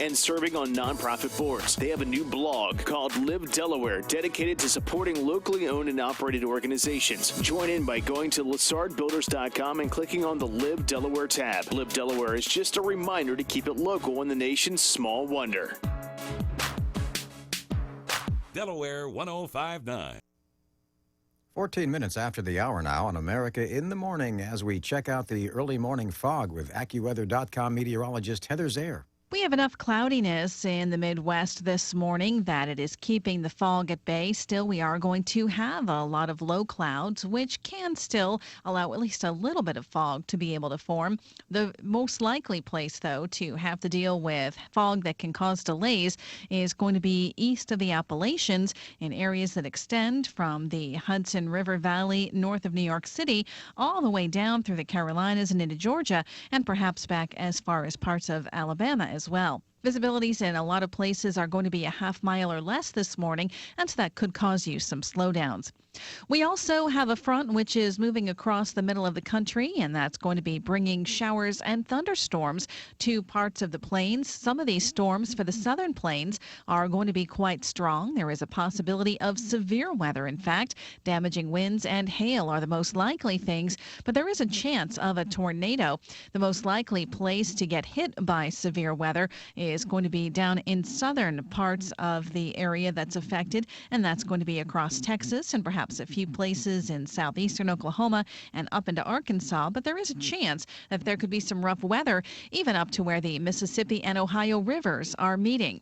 and serving on nonprofit boards. They have a new blog called Live Delaware, dedicated to supporting locally owned and operated organizations. Join in by going to LassardBuilders.com and clicking on the Live Delaware tab. Live Delaware is just a reminder to keep it local in the nation's small wonder. Delaware 105.9. 14 minutes after the hour now on America in the Morning as we check out the early morning fog with AccuWeather.com meteorologist Heather Zayer. We have enough cloudiness in the Midwest this morning that it is keeping the fog at bay. Still, we are going to have a lot of low clouds, which can still allow at least a little bit of fog to be able to form. The most likely place, though, to have to deal with fog that can cause delays is going to be east of the Appalachians in areas that extend from the Hudson River Valley north of New York City all the way down through the Carolinas and into Georgia, and perhaps back as far as parts of Alabama as well. Visibilities in a lot of places are going to be a half mile or less this morning, and so that could cause you some slowdowns. We also have a front which is moving across the middle of the country, and that's going to be bringing showers and thunderstorms to parts of the plains. Some of these storms for the southern plains are going to be quite strong. There is a possibility of severe weather. In fact, damaging winds and hail are the most likely things, but there is a chance of a tornado. The most likely place to get hit by severe weather is going to be down in southern parts of the area that's affected, and that's going to be across Texas and perhaps a few places in southeastern Oklahoma and up into Arkansas. But there is a chance that there could be some rough weather, even up to where the Mississippi and Ohio rivers are meeting.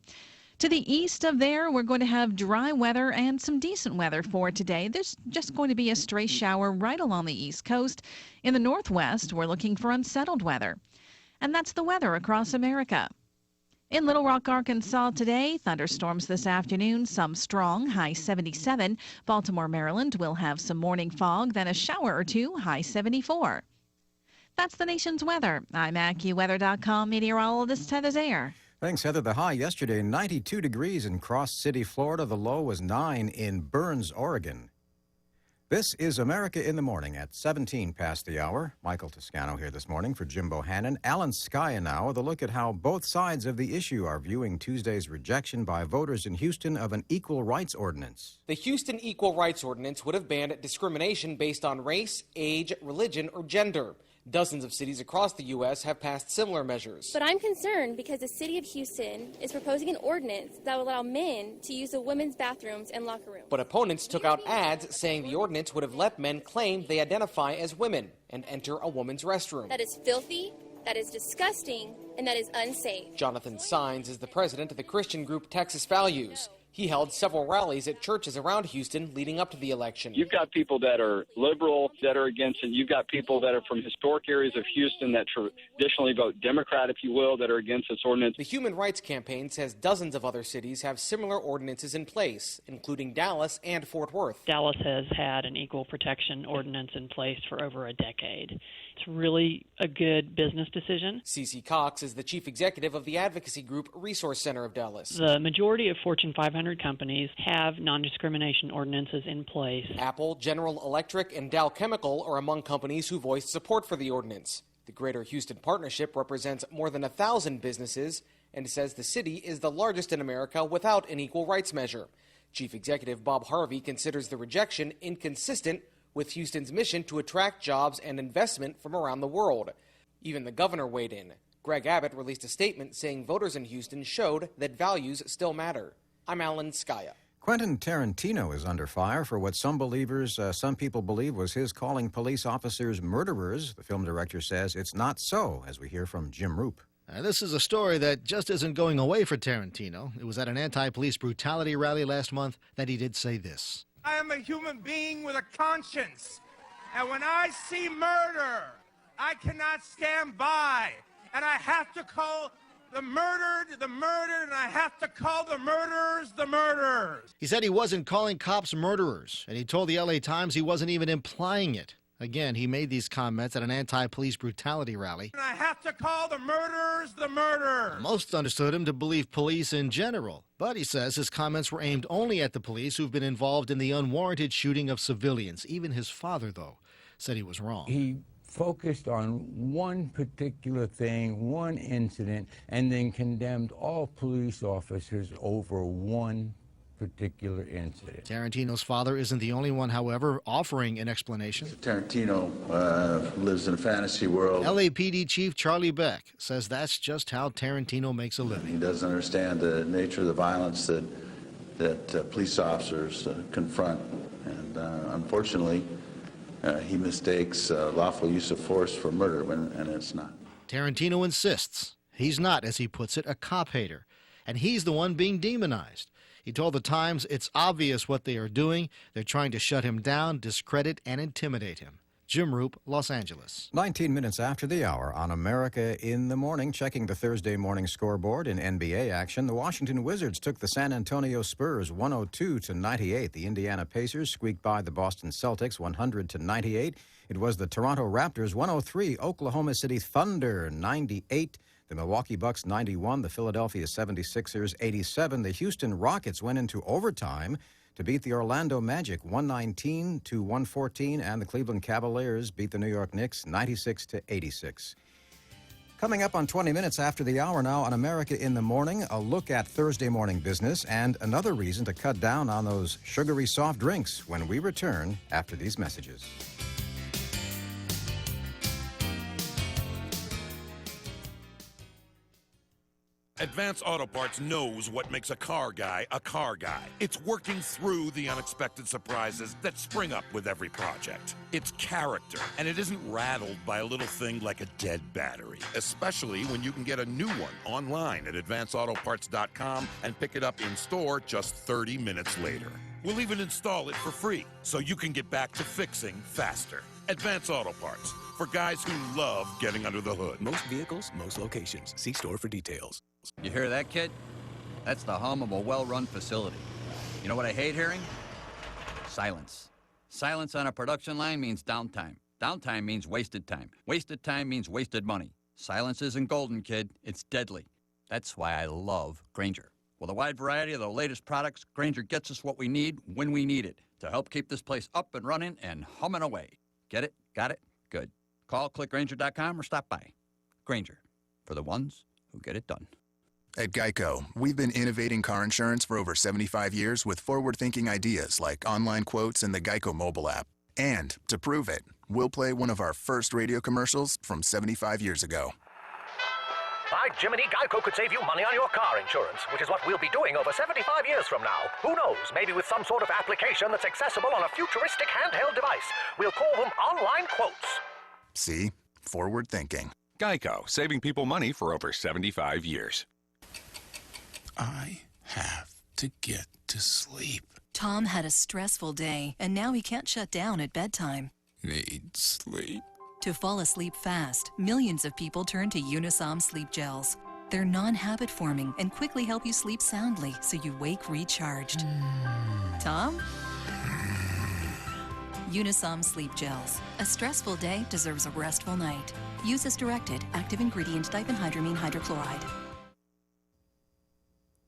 To the east of there, we're going to have dry weather and some decent weather for today. There's just going to be a stray shower right along the east coast. In the northwest, we're looking for unsettled weather. And that's the weather across America. In Little Rock, Arkansas today, thunderstorms this afternoon, some strong, high 77. Baltimore, Maryland will have some morning fog, then a shower or two, high 74. That's the nation's weather. I'm AccuWeather.com meteorologist Heather Zayer. Thanks, Heather. The high yesterday, 92 degrees in Cross City, Florida. The low was 9 in Burns, Oregon. This is America in the Morning at 17 past the hour. Michael Toscano here this morning for Jim Bohannon. Alan Skaya now with a look at how both sides of the issue are viewing Tuesday's rejection by voters in Houston of an equal rights ordinance. The Houston Equal Rights Ordinance would have banned discrimination based on race, age, religion, or gender. Dozens of cities across the U.S. have passed similar measures. But I'm concerned because the city of Houston is proposing an ordinance that will allow men to use the women's bathrooms and locker rooms. But opponents took out ads saying the ordinance would have let men claim they identify as women and enter a woman's restroom. That is filthy, that is disgusting, and that is unsafe. Jonathan Sines is the president of the Christian group Texas Values. He held several rallies at churches around Houston leading up to the election. You've got people that are liberal that are against it. You've got people that are from historic areas of Houston that traditionally vote Democrat, if you will, that are against this ordinance. The Human Rights Campaign says dozens of other cities have similar ordinances in place, including Dallas and Fort Worth. Dallas has had an equal protection ordinance in place for over a decade. It's really a good business decision. Cece Cox is the chief executive of the advocacy group Resource Center of Dallas. The majority of Fortune 500 companies have non-discrimination ordinances in place. Apple, General Electric, and Dow Chemical are among companies who voiced support for the ordinance. The Greater Houston Partnership represents more than 1,000 businesses and says the city is the largest in America without an equal rights measure. Chief Executive Bob Harvey considers the rejection inconsistent with Houston's mission to attract jobs and investment from around the world. Even the governor weighed in. Greg Abbott released a statement saying voters in Houston showed that values still matter. I'm Alan Skaya. Quentin Tarantino is under fire for what some people believe was his calling police officers murderers. The film director says it's not so, as we hear from Jim Roop. This is a story that just isn't going away for Tarantino. It was at an anti-police brutality rally last month that he did say this. I am a human being with a conscience, and when I see murder, I cannot stand by, and I have to call the murdered, and I have to call the murderers the murderers. He said he wasn't calling cops murderers, and he told the L.A. Times he wasn't even implying it. Again, he made these comments at an anti-police brutality rally. And I have to call the murderers the murderers. Most understood him to believe police in general, but he says his comments were aimed only at the police who've been involved in the unwarranted shooting of civilians. Even his father, though, said he was wrong. He focused on one particular thing, one incident, and then condemned all police officers over one particular incident. Tarantino's father isn't the only one, however, offering an explanation. Tarantino lives in a fantasy world. LAPD Chief Charlie Beck says that's just how Tarantino makes a living. He doesn't understand the nature of the violence that police officers confront. And unfortunately, he mistakes lawful use of force for murder, and it's not. Tarantino insists he's not, as he puts it, a cop hater, and he's the one being demonized. He told the Times it's obvious what they are doing. They're trying to shut him down, discredit, and intimidate him. Jim Roop, Los Angeles. 19 minutes after the hour on America in the Morning, checking the Thursday morning scoreboard in NBA action. The Washington Wizards took the San Antonio Spurs 102-98. The Indiana Pacers squeaked by the Boston Celtics 100-98. It was the Toronto Raptors 103, Oklahoma City Thunder 98. The Milwaukee Bucks 91, the Philadelphia 76ers 87. The Houston Rockets went into overtime to beat the Orlando Magic 119-114, and the Cleveland Cavaliers beat the New York Knicks 96-86. Coming up on 20 minutes after the hour now on America in the Morning, a look at Thursday morning business and another reason to cut down on those sugary soft drinks when we return after these messages. Advance Auto Parts knows what makes a car guy a car guy. It's working through the unexpected surprises that spring up with every project. It's character, and it isn't rattled by a little thing like a dead battery, especially when you can get a new one online at advanceautoparts.com and pick it up in store just 30 minutes later. We'll even install it for free, so you can get back to fixing faster. Advance Auto Parts, for guys who love getting under the hood. Most vehicles, most locations. See store for details. You hear that, kid? That's the hum of a well-run facility. You know what I hate hearing? Silence. Silence on a production line means downtime. Downtime means wasted time. Wasted time means wasted money. Silence isn't golden, kid. It's deadly. That's why I love Grainger. With a wide variety of the latest products, Grainger gets us what we need when we need it to help keep this place up and running and humming away. Get it? Got it? Good. Call clickgrainger.com or stop by. Grainger, for the ones who get it done. At Geico, we've been innovating car insurance for over 75 years with forward-thinking ideas like online quotes and the Geico mobile app. And to prove it, we'll play one of our first radio commercials from 75 years ago. By Jiminy, Geico could save you money on your car insurance, which is what we'll be doing over 75 years from now. Who knows, maybe with some sort of application that's accessible on a futuristic handheld device. We'll call them online quotes. See? Forward thinking. Geico, saving people money for over 75 years. I have to get to sleep. Tom had a stressful day, and now he can't shut down at bedtime. Need sleep. To fall asleep fast, millions of people turn to Unisom sleep gels. They're non-habit forming and quickly help you sleep soundly so you wake recharged. Tom? Unisom sleep gels. A stressful day deserves a restful night. Use as directed. Active ingredient diphenhydramine hydrochloride.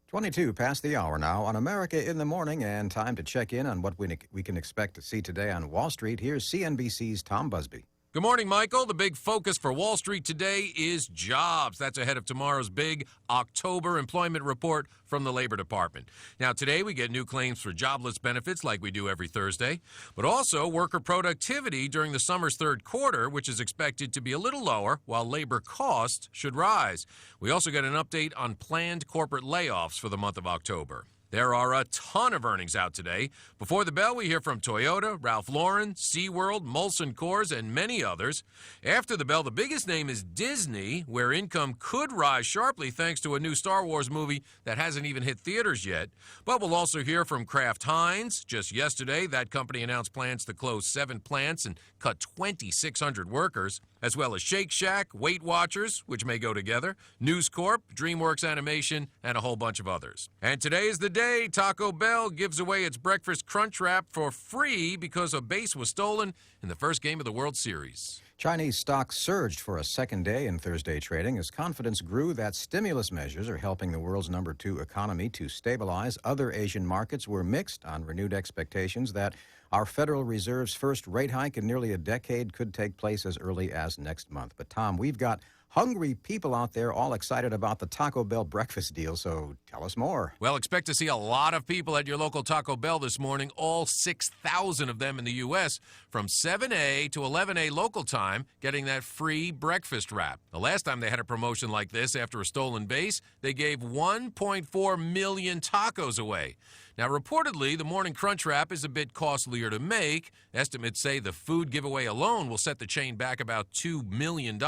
22 past the hour now on America in the Morning, and time to check in on what we can expect to see today on Wall Street. Here's CNBC's Tom Busby. Good morning, Michael. The big focus for Wall Street today is jobs. That's ahead of tomorrow's big October employment report from the Labor Department. Now, today we get new claims for jobless benefits like we do every Thursday, but also worker productivity during the summer's third quarter, which is expected to be a little lower, while labor costs should rise. We also get an update on planned corporate layoffs for the month of October. There are a ton of earnings out today. Before the bell, we hear from Toyota, Ralph Lauren, SeaWorld, Molson Coors, and many others. After the bell, the biggest name is Disney, where income could rise sharply thanks to a new Star Wars movie that hasn't even hit theaters yet. But we'll also hear from Kraft Heinz. Just yesterday, that company announced plans to close 7 plants and cut 2,600 workers, as well as Shake Shack, Weight Watchers, which may go together, News Corp, DreamWorks Animation, and a whole bunch of others. And today is the day Taco Bell gives away its breakfast crunch wrap for free because a base was stolen in the first game of the World Series. Chinese stocks surged for a second day in Thursday trading as confidence grew that stimulus measures are helping the world's number 2 economy to stabilize. Other Asian markets were mixed on renewed expectations that our Federal Reserve's first rate hike in nearly a decade could take place as early as next month. But, Tom, we've got hungry people out there all excited about the Taco Bell breakfast deal, so tell us more. Well, expect to see a lot of people at your local Taco Bell this morning, all 6,000 of them in the U.S., from 7 to 11 local time, getting that free breakfast wrap. The last time they had a promotion like this after a stolen base, they gave 1.4 million tacos away. Now, reportedly, the Morning Crunch Wrap is a bit costlier to make. Estimates say the food giveaway alone will set the chain back about $2 million.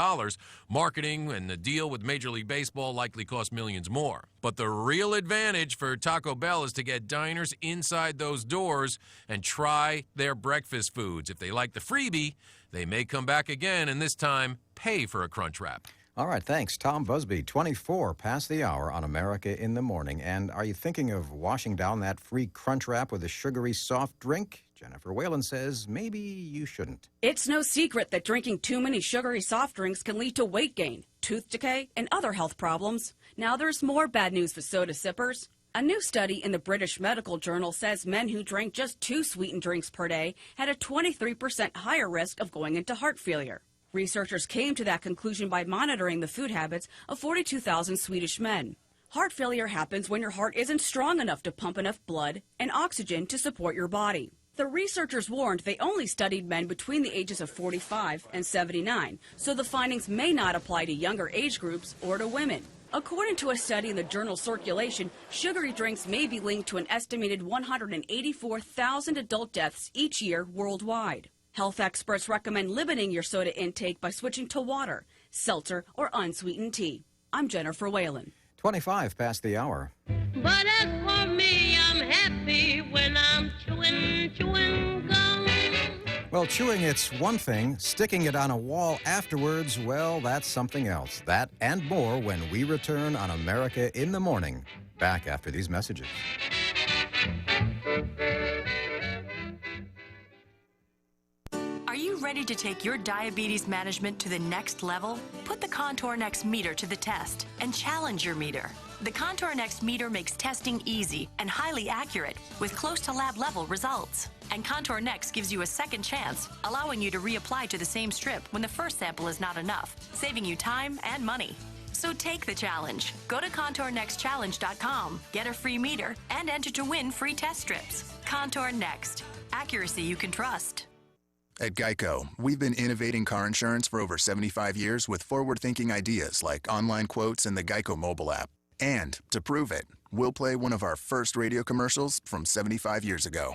Marketing and the deal with Major League Baseball likely cost millions more. But the real advantage for Taco Bell is to get diners inside those doors and try their breakfast foods. If they like the freebie, they may come back again and this time pay for a Crunch Wrap. All right, thanks. Tom Busby, 24 past the hour on America in the Morning. And are you thinking of washing down that free Crunch Wrap with a sugary soft drink? Jennifer Whalen says maybe you shouldn't. It's no secret that drinking too many sugary soft drinks can lead to weight gain, tooth decay, and other health problems. Now there's more bad news for soda sippers. A new study in the British Medical Journal says men who drank just 2 sweetened drinks per day had a 23% higher risk of going into heart failure. Researchers came to that conclusion by monitoring the food habits of 42,000 Swedish men. Heart failure happens when your heart isn't strong enough to pump enough blood and oxygen to support your body. The researchers warned they only studied men between the ages of 45 and 79, so the findings may not apply to younger age groups or to women. According to a study in the journal Circulation, sugary drinks may be linked to an estimated 184,000 adult deaths each year worldwide. Health experts recommend limiting your soda intake by switching to water, seltzer, or unsweetened tea. I'm Jennifer Whalen. 25 past the hour. But as for me, I'm happy when I'm chewing gum. Well, chewing it's one thing. Sticking it on a wall afterwards, well, that's something else. That and more when we return on America in the Morning. Back after these messages. Are you ready to take your diabetes management to the next level? Put the Contour Next meter to the test and challenge your meter. The Contour Next meter makes testing easy and highly accurate with close to lab level results. And Contour Next gives you a second chance, allowing you to reapply to the same strip when the first sample is not enough, saving you time and money. So take the challenge. Go to ContourNextChallenge.com, get a free meter, and enter to win free test strips. Contour Next. Accuracy you can trust. At Geico, we've been innovating car insurance for over 75 years with forward-thinking ideas like online quotes and the Geico mobile app. And to prove it, we'll play one of our first radio commercials from 75 years ago.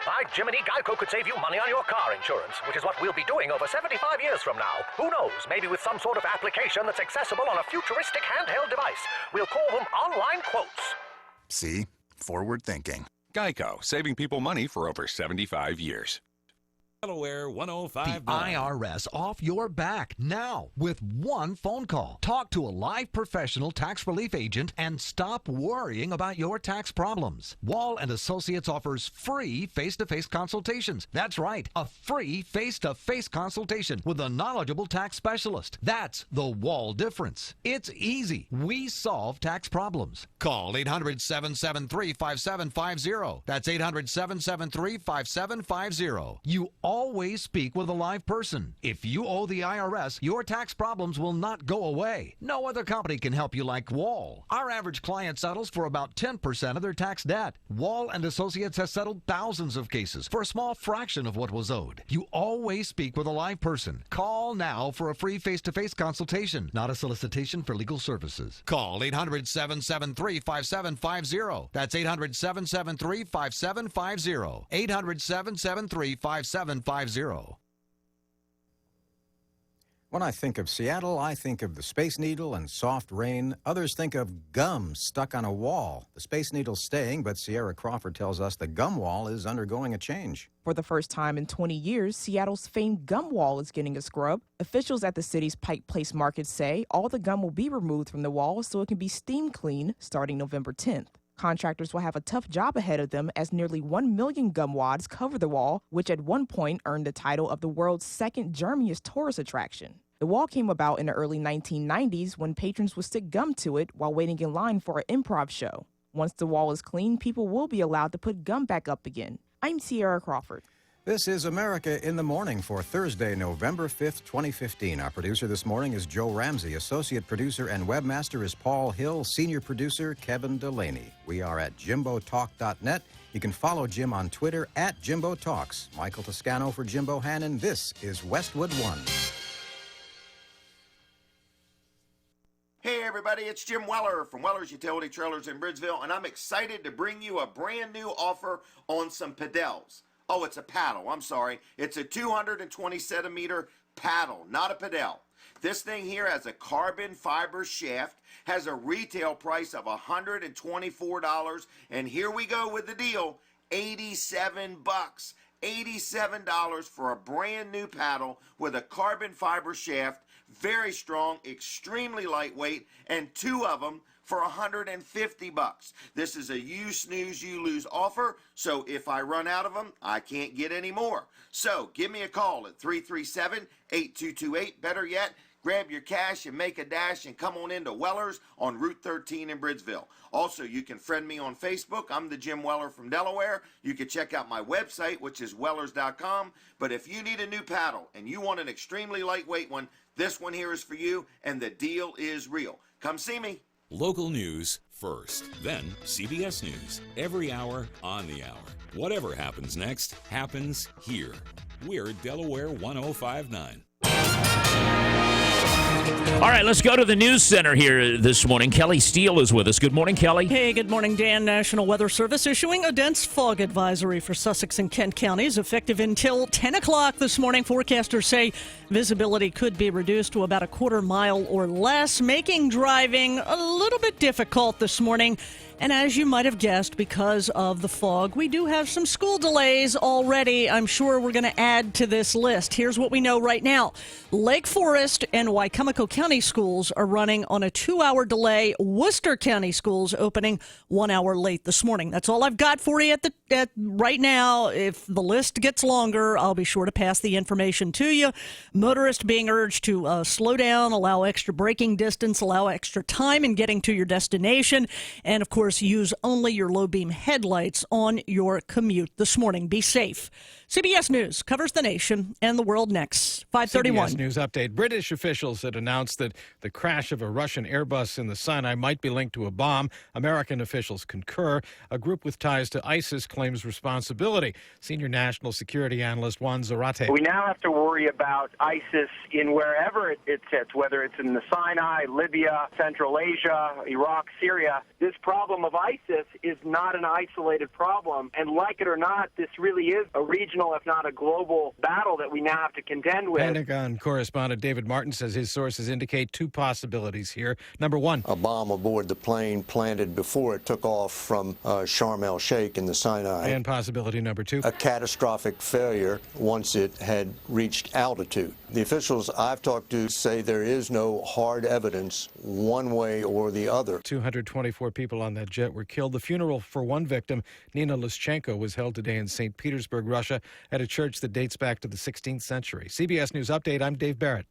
By Jiminy, Geico could save you money on your car insurance, which is what we'll be doing over 75 years from now. Who knows, maybe with some sort of application that's accessible on a futuristic handheld device. We'll call them online quotes. See? Forward thinking. Geico, saving people money for over 75 years. Delaware 105.9. The IRS off your back now with one phone call. Talk to a live professional tax relief agent and stop worrying about your tax problems. Wall & Associates offers free face-to-face consultations. That's right, a free face-to-face consultation with a knowledgeable tax specialist. That's the Wall difference. It's easy. We solve tax problems. Call 800-773-5750. That's 800-773-5750. You always speak with a live person. If you owe the IRS, your tax problems will not go away. No other company can help you like Wall. Our average client settles for about 10% of their tax debt. Wall & Associates has settled thousands of cases for a small fraction of what was owed. You always speak with a live person. Call now for a free face-to-face consultation, not a solicitation for legal services. Call 800-773-5750. That's 800-773-5750. 800-773-5750. When I think of Seattle, I think of the Space Needle and soft rain. Others think of gum stuck on a wall. The Space Needle's staying, but Sierra Crawford tells us the gum wall is undergoing a change. For the first time in 20 years, Seattle's famed gum wall is getting a scrub. Officials at the city's Pike Place Market say all the gum will be removed from the wall so it can be steam clean starting November 10th. Contractors will have a tough job ahead of them as nearly 1 million gum wads cover the wall, which at one point earned the title of the world's second germiest tourist attraction. The wall came about in the early 1990s when patrons would stick gum to it while waiting in line for an improv show. Once the wall is clean, people will be allowed to put gum back up again. I'm Sierra Crawford. This is America in the Morning for Thursday, November 5th, 2015. Our producer this morning is Joe Ramsey. Associate producer and webmaster is Paul Hill. Senior producer, Kevin Delaney. We are at jimbotalk.net. You can follow Jim on Twitter at Jimbo Talks. Michael Toscano for Jimbo Hannon. This is Westwood One. Hey everybody, it's Jim Weller from Weller's Utility Trailers in Bridgeville, and I'm excited to bring you a brand new offer on some pedals. Oh, it's a paddle, I'm sorry. It's a 220 centimeter paddle, not a pedal. This thing here has a carbon fiber shaft, has a retail price of $124, and here we go with the deal, $87. $87 for a brand new paddle with a carbon fiber shaft, very strong, extremely lightweight, and two of them for $150. This is a you snooze, you lose offer, so if I run out of them, I can't get any more. So give me a call at 337-8228. Better yet, grab your cash and make a dash and come on into Weller's on Route 13 in Bridgeville. Also, you can friend me on Facebook. I'm the Jim Weller from Delaware. You can check out my website, which is wellers.com. But if you need a new paddle and you want an extremely lightweight one, this one here is for you, and the deal is real. Come see me. Local news first, then CBS News. Every hour on the hour. Whatever happens next happens here. We're Delaware 105.9. All right, let's go to the news center here this morning. Kelly Steele is with us. Good morning, Kelly. Hey, good morning, Dan. National Weather Service issuing a dense fog advisory for Sussex and Kent counties effective until 10 o'clock this morning. Forecasters say visibility could be reduced to about a quarter mile or less, making driving a little bit difficult this morning. And as you might have guessed, because of the fog, we do have some school delays already. I'm sure we're going to add to this list. Here's what we know right now. Lake Forest and Wicomico County schools are running on a 2-hour delay. Worcester County schools opening 1 hour late this morning. That's all I've got for you at right now. If the list gets longer, I'll be sure to pass the information to you. Motorists being urged to slow down, allow extra braking distance, allow extra time in getting to your destination, and of course, use only your low beam headlights on your commute this morning. Be safe. CBS News covers the nation and the world next. 5:31. CBS News update. British officials had announced that the crash of a Russian Airbus in the Sinai might be linked to a bomb. American officials concur. A group with ties to ISIS claims responsibility. Senior national security analyst Juan Zarate. We now have to worry about ISIS in wherever it sits, whether it's in the Sinai, Libya, Central Asia, Iraq, Syria. This problem of ISIS is not an isolated problem, and like it or not, this really is a regional, if not a global, battle that we now have to contend with. Pentagon correspondent David Martin says his sources indicate two possibilities here. Number one, a bomb aboard the plane planted before it took off from Sharm el-Sheikh in the Sinai. And possibility number two, a catastrophic failure once it had reached altitude. The officials I've talked to say there is no hard evidence one way or the other. 224 people on that jet were killed. The funeral for one victim, Nina Lyschenko, was held today in St. Petersburg, Russia, at a church that dates back to the 16th century. CBS News Update, I'm Dave Barrett.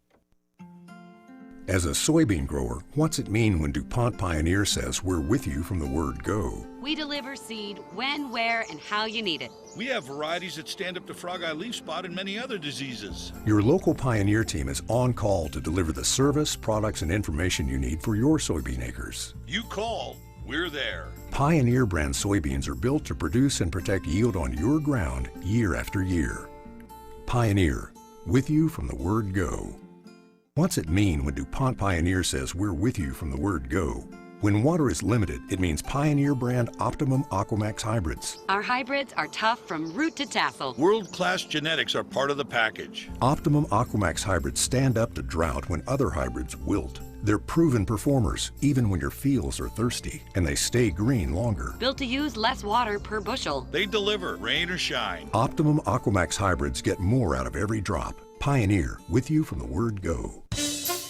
As a soybean grower, what's it mean when DuPont Pioneer says we're with you from the word go? We deliver seed when, where, and how you need it. We have varieties that stand up to frog eye leaf spot and many other diseases. Your local Pioneer team is on call to deliver the service, products, and information you need for your soybean acres. You call, we're there. Pioneer brand soybeans are built to produce and protect yield on your ground year after year. Pioneer, with you from the word go. What's it mean when DuPont Pioneer says we're with you from the word go? When water is limited, it means Pioneer brand Optimum Aquamax hybrids. Our hybrids are tough from root to tassel. World-class genetics are part of the package. Optimum Aquamax hybrids stand up to drought when other hybrids wilt. They're proven performers, even when your fields are thirsty, and they stay green longer. Built to use less water per bushel. They deliver, rain or shine. Optimum Aquamax hybrids get more out of every drop. Pioneer, with you from the word go.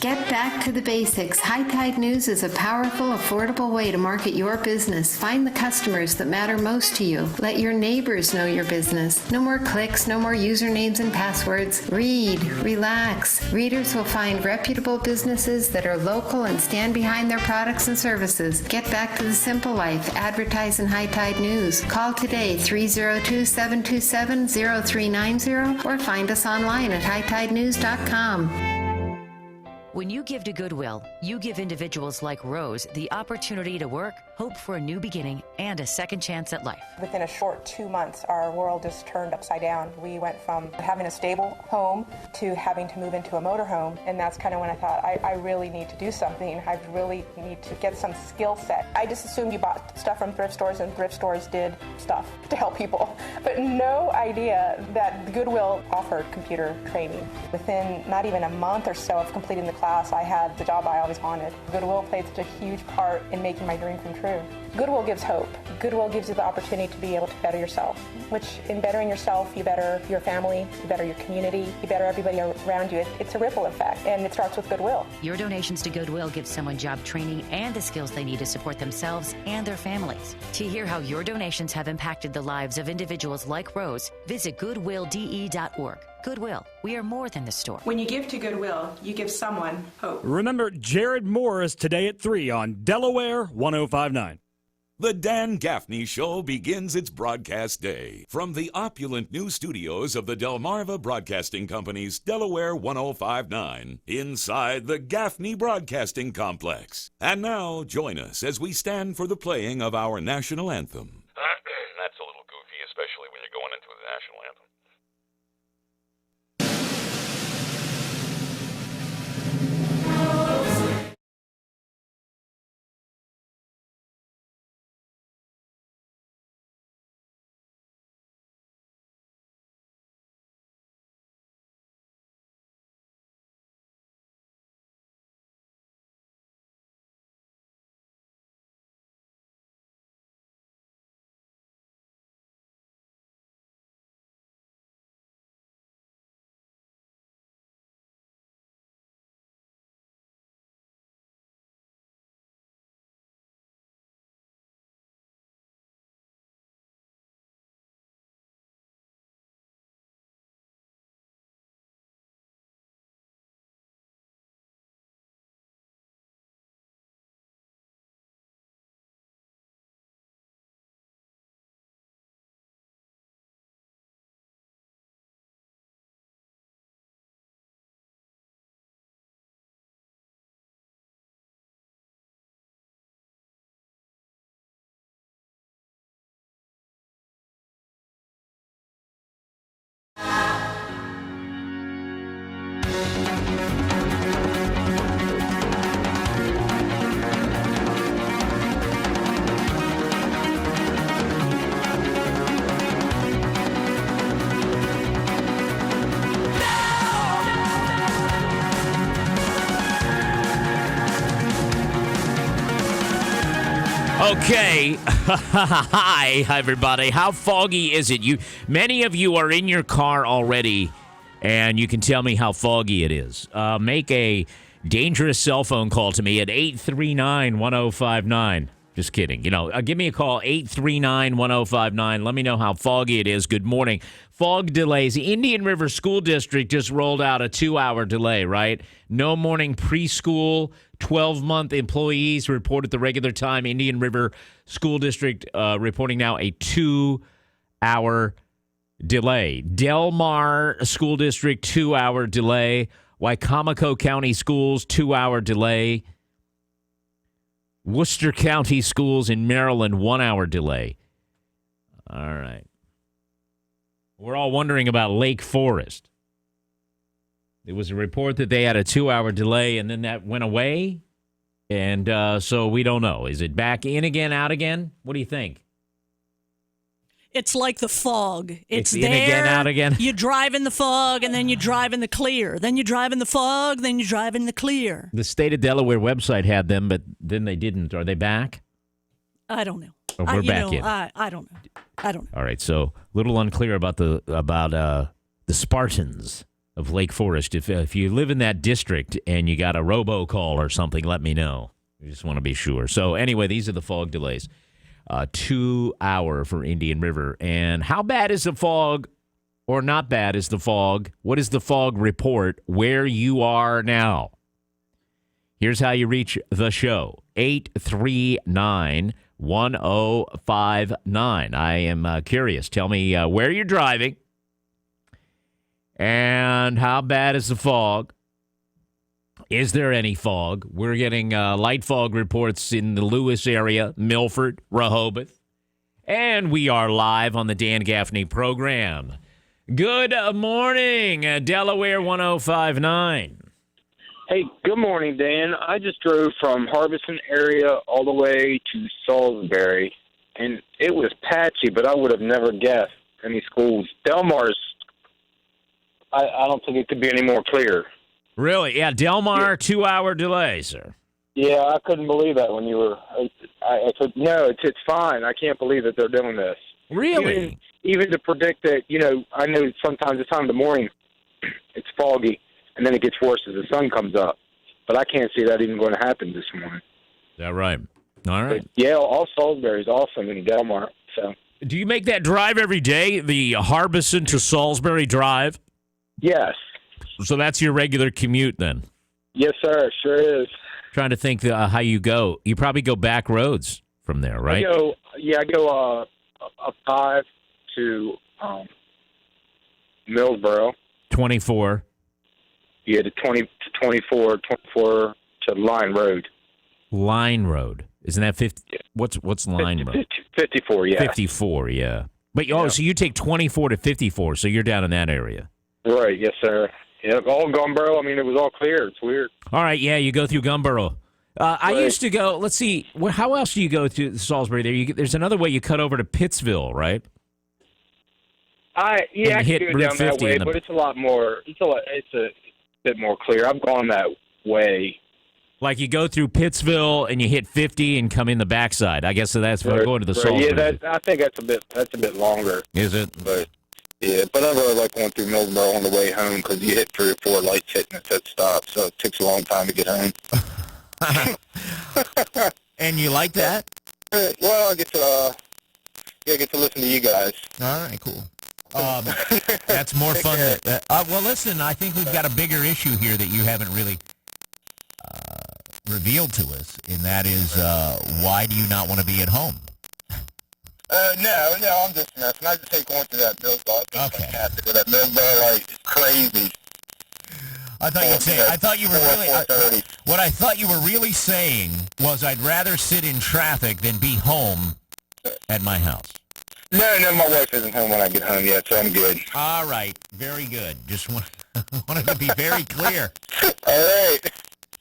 Get back to the basics. High Tide News is a powerful, affordable way to market your business. Find the customers that matter most to you. Let your neighbors know your business. No more clicks, no more usernames and passwords. Read, relax. Readers will find reputable businesses that are local and stand behind their products and services. Get back to the simple life. Advertise in High Tide News. Call today 302-727-0390 or find us online at hightidenews.com. When you give to Goodwill, you give individuals like Rose the opportunity to work, hope for a new beginning, and a second chance at life. Within a short 2 months, our world just turned upside down. We went from having a stable home to having to move into a motorhome, and that's kind of when I thought, I really need to do something. I really need to get some skill set. I just assumed you bought stuff from thrift stores, and thrift stores did stuff to help people, but no idea that Goodwill offered computer training. Within not even a month or so of completing the class, I had the job I always wanted. Goodwill played such a huge part in making my dream come true. Goodwill gives hope. Goodwill gives you the opportunity to be able to better yourself, which in bettering yourself, you better your family, you better your community, you better everybody around you. It's a ripple effect, and it starts with Goodwill. Your donations to Goodwill give someone job training and the skills they need to support themselves and their families. To hear how your donations have impacted the lives of individuals like Rose, visit goodwillde.org. Goodwill, we are more than the store. When you give to Goodwill, you give someone hope. Remember Jared Morris today at 3 on Delaware 105.9. The Dan Gaffney Show begins its broadcast day from the opulent new studios of the Delmarva Broadcasting Company's Delaware 105.9 inside the Gaffney Broadcasting Complex. And now, join us as we stand for the playing of our national anthem. That's a little goofy, especially when you're going into the national anthem. Okay. Hi, everybody. How foggy is it? Many of you are in your car already, and you can tell me how foggy it is. Make a dangerous cell phone call to me at 839-1059. Just kidding. Give me a call, 839-1059. Let me know how foggy it is. Good morning. Fog delays. The Indian River School District just rolled out a 2-hour delay, right? No morning preschool. 12-month employees report at the regular time. Indian River School District reporting now a 2-hour delay. Del Mar School District, 2-hour delay. Wicomico County Schools, 2-hour delay. Worcester County Schools in Maryland, 1-hour delay. All right. We're all wondering about Lake Forest. There was a report that they had a 2-hour delay, and then that went away. And so we don't know. Is it back in again, out again? What do you think? It's like the fog. It's in there. Again, out again. You drive in the fog, and then you drive in the clear. Then you drive in the fog, then you drive in the clear. The state of Delaware website had them, but then they didn't. Are they back? I don't know. Or we're back in. I don't know. I don't know. All right. So a little unclear about the Spartans. of Lake Forest. If you live in that district and you got a robocall or something, let me know. We just want to be sure. So anyway, these are the fog delays. 2 hour for Indian River. And how bad is the fog or not bad is the fog? What is the fog report where you are now? Here's how you reach the show. 839-1059. I am curious. Tell me where you're driving and how bad is the fog. Is there any fog? We're getting light fog reports in the Lewis area, Milford, Rehoboth. And we are live on the Dan Gaffney program. Good morning, Delaware 105.9. Hey, good morning, Dan. I just drove from Harbison area all the way to Salisbury, and it was patchy, but I would have never guessed any schools. Delmar's, I don't think it could be any more clear. Really? Yeah, Delmar, 2 hour delay, sir. Yeah, I couldn't believe that when you were. I said, no, it's fine. I can't believe that they're doing this. Really? Even to predict that, I know sometimes this time of the morning it's foggy, and then it gets worse as the sun comes up. But I can't see that even going to happen this morning. Is that right? All right. But yeah, all Salisbury is awesome in Delmar. So. Do you make that drive every day, the Harbison to Salisbury drive? Yes. So that's your regular commute then? Yes, sir. Sure is. Trying to think how you go. You probably go back roads from there, right? I go up 5 to Millsboro. 24. Yeah, to 24 to Line Road. Line Road. Isn't that 50? What's Line Road? 54, yeah. 54, yeah. But so you take 24 to 54, so you're down in that area. Right, yes, sir. Yep, all Gumboro. I mean, it was all clear. It's weird. All right, yeah, you go through Gumboro. I used to go, let's see, how else do you go to Salisbury? There's another way you cut over to Pittsville, right? I can go down that way, but it's a lot more, it's a bit more clear. I've gone that way. Like you go through Pittsville and you hit 50 and come in the backside. I guess that's going to the Salisbury. Yeah, I think that's a bit longer. Is it? But yeah, but I really like going through Millsboro on the way home because you hit 3 or 4 lights hitting it said stop, so it takes a long time to get home. And you like that? Well, I get to listen to you guys. All right, cool. That's more fun. Well, listen, I think we've got a bigger issue here that you haven't really revealed to us, and that is why do you not want to be at home? No, I'm just messing. I just hate going through that Millsboro. It's fantastic. That Millsboro, it's crazy. I thought you'd say. I thought you were really. What I thought you were really saying was, I'd rather sit in traffic than be home at my house. No, my wife isn't home when I get home yet, so I'm good. All right, very good. Just wanted to be very clear. All right.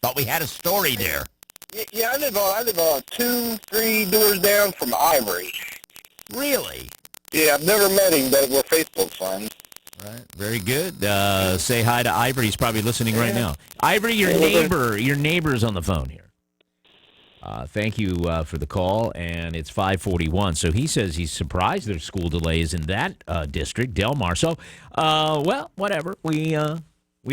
Thought we had a story there. Yeah, I live on 2-3 doors down from Ivory. Really? Yeah, I've never met him, but we're Facebook friends. Right. Very good. Say hi to Ivory. He's probably listening right now. Ivory, your neighbor's on the phone here. Thank you for the call, and it's 5:41. So he says he's surprised there's school delays in that district, Delmar. So, well, whatever. We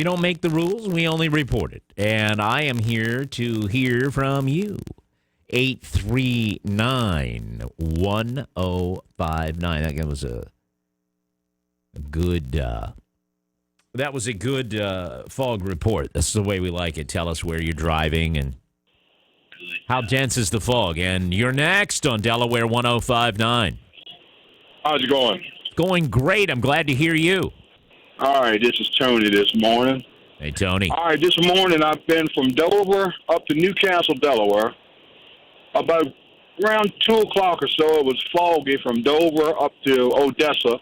don't make the rules. We only report it. And I am here to hear from you. 839-1059. That was a good. That was a good fog report. That's the way we like it. Tell us where you're driving and how dense is the fog. And you're next on Delaware 105.9. How's it going? Going great. I'm glad to hear you. All right, this is Tony this morning. Hey, Tony. All right, this morning I've been from Dover up to Newcastle, Delaware. About around 2 o'clock or so, it was foggy from Dover up to Odessa.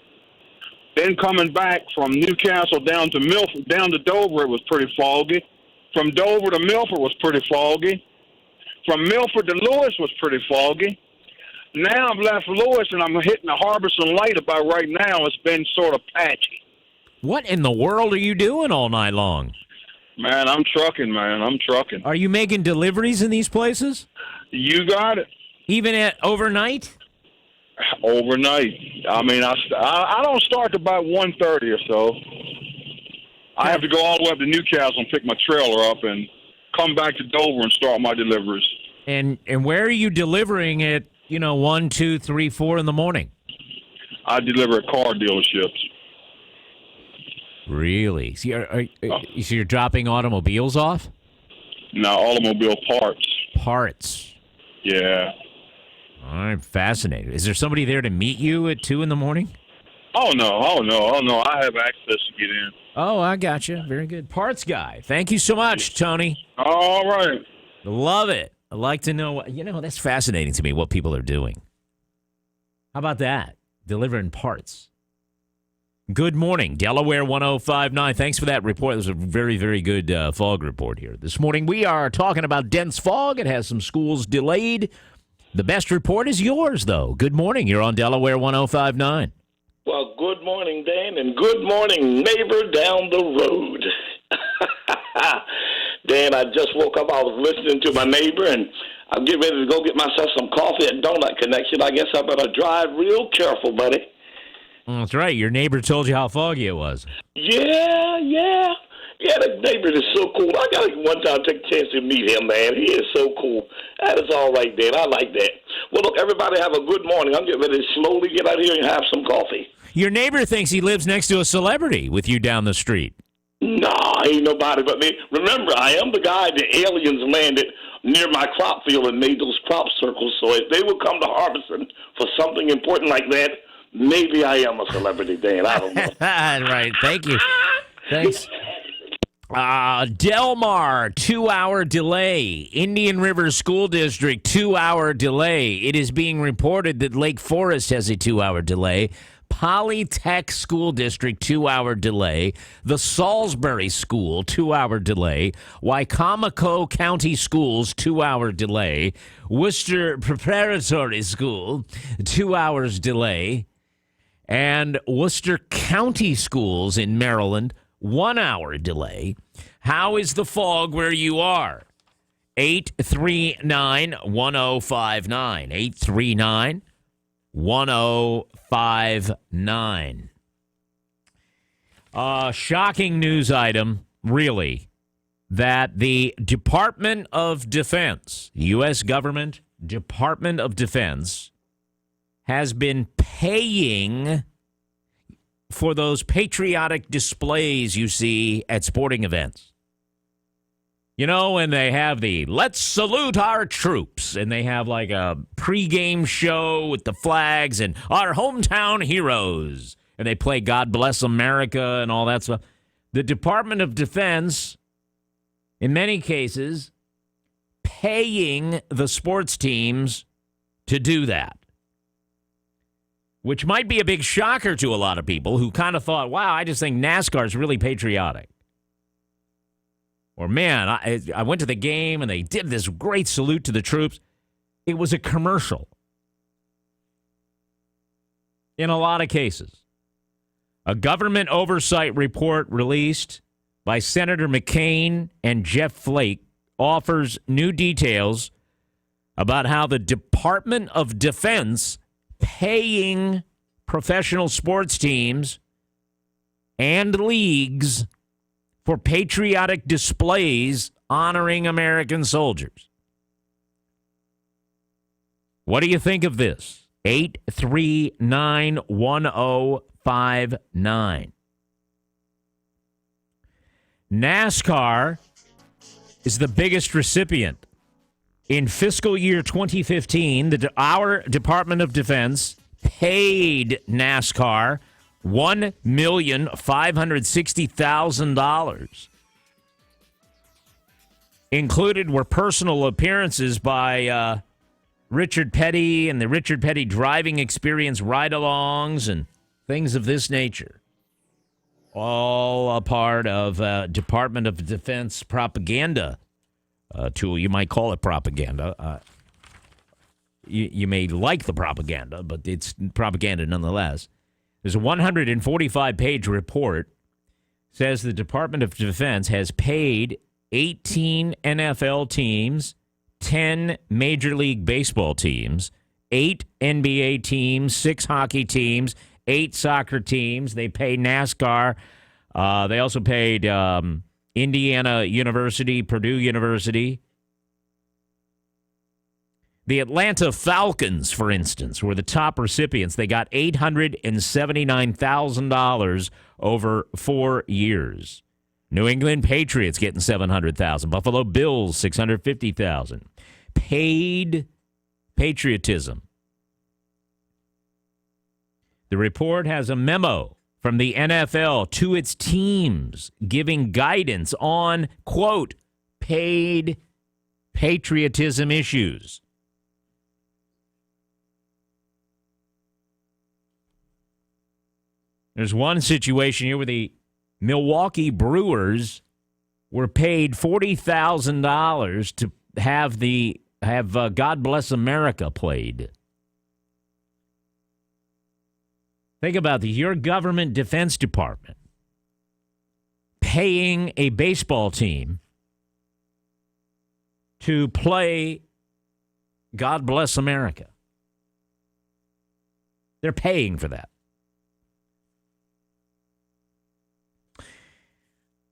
Then coming back from Newcastle down to Milford, down to Dover, it was pretty foggy. From Dover to Milford was pretty foggy. From Milford to Lewis was pretty foggy. Now I've left Lewis and I'm hitting the Harbison Light about right now. It's been sort of patchy. What in the world are you doing all night long? Man, I'm trucking, Are you making deliveries in these places? You got it. Even at overnight? Overnight. I mean, I don't start till about 1:30 or so. I have to go all the way up to Newcastle and pick my trailer up and come back to Dover and start my deliveries. And where are you delivering at, 1, 2, 3, 4 in the morning? I deliver at car dealerships. Really? So you're dropping automobiles off? No, automobile parts. Parts. Yeah. I'm fascinated. Is there somebody there to meet you at 2 in the morning? Oh, no. I have access to get in. Oh, I got you. Very good. Parts guy. Thank you so much, Tony. All right. Love it. I'd like to know, that's fascinating to me, what people are doing. How about that? Delivering parts. Good morning, Delaware 105.9. Thanks for that report. It was a very, very good fog report here. This morning we are talking about dense fog. It has some schools delayed. The best report is yours, though. Good morning. You're on Delaware 105.9. Well, good morning, Dan, and good morning, neighbor down the road. Dan, I just woke up. I was listening to my neighbor, and I'm getting ready to go get myself some coffee at Donut Connection. I guess I better drive real careful, buddy. That's right. Your neighbor told you how foggy it was. Yeah. The neighbor is so cool. I got to one time take a chance to meet him, man. He is so cool. That is all right, Dan. I like that. Well, look, everybody have a good morning. I'm getting ready to slowly get out here and have some coffee. Your neighbor thinks he lives next to a celebrity with you down the street. Nah, ain't nobody but me. Remember, I am the guy the aliens landed near my crop field and made those crop circles. So if they would come to Harbison for something important like that, maybe I am a celebrity, Dan. I don't know. Right. Thank you. Thanks. Delmar, 2-hour delay. Indian River School District, 2-hour delay. It is being reported that Lake Forest has a 2-hour delay. Polytech School District, 2-hour delay. The Salisbury School, 2-hour delay. Wicomico County Schools, 2-hour delay. Worcester Preparatory School, 2 hours delay. And Worcester County Schools in Maryland, 1-hour delay. How is the fog where you are? 839-1059. 839-1059. Shocking news item, really, that the Department of Defense, U.S. government Department of Defense, has been paying for those patriotic displays you see at sporting events. When they have the "Let's salute our troops," and they have like a pregame show with the flags and our hometown heroes, and they play "God Bless America" and all that stuff. The Department of Defense, in many cases, paying the sports teams to do that, which might be a big shocker to a lot of people who kind of thought, wow, I just think NASCAR is really patriotic. Or, man, I went to the game and they did this great salute to the troops. It was a commercial. In a lot of cases. A government oversight report released by Senator McCain and Jeff Flake offers new details about how the Department of Defense paying professional sports teams and leagues for patriotic displays honoring American soldiers. What do you think of this? 839-1059. NASCAR is the biggest recipient. In fiscal year 2015, our Department of Defense paid NASCAR $1,560,000. Included were personal appearances by Richard Petty and the Richard Petty Driving Experience ride-alongs and things of this nature. All a part of Department of Defense propaganda tool. You might call it propaganda. You may like the propaganda, but it's propaganda nonetheless. There's a 145-page report says the Department of Defense has paid 18 NFL teams, 10 Major League Baseball teams, 8 NBA teams, 6 hockey teams, 8 soccer teams. They pay NASCAR They also paid Indiana University, Purdue University. The Atlanta Falcons, for instance, were the top recipients. They got $879,000 over 4 years. New England Patriots getting $700,000. Buffalo Bills, $650,000. Paid patriotism. The report has a memo from the NFL to its teams giving guidance on, quote, paid patriotism issues. There's one situation here where the Milwaukee Brewers were paid $40,000 to have God Bless America played. Think about your government defense department paying a baseball team to play God Bless America. They're paying for that.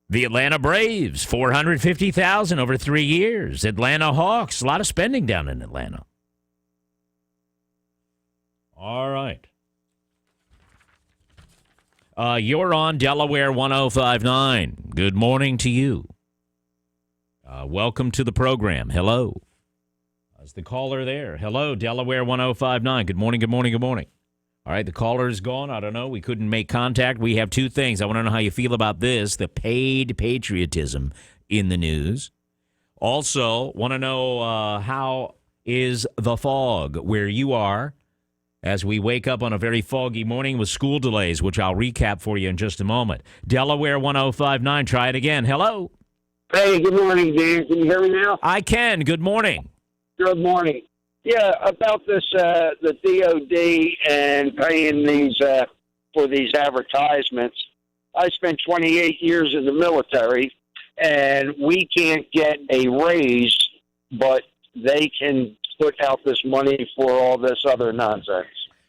The Atlanta Braves, $450,000 over 3 years. Atlanta Hawks, a lot of spending down in Atlanta. All right. You're on Delaware 105.9. Good morning to you. Welcome to the program. Hello. Is the caller there? Hello, Delaware 105.9. Good morning, good morning, good morning. All right, the caller is gone. I don't know. We couldn't make contact. We have two things. I want to know how you feel about this, the paid patriotism in the news. Also, want to know how is the fog where you are as we wake up on a very foggy morning with school delays, which I'll recap for you in just a moment. Delaware 105.9. Try it again. Hello. Hey, good morning, Dan. Can you hear me now? I can. Good morning. Good morning. Yeah, about this, the DOD and paying these for these advertisements. I spent 28 years in the military, and we can't get a raise, but they can put out this money for all this other nonsense.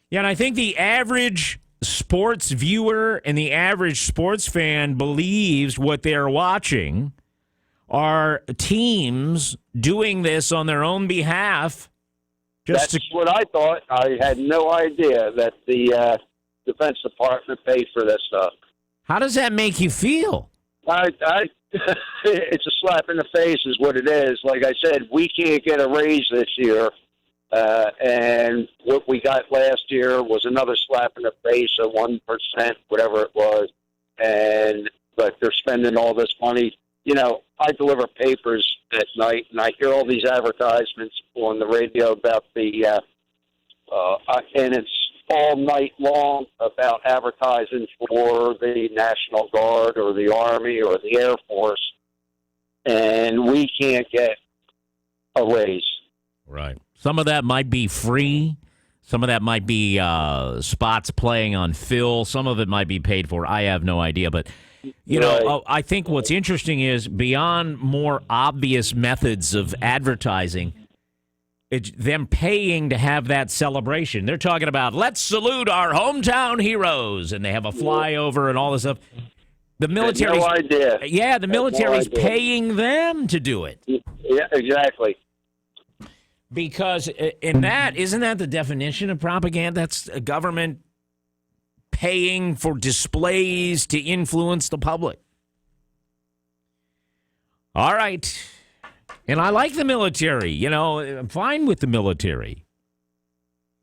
Yeah, and I think the average sports viewer and the average sports fan believes what they're watching are teams doing this on their own behalf. That's what I thought. I had no idea that the Defense Department paid for this stuff. How does that make you feel? It's a slap in the face is what it is. Like I said, we can't get a raise this year. And what we got last year was another slap in the face of 1%, whatever it was. But they're spending all this money. You know, I deliver papers at night, and I hear all these advertisements on the radio about and it's all night long about advertising for the National Guard or the Army or the Air Force, and we can't get a raise. Right. Some of that might be free. Some of that might be spots playing on Phil. Some of it might be paid for. I have no idea, but you know, I think what's interesting is beyond more obvious methods of advertising, it's them paying to have that celebration. They're talking about, let's salute our hometown heroes, and they have a flyover and all this stuff. The military, no idea. Yeah, the military's paying them to do it. Yeah, exactly. Because isn't that the definition of propaganda? That's a government paying for displays to influence the public. All right. And I like the military. You know, I'm fine with the military.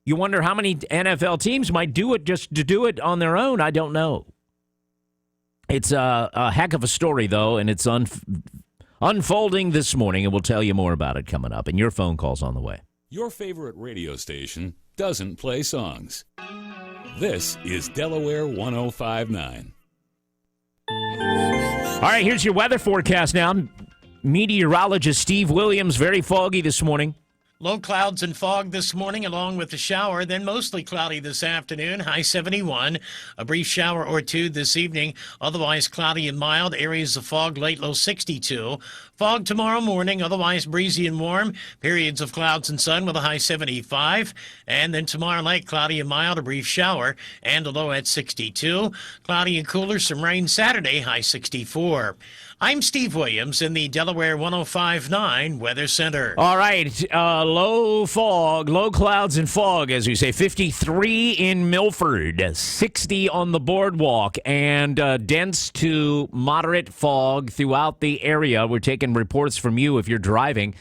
You wonder how many NFL teams might do it just to do it on their own. I don't know. It's a heck of a story, though, and it's unfolding this morning, and we'll tell you more about it coming up. And your phone call's on the way. Your favorite radio station doesn't play songs. This is Delaware 105.9. All right, here's your weather forecast now. Meteorologist Steve Williams, very foggy this morning. Low clouds and fog this morning along with the shower, then mostly cloudy this afternoon, high 71. A brief shower or two this evening, otherwise cloudy and mild. Areas of fog late, low 62. Fog tomorrow morning, otherwise breezy and warm. Periods of clouds and sun with a high 75. And then tomorrow night, cloudy and mild, a brief shower, and a low at 62. Cloudy and cooler, some rain Saturday, high 64. I'm Steve Williams in the Delaware 105.9 Weather Center. All right, low fog, low clouds and fog, as we say. 53 in Milford, 60 on the boardwalk, and dense to moderate fog throughout the area. We're taking reports from you if you're driving.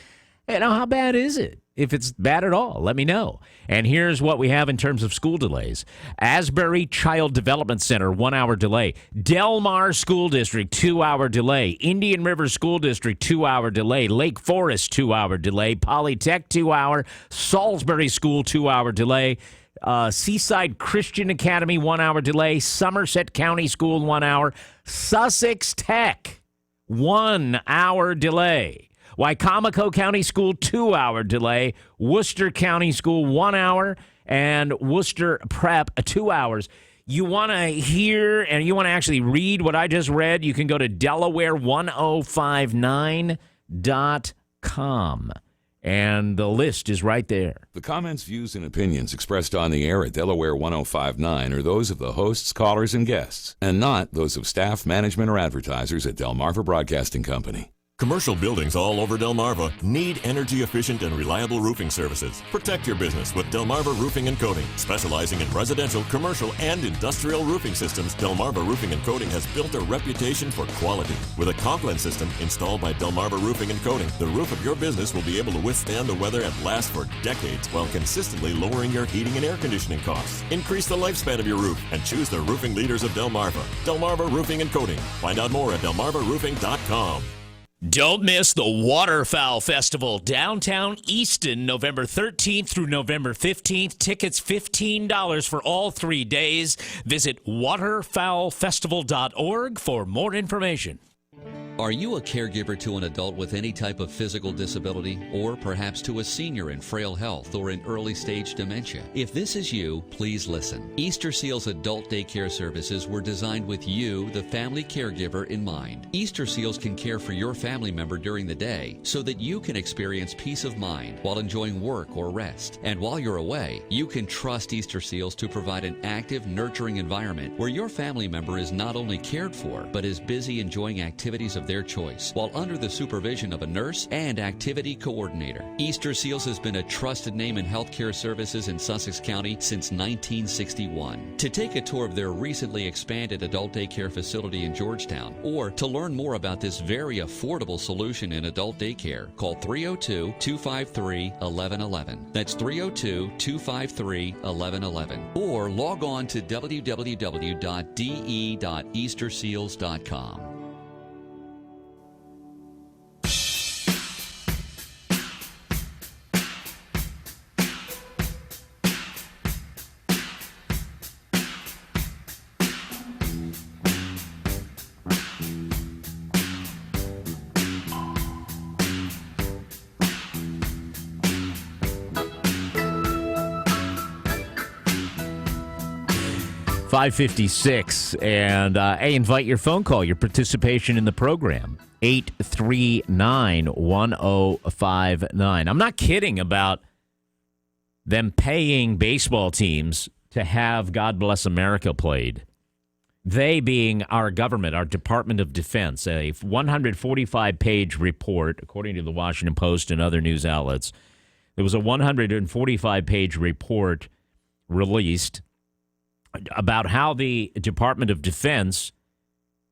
You know, how bad is it? If it's bad at all, let me know. And here's what we have in terms of school delays. Asbury Child Development Center, 1 hour delay. Del Mar School District, 2 hour delay. Indian River School District, 2 hour delay. Lake Forest, 2 hour delay. Polytech, 2 hour. Salisbury School, 2 hour delay. Seaside Christian Academy, 1 hour delay. Somerset County School, 1 hour. Sussex Tech, 1 hour delay. Wicomico County School, 2 hour delay. Worcester County School, 1 hour. And Worcester Prep, 2 hours. You want to hear and you want to actually read what I just read, you can go to Delaware1059.com. And the list is right there. The comments, views, and opinions expressed on the air at Delaware 105.9 are those of the hosts, callers, and guests, and not those of staff, management, or advertisers at Delmarva Broadcasting Company. Commercial buildings all over Delmarva need energy-efficient and reliable roofing services. Protect your business with Delmarva Roofing and Coating. Specializing in residential, commercial, and industrial roofing systems, Delmarva Roofing and Coating has built a reputation for quality. With a Conklin system installed by Delmarva Roofing and Coating, the roof of your business will be able to withstand the weather and last for decades while consistently lowering your heating and air conditioning costs. Increase the lifespan of your roof and choose the roofing leaders of Delmarva. Delmarva Roofing and Coating. Find out more at delmarvaroofing.com. Don't miss the Waterfowl Festival, downtown Easton, November 13th through November 15th. Tickets $15 for all 3 days. Visit waterfowlfestival.org for more information. Are you a caregiver to an adult with any type of physical disability, or perhaps to a senior in frail health or in early stage dementia? If this is you, please listen. Easter Seals adult daycare services were designed with you, the family caregiver, in mind. Easter Seals can care for your family member during the day so that you can experience peace of mind while enjoying work or rest. And while you're away, you can trust Easter Seals to provide an active, nurturing environment where your family member is not only cared for, but is busy enjoying activities of their choice, while under the supervision of a nurse and activity coordinator. Easter Seals has been a trusted name in healthcare services in Sussex County since 1961. To take a tour of their recently expanded adult daycare facility in Georgetown, or to learn more about this very affordable solution in adult daycare, call 302-253-1111. That's 302-253-1111. Or log on to www.de.easterseals.com. .556, and I invite your phone call, your participation in the program, 839-1059. I'm not kidding about them paying baseball teams to have God Bless America played. They being our government, our Department of Defense, a 145-page report, according to the Washington Post and other news outlets. There was a 145-page report released about how the Department of Defense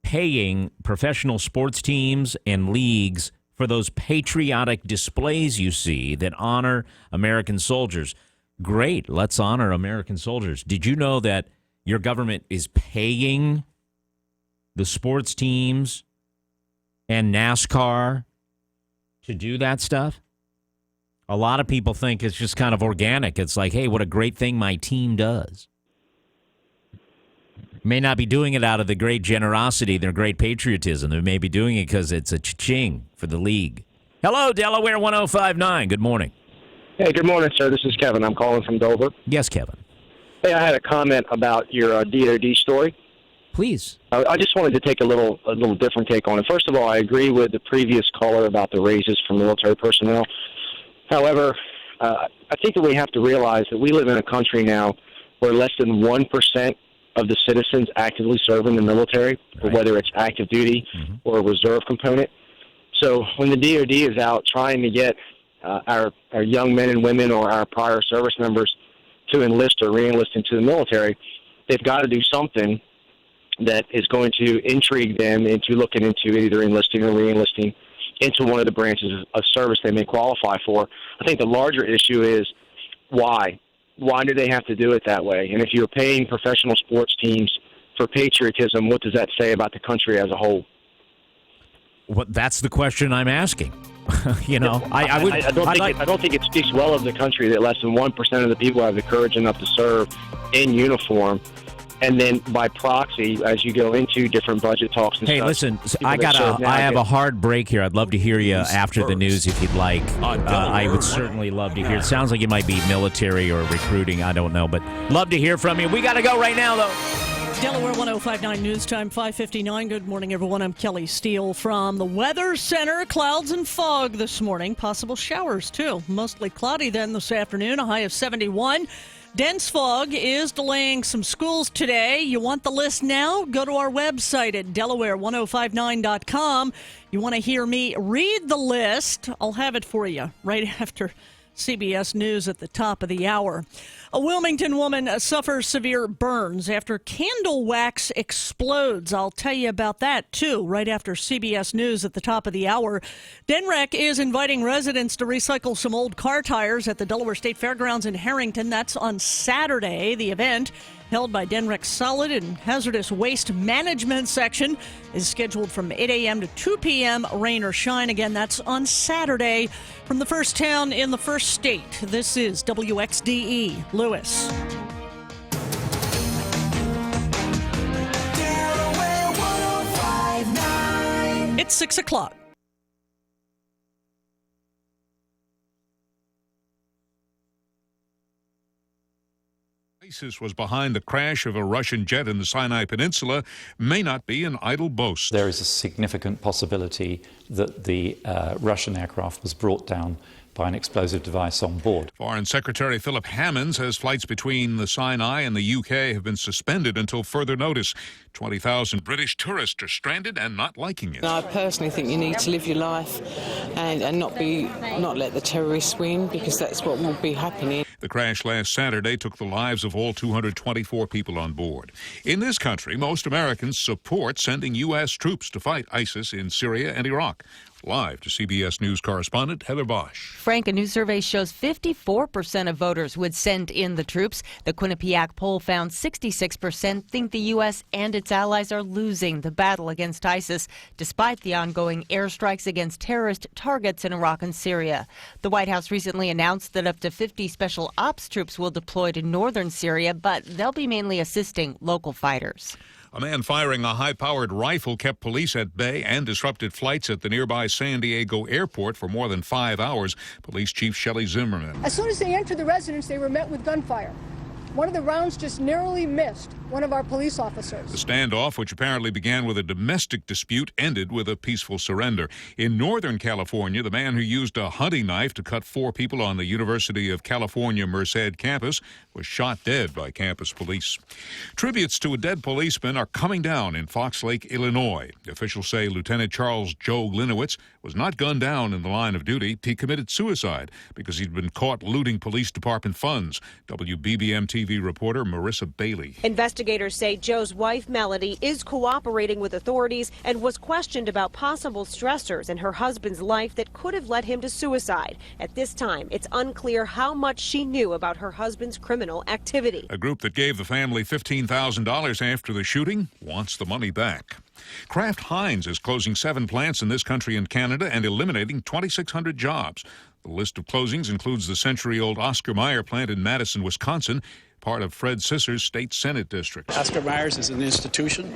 paying professional sports teams and leagues for those patriotic displays you see that honor American soldiers. Great, let's honor American soldiers. Did you know that your government is paying the sports teams and NASCAR to do that stuff? A lot of people think it's just kind of organic. It's like, hey, what a great thing my team does. May not be doing it out of the great generosity, their great patriotism. They may be doing it because it's a cha-ching for the league. Hello, Delaware 105.9. Good morning. Hey, good morning, sir. This is Kevin. I'm calling from Dover. Yes, Kevin. Hey, I had a comment about your DOD story. Please. I just wanted to take a little different take on it. First of all, I agree with the previous caller about the raises for military personnel. However, I think that we have to realize that we live in a country now where less than 1% of the citizens actively serve in the military, whether it's active duty or a reserve component. So when the DOD is out trying to get our young men and women or our prior service members to enlist or re-enlist into the military, they've got to do something that is going to intrigue them into looking into either enlisting or re-enlisting into one of the branches of service they may qualify for. I think the larger issue is why? Why do they have to do it that way? And if you're paying professional sports teams for patriotism, what does that say about the country as a whole? Well, that's the question I'm asking. I don't think it speaks well of the country that less than 1% of the people have the courage enough to serve in uniform. And then by proxy, as you go into different budget talks and stuff. Hey, listen, I have a hard break here. I'd love to hear you after the news if you'd like. I would certainly love to hear. It sounds like it might be military or recruiting. I don't know, but love to hear from you. We got to go right now, though. Delaware 105.9 news time, 5:59. Good morning, everyone. I'm Kelly Steele from the Weather Center. Clouds and fog this morning. Possible showers, too. Mostly cloudy then this afternoon, a high of 71. Dense fog is delaying some schools today. You want the list now? Go to our website at Delaware105.9.com. You want to hear me read the list? I'll have it for you right after CBS News at the top of the hour. A Wilmington woman suffers severe burns after candle wax explodes. I'll tell you about that, too, right after CBS News at the top of the hour. Denrec is inviting residents to recycle some old car tires at the Delaware State Fairgrounds in Harrington. That's on Saturday. The event, held by Denrec's Solid and Hazardous Waste Management Section, is scheduled from 8 a.m. to 2 p.m., rain or shine. Again, that's on Saturday. From the first town in the first state, this is WXDE Lewis. It's 6 o'clock. ISIS was behind the crash of a Russian jet in the Sinai Peninsula may not be an idle boast. There is a significant possibility that the Russian aircraft was brought down by an explosive device on board. Foreign Secretary Philip Hammond says flights between the Sinai and the UK have been suspended until further notice. 20,000 British tourists are stranded and not liking it. I personally think you need to live your life and not let the terrorists win, because that's what will be happening. The crash last Saturday took the lives of all 224 people on board. In this country, most Americans support sending U.S. troops to fight ISIS in Syria and Iraq. Live to CBS News correspondent Heather Bosch. Frank, a new survey shows 54% of voters would send in the troops. The Quinnipiac poll found 66% think the U.S. and its allies are losing the battle against ISIS, despite the ongoing airstrikes against terrorist targets in Iraq and Syria. The White House recently announced that up to 50 special ops troops will deploy to northern Syria, but they'll be mainly assisting local fighters. A man firing a high-powered rifle kept police at bay and disrupted flights at the nearby San Diego airport for more than 5 hours. Police Chief Shelley Zimmerman. As soon as they entered the residence, they were met with gunfire. One of the rounds just narrowly missed one of our police officers. The standoff, which apparently began with a domestic dispute, ended with a peaceful surrender. In Northern California, the man who used a hunting knife to cut 4 people on the University of California Merced campus was shot dead by campus police. Tributes to a dead policeman are coming down in Fox Lake, Illinois. Officials say Lieutenant Charles Joe Glinowitz was not gunned down in the line of duty. He committed suicide because he'd been caught looting police department funds. WBBM TV reporter Marissa Bailey. Investigators say Joe's wife, Melody, is cooperating with authorities and was questioned about possible stressors in her husband's life that could have led him to suicide. At this time, it's unclear how much she knew about her husband's criminal activity. A group that gave the family $15,000 after the shooting wants the money back. Kraft Heinz is closing 7 plants in this country and Canada and eliminating 2,600 jobs. The list of closings includes the century-old Oscar Mayer plant in Madison, Wisconsin, part of Fred Sisser's state Senate district. Oscar Mayer's is an institution.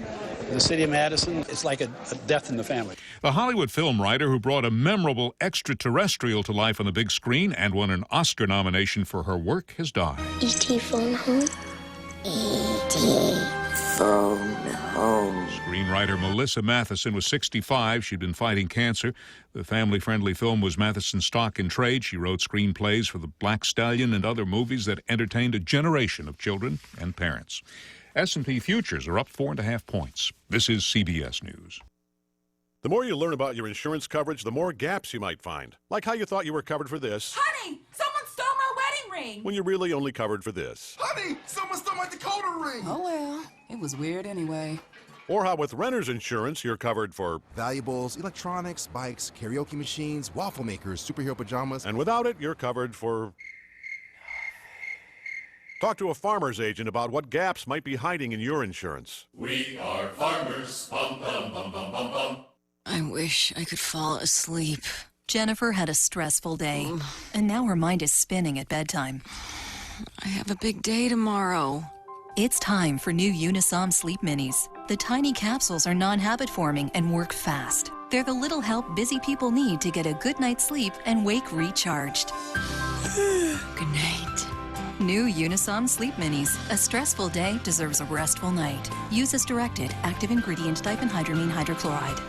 In the city of Madison, it's like a death in the family. The Hollywood film writer who brought a memorable extraterrestrial to life on the big screen and won an Oscar nomination for her work has died. E.T. phone home. E.T. phone home. Screenwriter Melissa Matheson was 65. She'd been fighting cancer. The family-friendly film was Matheson's stock in trade. She wrote screenplays for The Black Stallion and other movies that entertained a generation of children and parents. S&P futures are up 4.5 points. This is CBS News. The more you learn about your insurance coverage, the more gaps you might find. Like how you thought you were covered for this. Honey, someone stole my wedding ring. When you're really only covered for this. Honey, someone stole my Dakota ring. Oh, well, it was weird anyway. Or how with renter's insurance, you're covered for valuables, electronics, bikes, karaoke machines, waffle makers, superhero pajamas. And without it, you're covered for... Talk to a farmer's agent about what gaps might be hiding in your insurance. We are farmers. Bum, bum, bum, bum, bum, bum. I wish I could fall asleep. Jennifer had a stressful day, and now her mind is spinning at bedtime. I have a big day tomorrow. It's time for new Unisom Sleep Minis. The tiny capsules are non-habit forming and work fast. They're the little help busy people need to get a good night's sleep and wake recharged. Good night. New Unisom Sleep Minis. A stressful day deserves a restful night. Use as directed. Active ingredient diphenhydramine hydrochloride.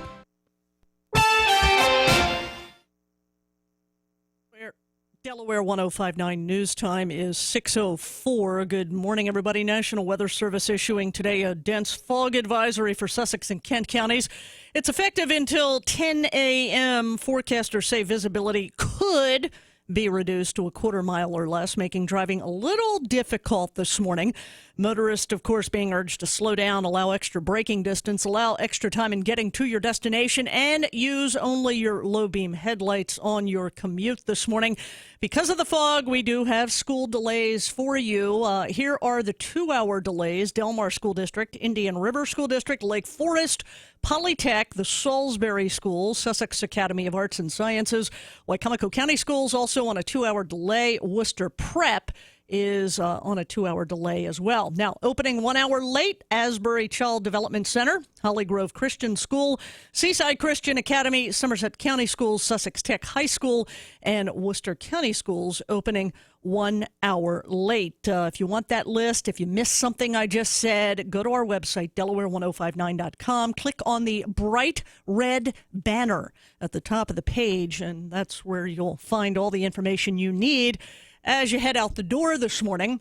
Delaware 105.9 news time is 6:04. Good morning, everybody. National Weather Service issuing today a dense fog advisory for Sussex and Kent counties. It's effective until 10 a.m. Forecasters say visibility could be reduced to a quarter mile or less, making driving a little difficult this morning. Motorists, of course, being urged to slow down, allow extra braking distance, allow extra time in getting to your destination, and use only your low-beam headlights on your commute this morning. Because of the fog, we do have school delays for you. Here are the 2-hour delays. Delmar School District, Indian River School District, Lake Forest, Polytech, the Salisbury Schools, Sussex Academy of Arts and Sciences, Wicomico County Schools also on a 2-hour delay. Worcester Prep is on a 2-hour delay as well. Now, opening 1 hour late, Asbury Child Development Center, Holly Grove Christian School, Seaside Christian Academy, Somerset County Schools, Sussex Tech High School, and Worcester County Schools opening 1 hour late. If you want that list, if you missed something I just said, go to our website, Delaware1059.com. Click on the bright red banner at the top of the page, and that's where you'll find all the information you need. As you head out the door this morning,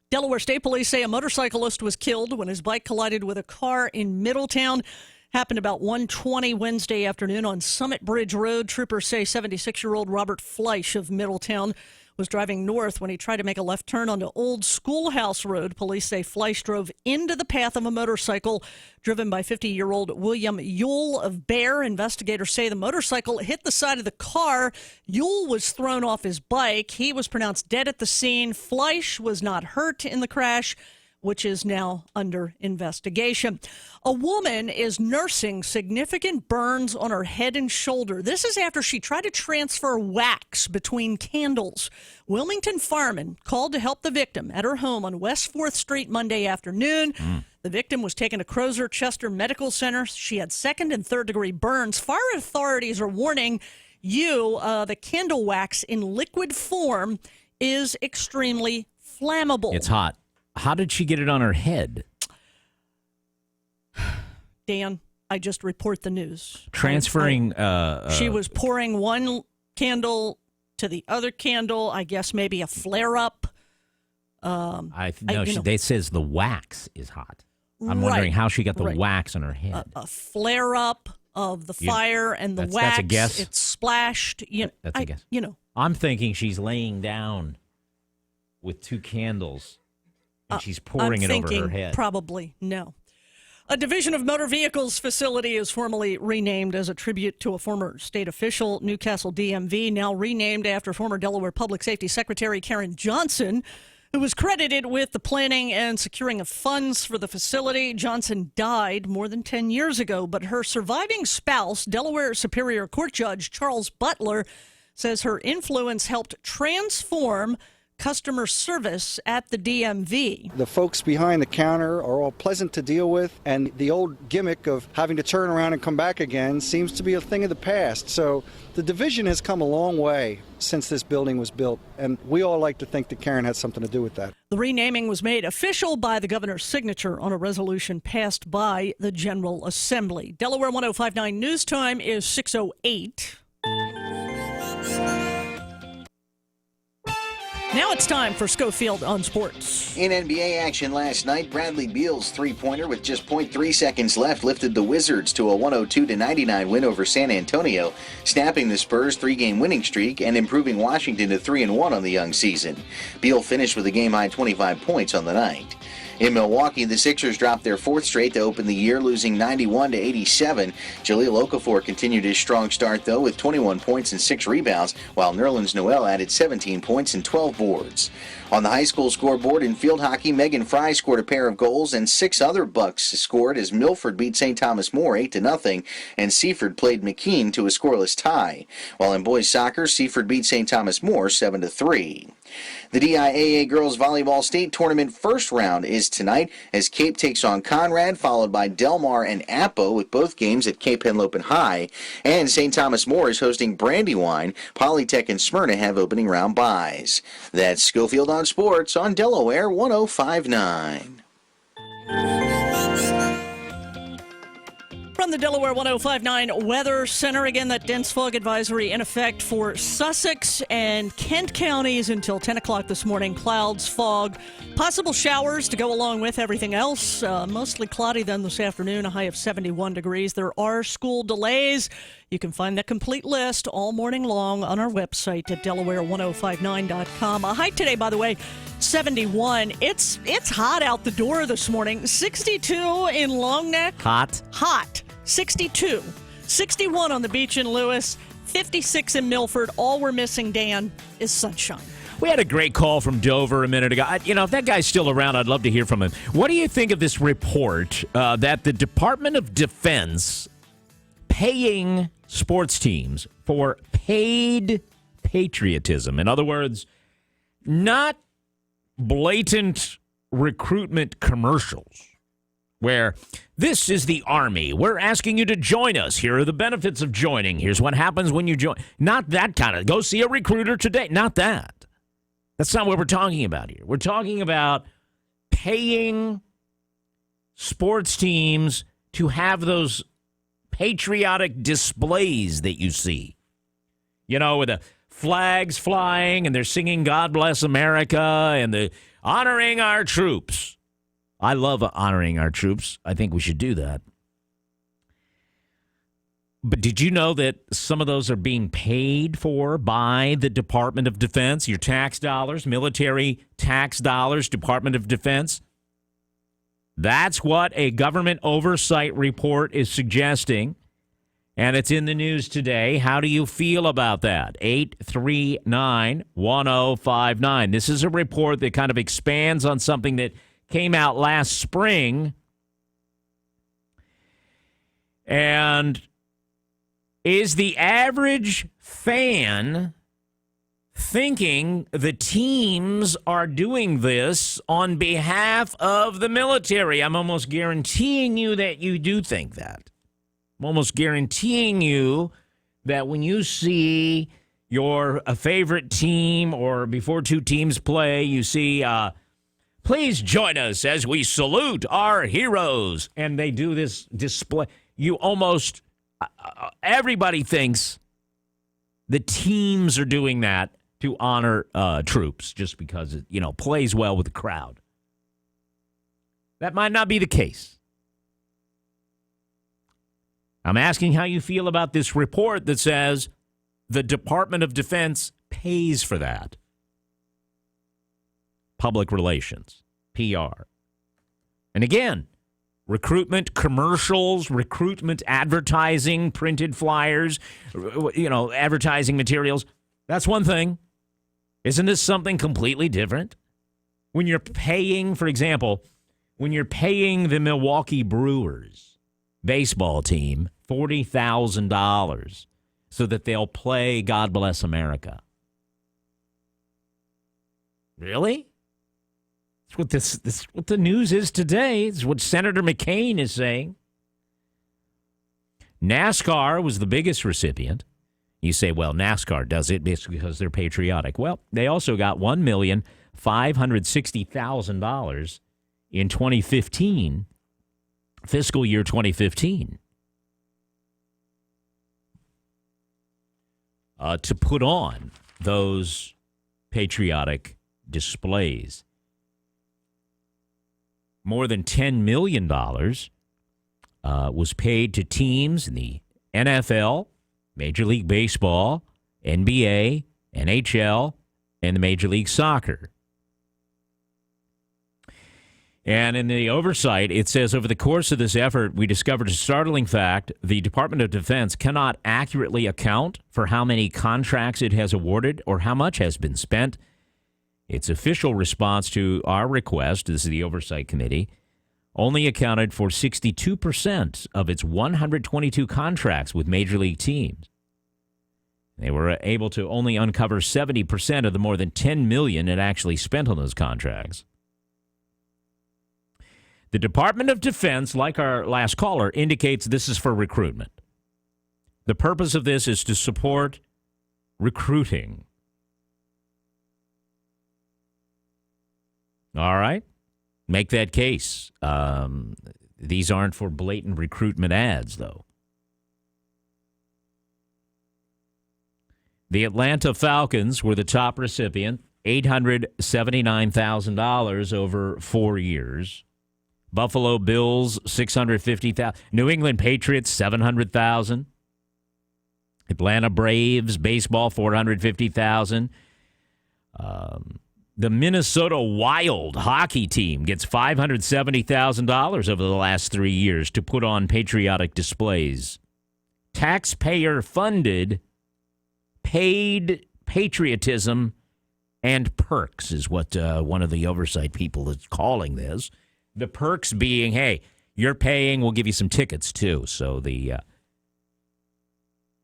Delaware State Police say a motorcyclist was killed when his bike collided with a car in Middletown. Happened about 1:20 Wednesday afternoon on Summit Bridge Road. Troopers say 76-year-old Robert Fleisch of Middletown was driving north when he tried to make a left turn onto Old Schoolhouse Road. Police say Fleisch drove into the path of a motorcycle driven by 50-year-old William Yule of Bear. Investigators say the motorcycle hit the side of the car. Yule was thrown off his bike. He was pronounced dead at the scene. Fleisch was not hurt in the crash, which is now under investigation. A woman is nursing significant burns on her head and shoulder. This is after she tried to transfer wax between candles. Wilmington firemen called to help the victim at her home on West 4th Street Monday afternoon. The victim was taken to Crozer Chester Medical Center. She had second and third degree burns. Fire authorities are warning you the candle wax in liquid form is extremely flammable. It's hot. How did she get it on her head? Dan, I just report the news. Transferring... she was pouring one candle to the other candle. I guess maybe a flare-up. They says the wax is hot. I'm wondering how she got the wax on her head. A flare-up of the fire and the wax. That's a guess. It's splashed. That's a guess. I'm thinking she's laying down with two candles. And she's pouring it over her head. Probably no. A Division of Motor Vehicles facility is formally renamed as a tribute to a former state official. Newcastle DMV, now renamed after former Delaware Public Safety Secretary Karen Johnson, who was credited with the planning and securing of funds for the facility. Johnson died more than 10 years ago, but her surviving spouse, Delaware Superior Court Judge Charles Butler, says her influence helped transform customer service at the DMV. The folks behind the counter are all pleasant to deal with, and the old gimmick of having to turn around and come back again seems to be a thing of the past. So the division has come a long way since this building was built, and we all like to think that Karen had something to do with that. The renaming was made official by the governor's signature on a resolution passed by the General Assembly. Delaware 105.9 news time is 6:08. Now it's time for Schofield on Sports. In NBA action last night, Bradley Beal's three-pointer with just 0.3 seconds left lifted the Wizards to a 102-99 win over San Antonio, snapping the Spurs' three-game winning streak and improving Washington to 3-1 on the young season. Beal finished with a game-high 25 points on the night. In Milwaukee, the Sixers dropped their fourth straight to open the year, losing 91-87. Jahlil Okafor continued his strong start, though, with 21 points and 6 rebounds, while Nerlens Noel added 17 points and 12 boards. On the high school scoreboard in field hockey, Megan Fry scored a pair of goals, and 6 other Bucks scored as Milford beat St. Thomas More 8-0, and Seaford played McKean to a scoreless tie. While in boys soccer, Seaford beat St. Thomas More 7-3. The DIAA Girls Volleyball State Tournament first round is tonight as Cape takes on Conrad, followed by Del Mar and Appo, with both games at Cape Henlopen High. And St. Thomas More is hosting Brandywine. Polytech and Smyrna have opening round byes. That's Schofield on Sports on Delaware 105.9. From the Delaware 105.9 Weather Center, again, that dense fog advisory in effect for Sussex and Kent counties until 10 o'clock this morning. Clouds, fog, possible showers to go along with everything else. Mostly cloudy then this afternoon, a high of 71 degrees. There are school delays. You can find that complete list all morning long on our website at Delaware1059.com. A high today, by the way, 71. It's hot out the door this morning. 62 in Long Neck. Hot. 62. 61 on the beach in Lewis. 56 in Milford. All we're missing, Dan, is sunshine. We had a great call from Dover a minute ago. If that guy's still around, I'd love to hear from him. What do you think of this report that the Department of Defense paying sports teams for paid patriotism? In other words, not blatant recruitment commercials where this is the Army. We're asking you to join us. Here are the benefits of joining. Here's what happens when you join. Not that kind of, go see a recruiter today. Not that. That's not what we're talking about here. We're talking about paying sports teams to have those patriotic displays that you see. With the flags flying and they're singing God Bless America and the honoring our troops. I love honoring our troops. I think we should do that. But did you know that some of those are being paid for by the Department of Defense? Your tax dollars, military tax dollars, Department of Defense. That's what a government oversight report is suggesting. And it's in the news today. How do you feel about that? 839-1059. This is a report that kind of expands on something that came out last spring. And is the average fan thinking the teams are doing this on behalf of the military? I'm almost guaranteeing you that you do think that. I'm almost guaranteeing you that when you see your favorite team or before two teams play, you see, please join us as we salute our heroes. And they do this display. You almost, everybody thinks the teams are doing that to honor troops just because it, plays well with the crowd. That might not be the case. I'm asking how you feel about this report that says the Department of Defense pays for that. Public relations, PR. And again, recruitment commercials, recruitment advertising, printed flyers, advertising materials. That's one thing. Isn't this something completely different? When you're paying, for example, when you're paying the Milwaukee Brewers baseball team $40,000 so that they'll play God Bless America. Really? That's what the news is today. It's what Senator McCain is saying. NASCAR was the biggest recipient. You say, well, NASCAR does it because they're patriotic. Well, they also got $1,560,000 in 2015, fiscal year 2015, to put on those patriotic displays. More than $10 million was paid to teams in the NFL, Major League Baseball, NBA, NHL, and the Major League Soccer. And in the oversight, it says, over the course of this effort, we discovered a startling fact. The Department of Defense cannot accurately account for how many contracts it has awarded or how much has been spent. Its official response to our request, this is the Oversight Committee, only accounted for 62% of its 122 contracts with major league teams. They were able to only uncover 70% of the more than $10 million it actually spent on those contracts. The Department of Defense, like our last caller, indicates this is for recruitment. The purpose of this is to support recruiting. All right. Make that case. These aren't for blatant recruitment ads, though. The Atlanta Falcons were the top recipient, $879,000 over 4 years. Buffalo Bills, $650,000. New England Patriots, $700,000. Atlanta Braves, baseball, $450,000. The Minnesota Wild hockey team gets $570,000 over the last 3 years to put on patriotic displays. Taxpayer-funded, paid patriotism and perks is what one of the oversight people is calling this. The perks being, hey, you're paying, we'll give you some tickets too. So the,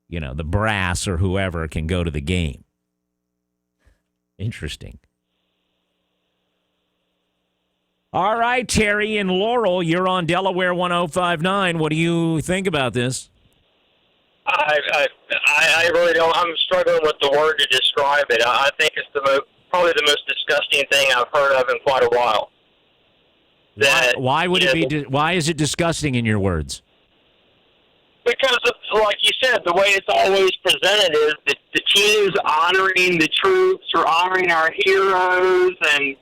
the brass or whoever can go to the game. Interesting. All right, Terry and Laurel, you're on Delaware 105.9. What do you think about this? I really don't. I'm struggling with the word to describe it. I think it's probably the most disgusting thing I've heard of in quite a while. Why would it be? Why is it disgusting in your words? Because, like you said, the way it's always presented is that the team's honoring the troops or honoring our heroes and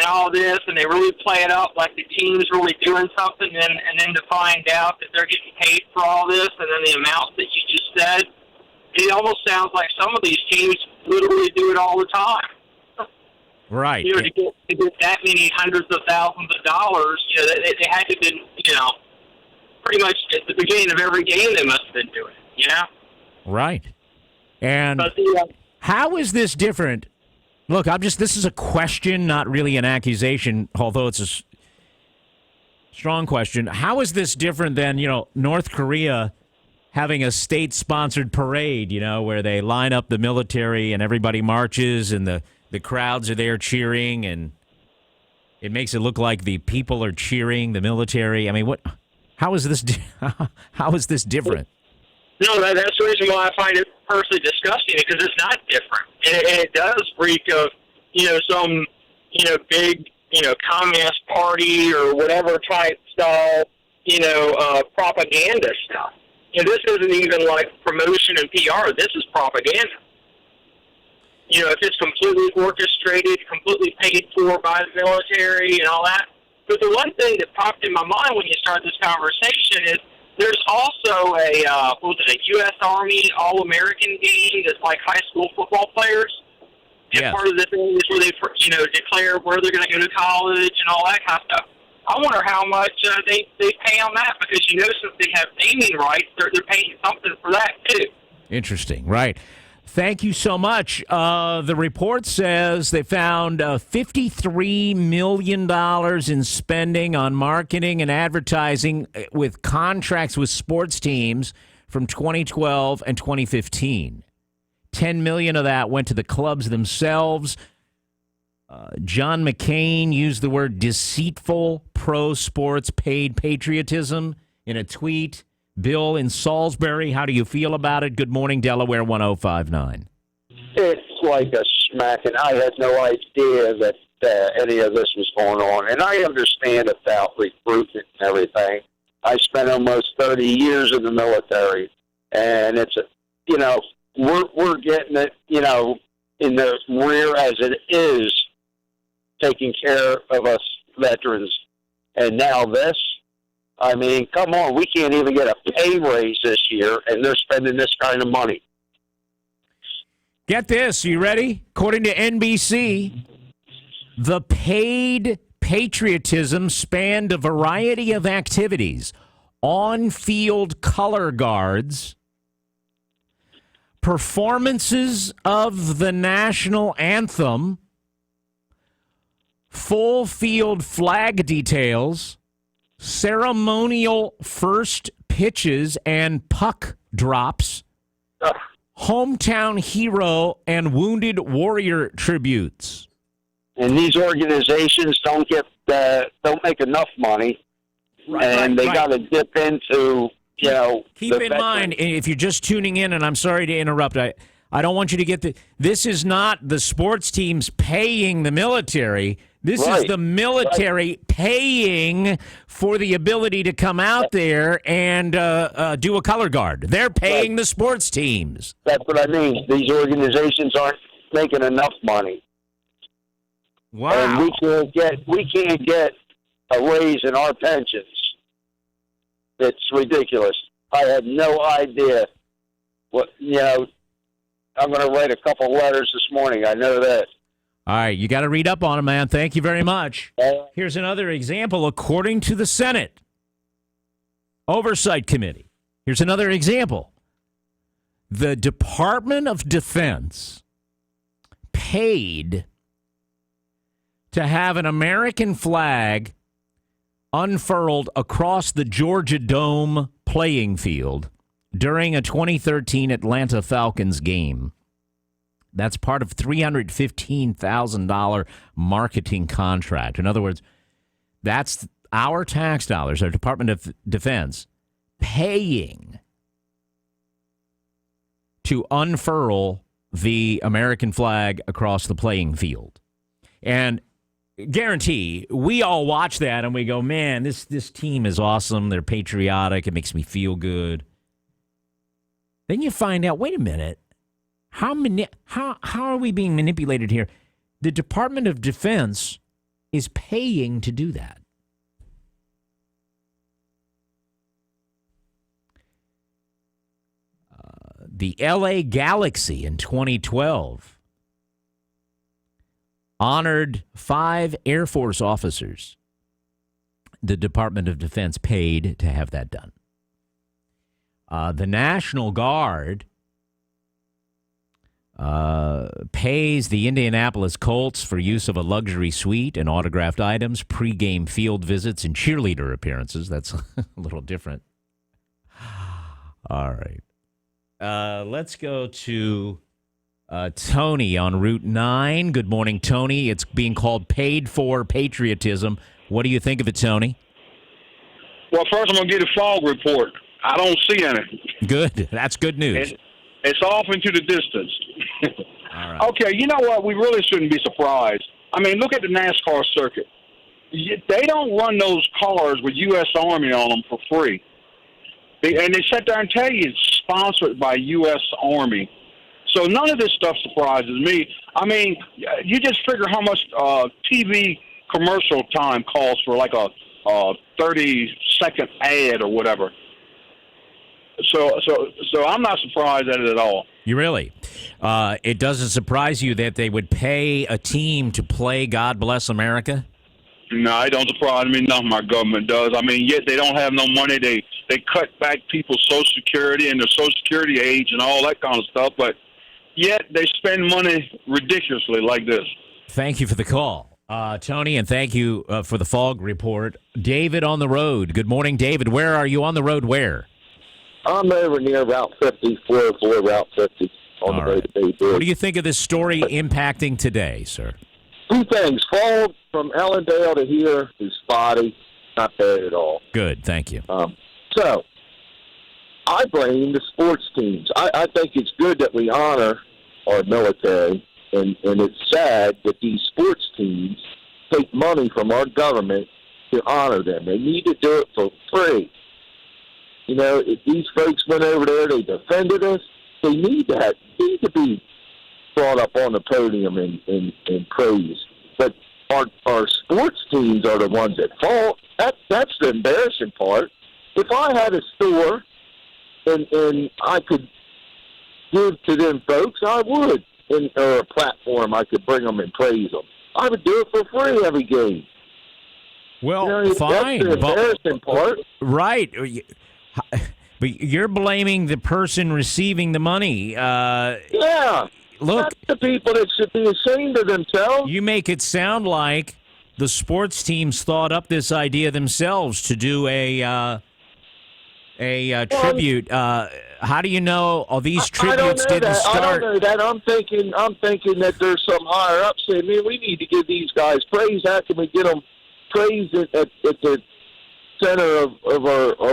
all this, and they really play it up like the team's really doing something, and then to find out that they're getting paid for all this, and then the amount that you just said, it almost sounds like some of these teams literally do it all the time. Right. To get that many hundreds of thousands of dollars, they had to have been, pretty much at the beginning of every game they must have been doing it, Right. And how is this different? Look, this is a question, not really an accusation, although it's a strong question. How is this different than, North Korea having a state-sponsored parade, where they line up the military and everybody marches and the crowds are there cheering and it makes it look like the people are cheering the military? I mean, how is this different? No, that's the reason why I find it personally disgusting, because it's not different. And it does reek of, some, big, communist party or whatever type style, propaganda stuff. This isn't even like promotion and PR. This is propaganda. If it's completely orchestrated, completely paid for by the military and all that. But the one thing that popped in my mind when you start this conversation is there's also a U.S. Army All-American game that's like high school football players. And part of the thing is where they, declare where they're going to go to college and all that kind of stuff. I wonder how much they pay on that, because since they have naming rights, they're paying something for that too. Interesting, right? Thank you so much. The report says they found $53 million in spending on marketing and advertising with contracts with sports teams from 2012 and 2015. $10 million of that went to the clubs themselves. John McCain used the word deceitful pro-sports paid patriotism in a tweet. Bill in Salisbury, how do you feel about it? Good morning, Delaware 105.9. It's like a smack, and I had no idea that any of this was going on. And I understand about recruitment and everything. I spent almost 30 years in the military, and it's we're getting it, in the rear as it is, taking care of us veterans. And now this, I mean, come on, we can't even get a pay raise this year, and they're spending this kind of money. Get this, you ready? According to NBC, the paid patriotism spanned a variety of activities: on-field color guards, performances of the national anthem, full field flag details, ceremonial first pitches and puck drops, hometown hero and wounded warrior tributes. And these organizations don't make enough money, they got to dip into, Keep in mind, if you're just tuning in, and I'm sorry to interrupt, I don't want you to get this is not the sports teams paying the military. This is the military paying for the ability to come out there and do a color guard. They're paying the sports teams. That's what I mean. These organizations aren't making enough money. Wow. And we can't get a raise in our pensions. It's ridiculous. I had no idea what, I'm going to write a couple letters this morning. I know that. All right, you got to read up on it, man. Thank you very much. Here's another example. According to the Senate Oversight Committee, here's another example. The Department of Defense paid to have an American flag unfurled across the Georgia Dome playing field during a 2013 Atlanta Falcons game. That's part of $315,000 marketing contract. In other words, that's our tax dollars, our Department of Defense, paying to unfurl the American flag across the playing field. And guarantee, we all watch that and we go, man, this team is awesome. They're patriotic. It makes me feel good. Then you find out, wait a minute, how are we being manipulated here? The Department of Defense is paying to do that. The LA Galaxy in 2012 honored 5 Air Force officers. The Department of Defense paid to have that done. The National Guard pays the Indianapolis Colts for use of a luxury suite and autographed items, pregame field visits, and cheerleader appearances. That's a little different. All right. Let's go to Tony on Route 9. Good morning, Tony. It's being called paid for patriotism. What do you think of it, Tony? Well, first I'm going to get a fog report. I don't see any. Good. That's good news. It's off into the distance. All right. Okay, you know what? We really shouldn't be surprised. I mean, look at the NASCAR circuit. They don't run those cars with U.S. Army on them for free. And they sit there and tell you it's sponsored by U.S. Army. So none of this stuff surprises me. I mean, you just figure how much TV commercial time costs for like a 30-second ad or whatever. So I'm not surprised at it at all. You really? It doesn't surprise you that they would pay a team to play God Bless America? No, it don't surprise me. Nothing my government does. I mean, yet they don't have no money. They cut back people's Social Security and their Social Security age and all that kind of stuff, but yet they spend money ridiculously like this. Thank you for the call, Tony, and thank you for the fog report. David on the road. Good morning, David. Where are you on the road? Where? I'm over near Route 50, 404 Route 50 on the way to Bay Bridge. What do you think of this story impacting today, sir? Two things. Fog from Ellendale to here is spotty. Not bad at all. Good, thank you. So, I blame the sports teams. I think it's good that we honor our military, and it's sad that these sports teams take money from our government to honor them. They need to do it for free. You know, if these folks went over there, they defended us, they need to be brought up on the podium and praised. But our sports teams are the ones at fault. That's the embarrassing part. If I had a store and I could give to them folks, I would. Or a platform, I could bring them and praise them. I would do it for free every game. Well, fine. That's the embarrassing part. Right. But you're blaming the person receiving the money. Yeah. Look, that's the people that should be ashamed of themselves. You make it sound like the sports teams thought up this idea themselves to do a tribute. How do you know all these tributes didn't start? I don't know that. I'm thinking that there's some higher up saying, man, we need to give these guys praise. How can we get them praised at the center of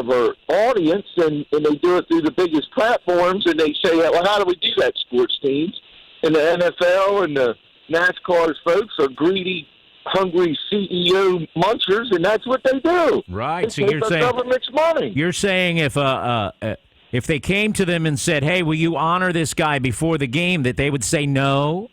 our audience? And they do it through the biggest platforms, and they say, well, how do we do that, sports teams? And the NFL and the NASCAR's folks are greedy, hungry CEO munchers, and that's what they do. Right. They take the government's money. You're saying if they came to them and said, "Hey, will you honor this guy before the game?" that they would say no?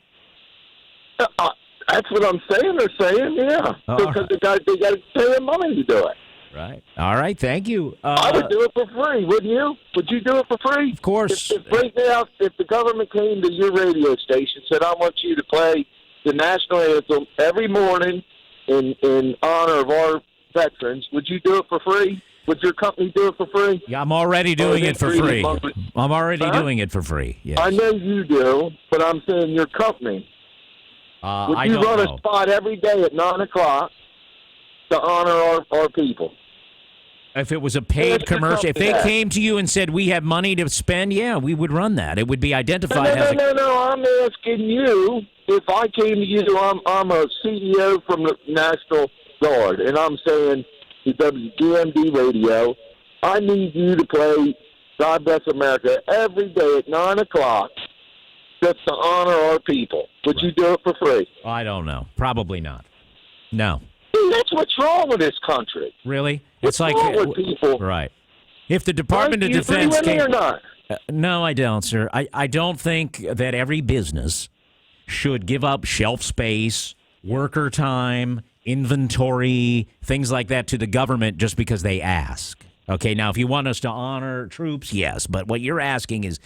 That's what I'm saying. They're saying, yeah, because they got to pay them money to do it. Right. All right. Thank you. I would do it for free, wouldn't you? Would you do it for free? Of course. If right now, if the government came to your radio station and said, I want you to play the national anthem every morning in honor of our veterans, would you do it for free? Would your company do it for free? Yeah, I'm already doing it for free. I'm already doing it for free. Yes. I know you do, but I'm saying your company. Would you run a spot every day at 9 o'clock to honor our people? If it was a paid commercial, if they came to you and said, we have money to spend, yeah, we would run that. It would be identified as No, I'm asking you, if I came to you, I'm a CEO from the National Guard, and I'm saying to WGMD Radio, I need you to play God Bless America every day at 9 o'clock just to honor our people. Would you do it for free? I don't know. Probably not. No. That's what's wrong with this country. Really? What's wrong with people? Right. If the Department of Defense came, or not? No, I don't, sir. I don't think that every business should give up shelf space, worker time, inventory, things like that to the government just because they ask. Okay, now if you want us to honor troops, yes, but what you're asking is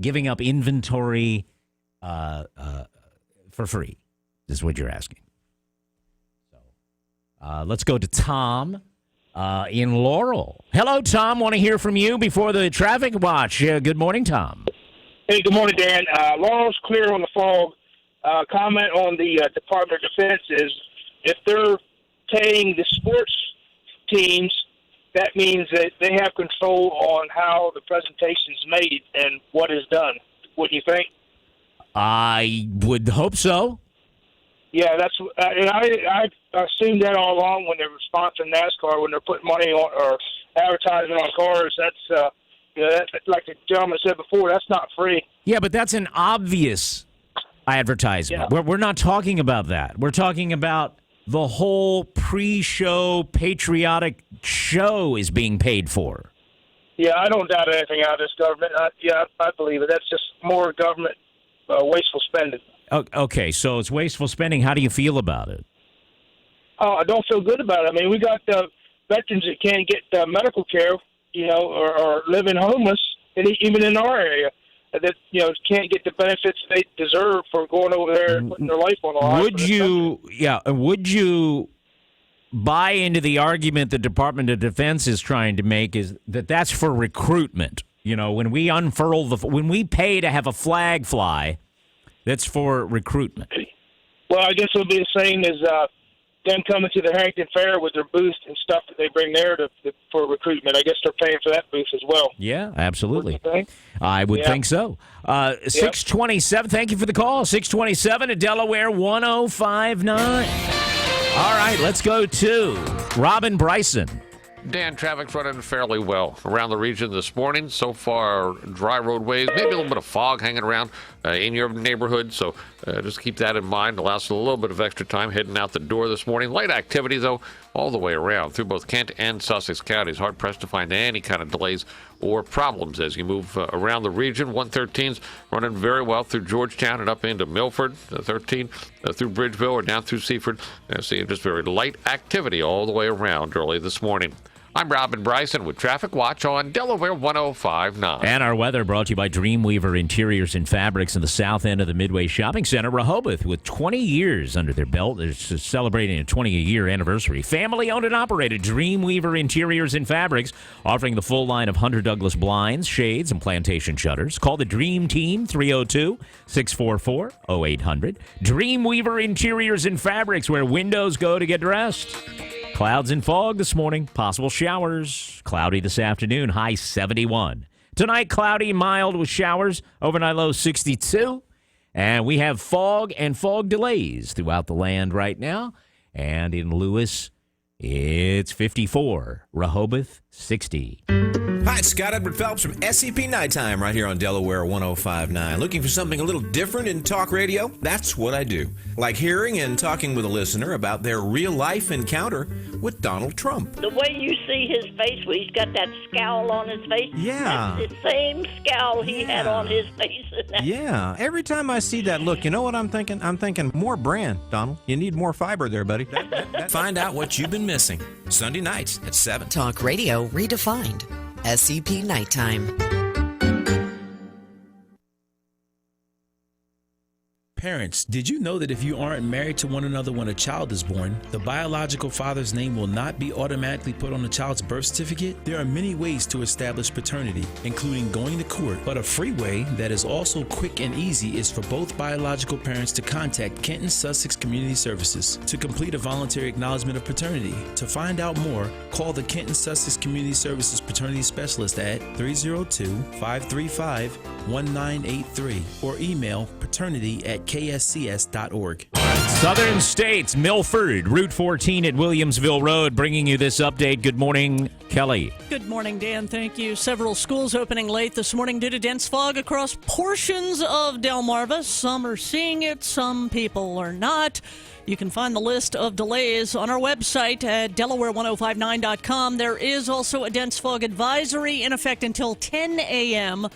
giving up inventory for free is what you're asking. Let's go to Tom in Laurel. Hello, Tom. Want to hear from you before the traffic watch. Good morning, Tom. Hey, good morning, Dan. Laurel's clear on the fog. Comment on the Department of Defense is if they're paying the sports teams, that means that they have control on how the presentation is made and what is done. Wouldn't you think? I would hope so. Yeah, that's and I assumed that all along when they were sponsoring NASCAR, when they're putting money on or advertising on cars. That's that's like the gentleman said before. That's not free. Yeah, but that's an obvious advertisement. Yeah. We're not talking about that. We're talking about the whole pre-show patriotic show is being paid for. Yeah, I don't doubt anything out of this government. I believe it. That's just more government wasteful spending. Okay, so it's wasteful spending. How do you feel about it? I don't feel good about it. I mean, we got veterans that can't get medical care, or living homeless, and even in our area, that can't get the benefits they deserve for going over there and putting their life on the line. Would you buy into the argument the Department of Defense is trying to make is that that's for recruitment? When we when we pay to have a flag fly, that's for recruitment. Well, I guess it would be the same as them coming to the Harrington Fair with their booth and stuff that they bring there for recruitment. I guess they're paying for that booth as well. Yeah, absolutely. I would think so. 627, thank you for the call. 627 at Delaware 105.9. All right, let's go to Robin Bryson. Dan, traffic's running fairly well around the region this morning. So far, dry roadways, maybe a little bit of fog hanging around in your neighborhood. So just keep that in mind. Allows a little bit of extra time heading out the door this morning. Light activity, though, all the way around through both Kent and Sussex counties. Hard pressed to find any kind of delays or problems as you move around the region. 113's running very well through Georgetown and up into Milford. 13 through Bridgeville or down through Seaford. Seeing just very light activity all the way around early this morning. I'm Robin Bryson with Traffic Watch on Delaware 105.9. And our weather brought to you by Dreamweaver Interiors and Fabrics in the south end of the Midway Shopping Center, Rehoboth, with 20 years under their belt. They're celebrating a 20-year anniversary. Family-owned and operated Dreamweaver Interiors and Fabrics, offering the full line of Hunter Douglas blinds, shades, and plantation shutters. Call the Dream Team, 302-644-0800. Dreamweaver Interiors and Fabrics, where windows go to get dressed. Clouds and fog this morning. Possible showers. Cloudy this afternoon. High 71. Tonight, cloudy, mild with showers. Overnight low 62. And we have fog and fog delays throughout the land right now. And in Lewis, it's 54. Rehoboth, 60. Hi, it's Scott Edward Phelps from SCP Nighttime right here on Delaware 105.9. Looking for something a little different in talk radio? That's what I do. Like hearing and talking with a listener about their real-life encounter with Donald Trump. The way you see his face, where he's got that scowl on his face, yeah, that's the same scowl he had on his face. Yeah, every time I see that look, you know what I'm thinking? I'm thinking more brand, Donald. You need more fiber there, buddy. Find out what you've been missing. Sunday nights at 7. Talk radio redefined. SCP Nighttime. Parents, did you know that if you aren't married to one another when a child is born, the biological father's name will not be automatically put on the child's birth certificate? There are many ways to establish paternity, including going to court, but a free way that is also quick and easy is for both biological parents to contact Kenton Sussex Community Services to complete a voluntary acknowledgement of paternity. To find out more, call the Kenton Sussex Community Services Paternity Specialist at 302-535-1983 or email paternity@kscs.org. Southern States, Milford, Route 14 at Williamsville Road, bringing you this update. Good morning, Kelly. Good morning, Dan. Thank you. Several schools opening late this morning due to dense fog across portions of Delmarva. Some are seeing it, some people are not. You can find the list of delays on our website at Delaware1059.com. There is also a dense fog advisory in effect until 10 a.m.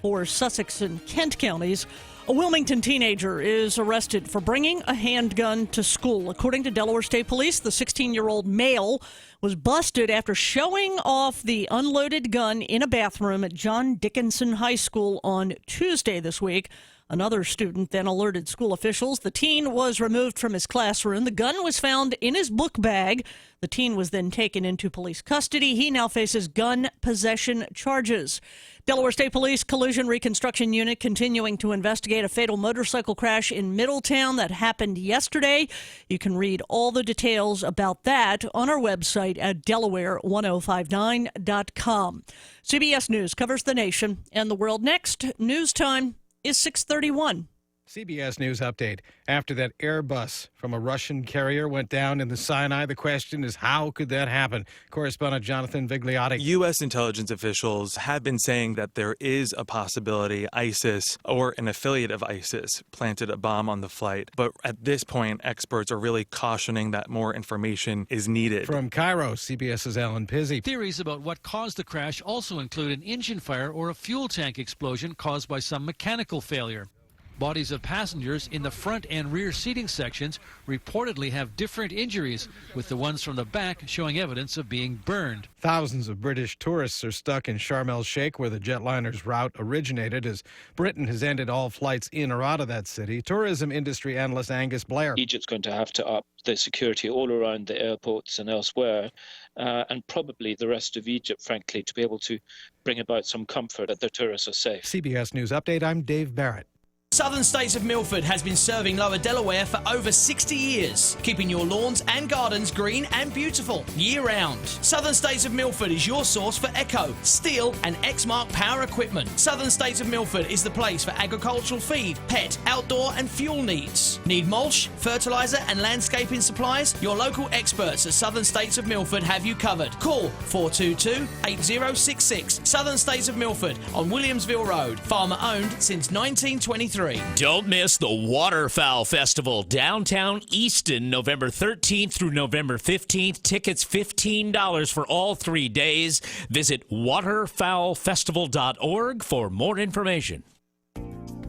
for Sussex and Kent counties. A Wilmington teenager is arrested for bringing a handgun to school. According to Delaware State Police, the 16-year-old male was busted after showing off the unloaded gun in a bathroom at John Dickinson High School on Tuesday this week. Another student then alerted school officials. The teen was removed from his classroom. The gun was found in his book bag. The teen was then taken into police custody. He now faces gun possession charges. Delaware State Police Collision Reconstruction Unit continuing to investigate a fatal motorcycle crash in Middletown that happened yesterday. You can read all the details about that on our website at Delaware1059.com. CBS News covers the nation and the world. Next, news time is 6:31. CBS News update. After that Airbus from a Russian carrier went down in the Sinai, the question is, how could that happen? Correspondent Jonathan Vigliotti. U.S. intelligence officials have been saying that there is a possibility ISIS or an affiliate of ISIS planted a bomb on the flight. But at this point, experts are really cautioning that more information is needed. From Cairo, CBS's Alan Pizzi. Theories about what caused the crash also include an engine fire or a fuel tank explosion caused by some mechanical failure. Bodies of passengers in the front and rear seating sections reportedly have different injuries, with the ones from the back showing evidence of being burned. Thousands of British tourists are stuck in Sharm el-Sheikh, where the jetliner's route originated, as Britain has ended all flights in or out of that city. Tourism industry analyst Angus Blair. Egypt's going to have to up the security all around the airports and elsewhere, and probably the rest of Egypt, frankly, to be able to bring about some comfort that the tourists are safe. CBS News Update, I'm Dave Barrett. Southern States of Milford has been serving Lower Delaware for over 60 years, keeping your lawns and gardens green and beautiful year-round. Southern States of Milford is your source for Echo, Steel, and Exmark power equipment. Southern States of Milford is the place for agricultural feed, pet, outdoor, and fuel needs. Need mulch, fertilizer, and landscaping supplies? Your local experts at Southern States of Milford have you covered. Call 422-8066. Southern States of Milford on Williamsville Road. Farmer owned since 1923. Don't miss the Waterfowl Festival, downtown Easton, November 13th through November 15th. Tickets $15 for all 3 days. Visit waterfowlfestival.org for more information.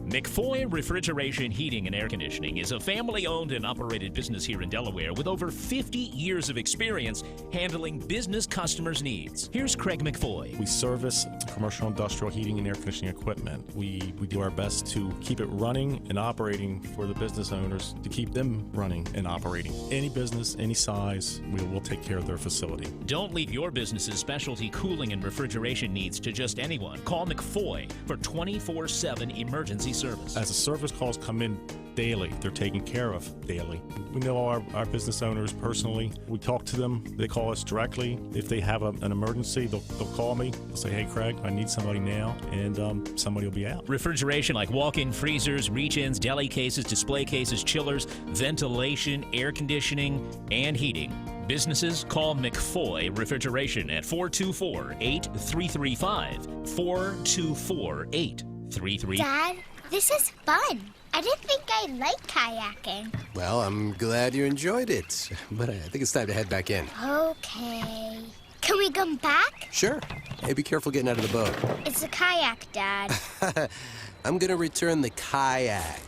McFoy Refrigeration, Heating, and Air Conditioning is a family-owned and operated business here in Delaware with over 50 years of experience handling business customers' needs. Here's Craig McFoy. We service commercial industrial heating and air conditioning equipment. We do our best to keep it running and operating for the business owners, to keep them running and operating. Any business, any size, we'll take care of their facility. Don't leave your business's specialty cooling and refrigeration needs to just anyone. Call McFoy for 24/7 emergency service. As the service calls come in daily, they're taken care of daily. We know our business owners personally. We talk to them. They call us directly. If they have an emergency, they'll call me. They'll say, hey, Craig, I need somebody now, and somebody will be out. Refrigeration like walk-in freezers, reach-ins, deli cases, display cases, chillers, ventilation, air conditioning, and heating. Businesses, call McFoy Refrigeration at 424-8335. 424-8335. Dad, this is fun. I didn't think I liked kayaking. Well, I'm glad you enjoyed it, but I think it's time to head back in. Okay. Can we come back? Sure. Hey, be careful getting out of the boat. It's a kayak, Dad. I'm gonna return the kayak.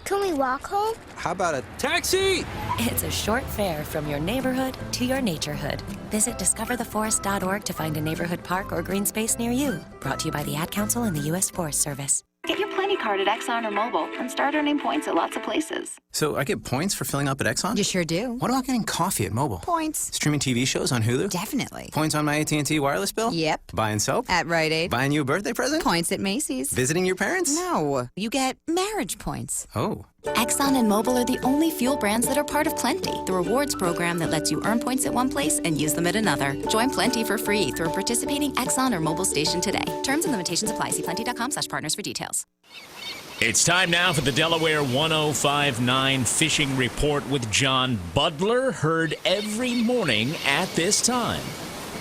Can we walk home? How about a taxi? It's a short fare from your neighborhood to your naturehood. Visit discovertheforest.org to find a neighborhood park or green space near you. Brought to you by the Ad Council and the U.S. Forest Service. Get your Plenty card at Exxon or Mobil and start earning points at lots of places. So I get points for filling up at Exxon? You sure do. What about getting coffee at Mobil? Points. Streaming TV shows on Hulu? Definitely. Points on my AT&T wireless bill? Yep. Buying soap? At Rite Aid. Buying you a birthday present? Points at Macy's. Visiting your parents? No. You get marriage points. Oh. Exxon and Mobil are the only fuel brands that are part of Plenty, the rewards program that lets you earn points at one place and use them at another. Join Plenty for free through a participating Exxon or Mobil station today. Terms and limitations apply. See plenty.com/partners for details. It's time now for the Delaware 105.9 Fishing Report with John Butler, heard every morning at this time.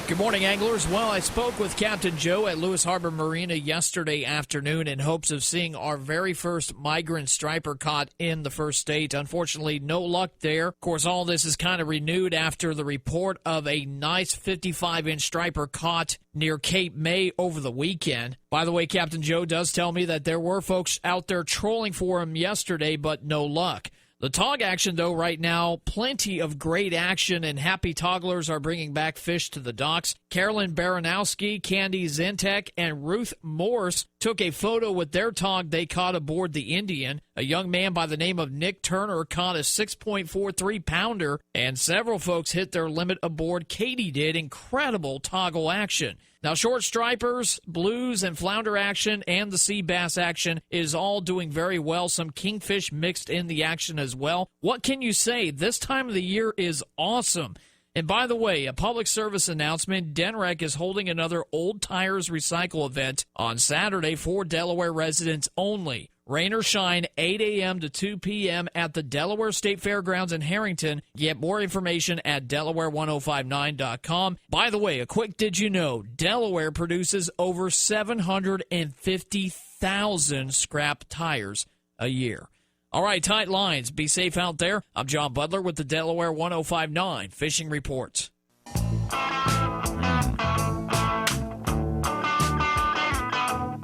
Good morning, anglers. Well, I spoke with Captain Joe at Lewis Harbor Marina yesterday afternoon in hopes of seeing our very first migrant striper caught in the first state. Unfortunately, no luck there. Of course, all this is kind of renewed after the report of a nice 55-inch striper caught near Cape May over the weekend. By the way, Captain Joe does tell me that there were folks out there trolling for him yesterday, but no luck. The tog action, though, right now, plenty of great action, and happy togglers are bringing back fish to the docks. Carolyn Baranowski, Candy Zentek, and Ruth Morse took a photo with their tog they caught aboard the Indian. A young man by the name of Nick Turner caught a 6.43-pounder, and several folks hit their limit aboard. Katie did. Incredible toggle action. Now, short stripers, blues, and flounder action, and the sea bass action is all doing very well. Some kingfish mixed in the action as well. What can you say? This time of the year is awesome. And by the way, a public service announcement, Denrec is holding another Old Tires Recycle event on Saturday for Delaware residents only. Rain or shine, 8 a.m. to 2 p.m. at the Delaware State Fairgrounds in Harrington. Get more information at Delaware1059.com. By the way, a quick did you know, Delaware produces over 750,000 scrap tires a year. All right, tight lines. Be safe out there. I'm John Butler with the Delaware 105.9 Fishing Report.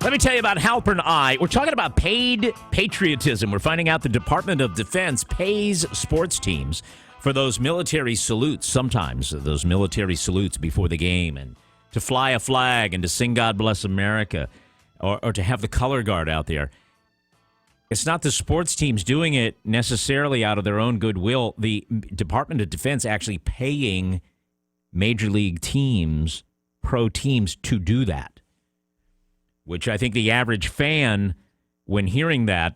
Let me tell you about Halpern Eye. We're talking about paid patriotism. We're finding out the Department of Defense pays sports teams for those military salutes, sometimes those military salutes before the game, and to fly a flag and to sing God Bless America, or to have the color guard out there. It's not the sports teams doing it necessarily out of their own goodwill. The Department of Defense actually paying major league teams, pro teams, to do that, which I think the average fan, when hearing that,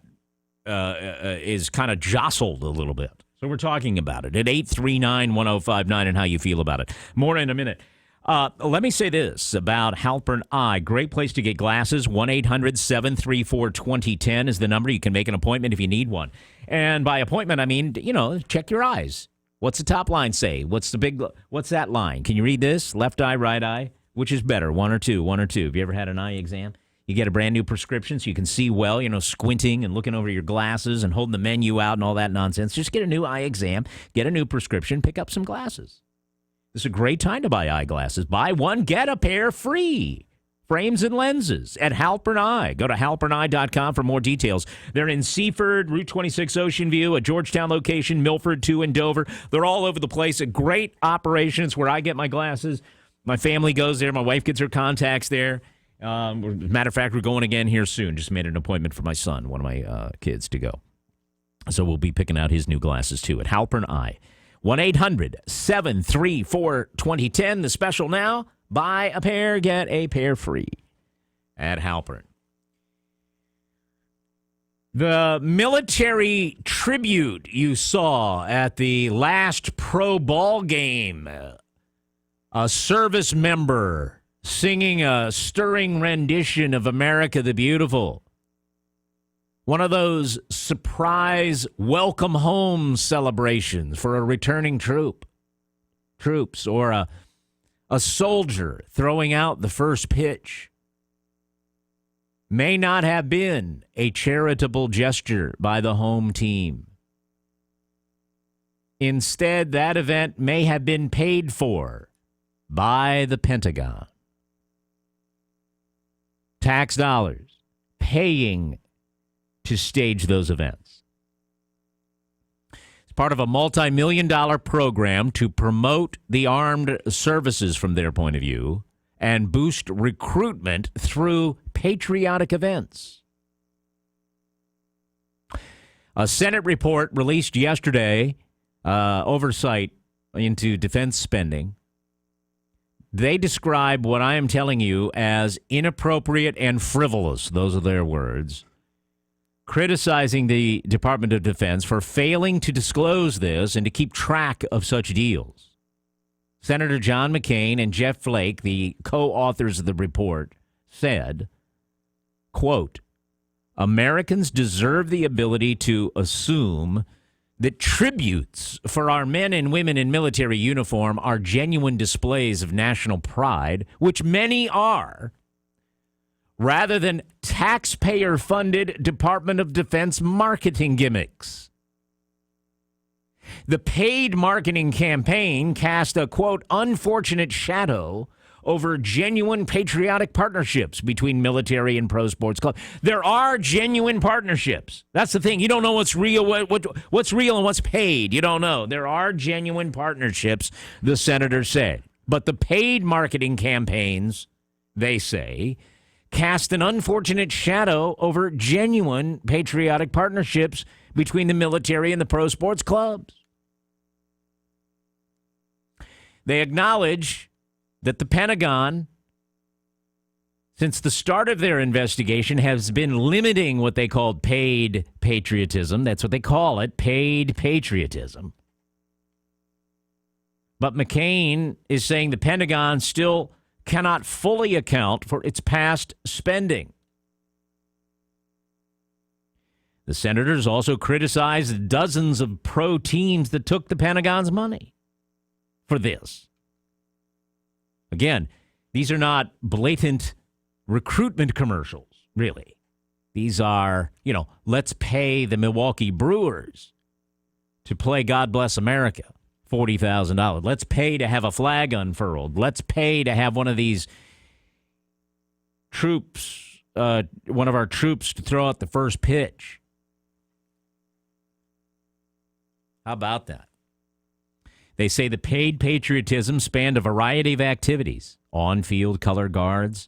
is kind of jostled a little bit. So we're talking about it at 839-1059 and how you feel about it. More in a minute. Let me say this about Halpern Eye. Great place to get glasses. 1-800-734-2010 is the number. You can make an appointment if you need one. And by appointment, I mean, check your eyes. What's the top line say? What's that line? Can you read this? Left eye, right eye? Which is better, one or two? Have you ever had an eye exam? You get a brand new prescription so you can see well, squinting and looking over your glasses and holding the menu out and all that nonsense. Just get a new eye exam, get a new prescription, pick up some glasses. This is a great time to buy eyeglasses. Buy one, get a pair free. Frames and lenses at Halpern Eye. Go to halperneye.com for more details. They're in Seaford, Route 26 Ocean View, a Georgetown location, Milford, 2 in Dover. They're all over the place. A great operation. It's where I get my glasses. My family goes there. My wife gets her contacts there. Matter of fact, we're going again here soon. Just made an appointment for my son, one of my kids, to go. So we'll be picking out his new glasses, too, at Halpern Eye. 1-800-734-2010. The special now, buy a pair, get a pair free at Halpern. The military tribute you saw at the last pro ball game, a service member singing a stirring rendition of America the Beautiful. One of those surprise welcome home celebrations for a returning troops, or a soldier throwing out the first pitch. May not have been a charitable gesture by the home team. Instead, that event may have been paid for by the Pentagon. Tax dollars paying to stage those events. It's part of a multi-million-dollar program to promote the armed services from their point of view and boost recruitment through patriotic events. A Senate report released yesterday, oversight into defense spending. They describe what I am telling you as inappropriate and frivolous. Those are their words. Criticizing the Department of Defense for failing to disclose this and to keep track of such deals. Senator John McCain and Jeff Flake, the co-authors of the report, said, quote, Americans deserve the ability to assume that tributes for our men and women in military uniform are genuine displays of national pride, which many are, rather than taxpayer-funded Department of Defense marketing gimmicks. The paid marketing campaign cast a, quote, unfortunate shadow over genuine patriotic partnerships between military and pro sports clubs. There are genuine partnerships. That's the thing. You don't know what's real, what's real and what's paid. You don't know. There are genuine partnerships, the senator said. But the paid marketing campaigns, they say, cast an unfortunate shadow over genuine patriotic partnerships between the military and the pro sports clubs. They acknowledge that the Pentagon, since the start of their investigation, has been limiting what they called paid patriotism. That's what they call it, paid patriotism. But McCain is saying the Pentagon still cannot fully account for its past spending. The senators also criticized dozens of pro teams that took the Pentagon's money for this. Again, these are not blatant recruitment commercials, really. These are, let's pay the Milwaukee Brewers to play God Bless America, $40,000. Let's pay to have a flag unfurled. Let's pay to have one of these troops, one of our troops to throw out the first pitch. How about that? They say the paid patriotism spanned a variety of activities, on-field color guards,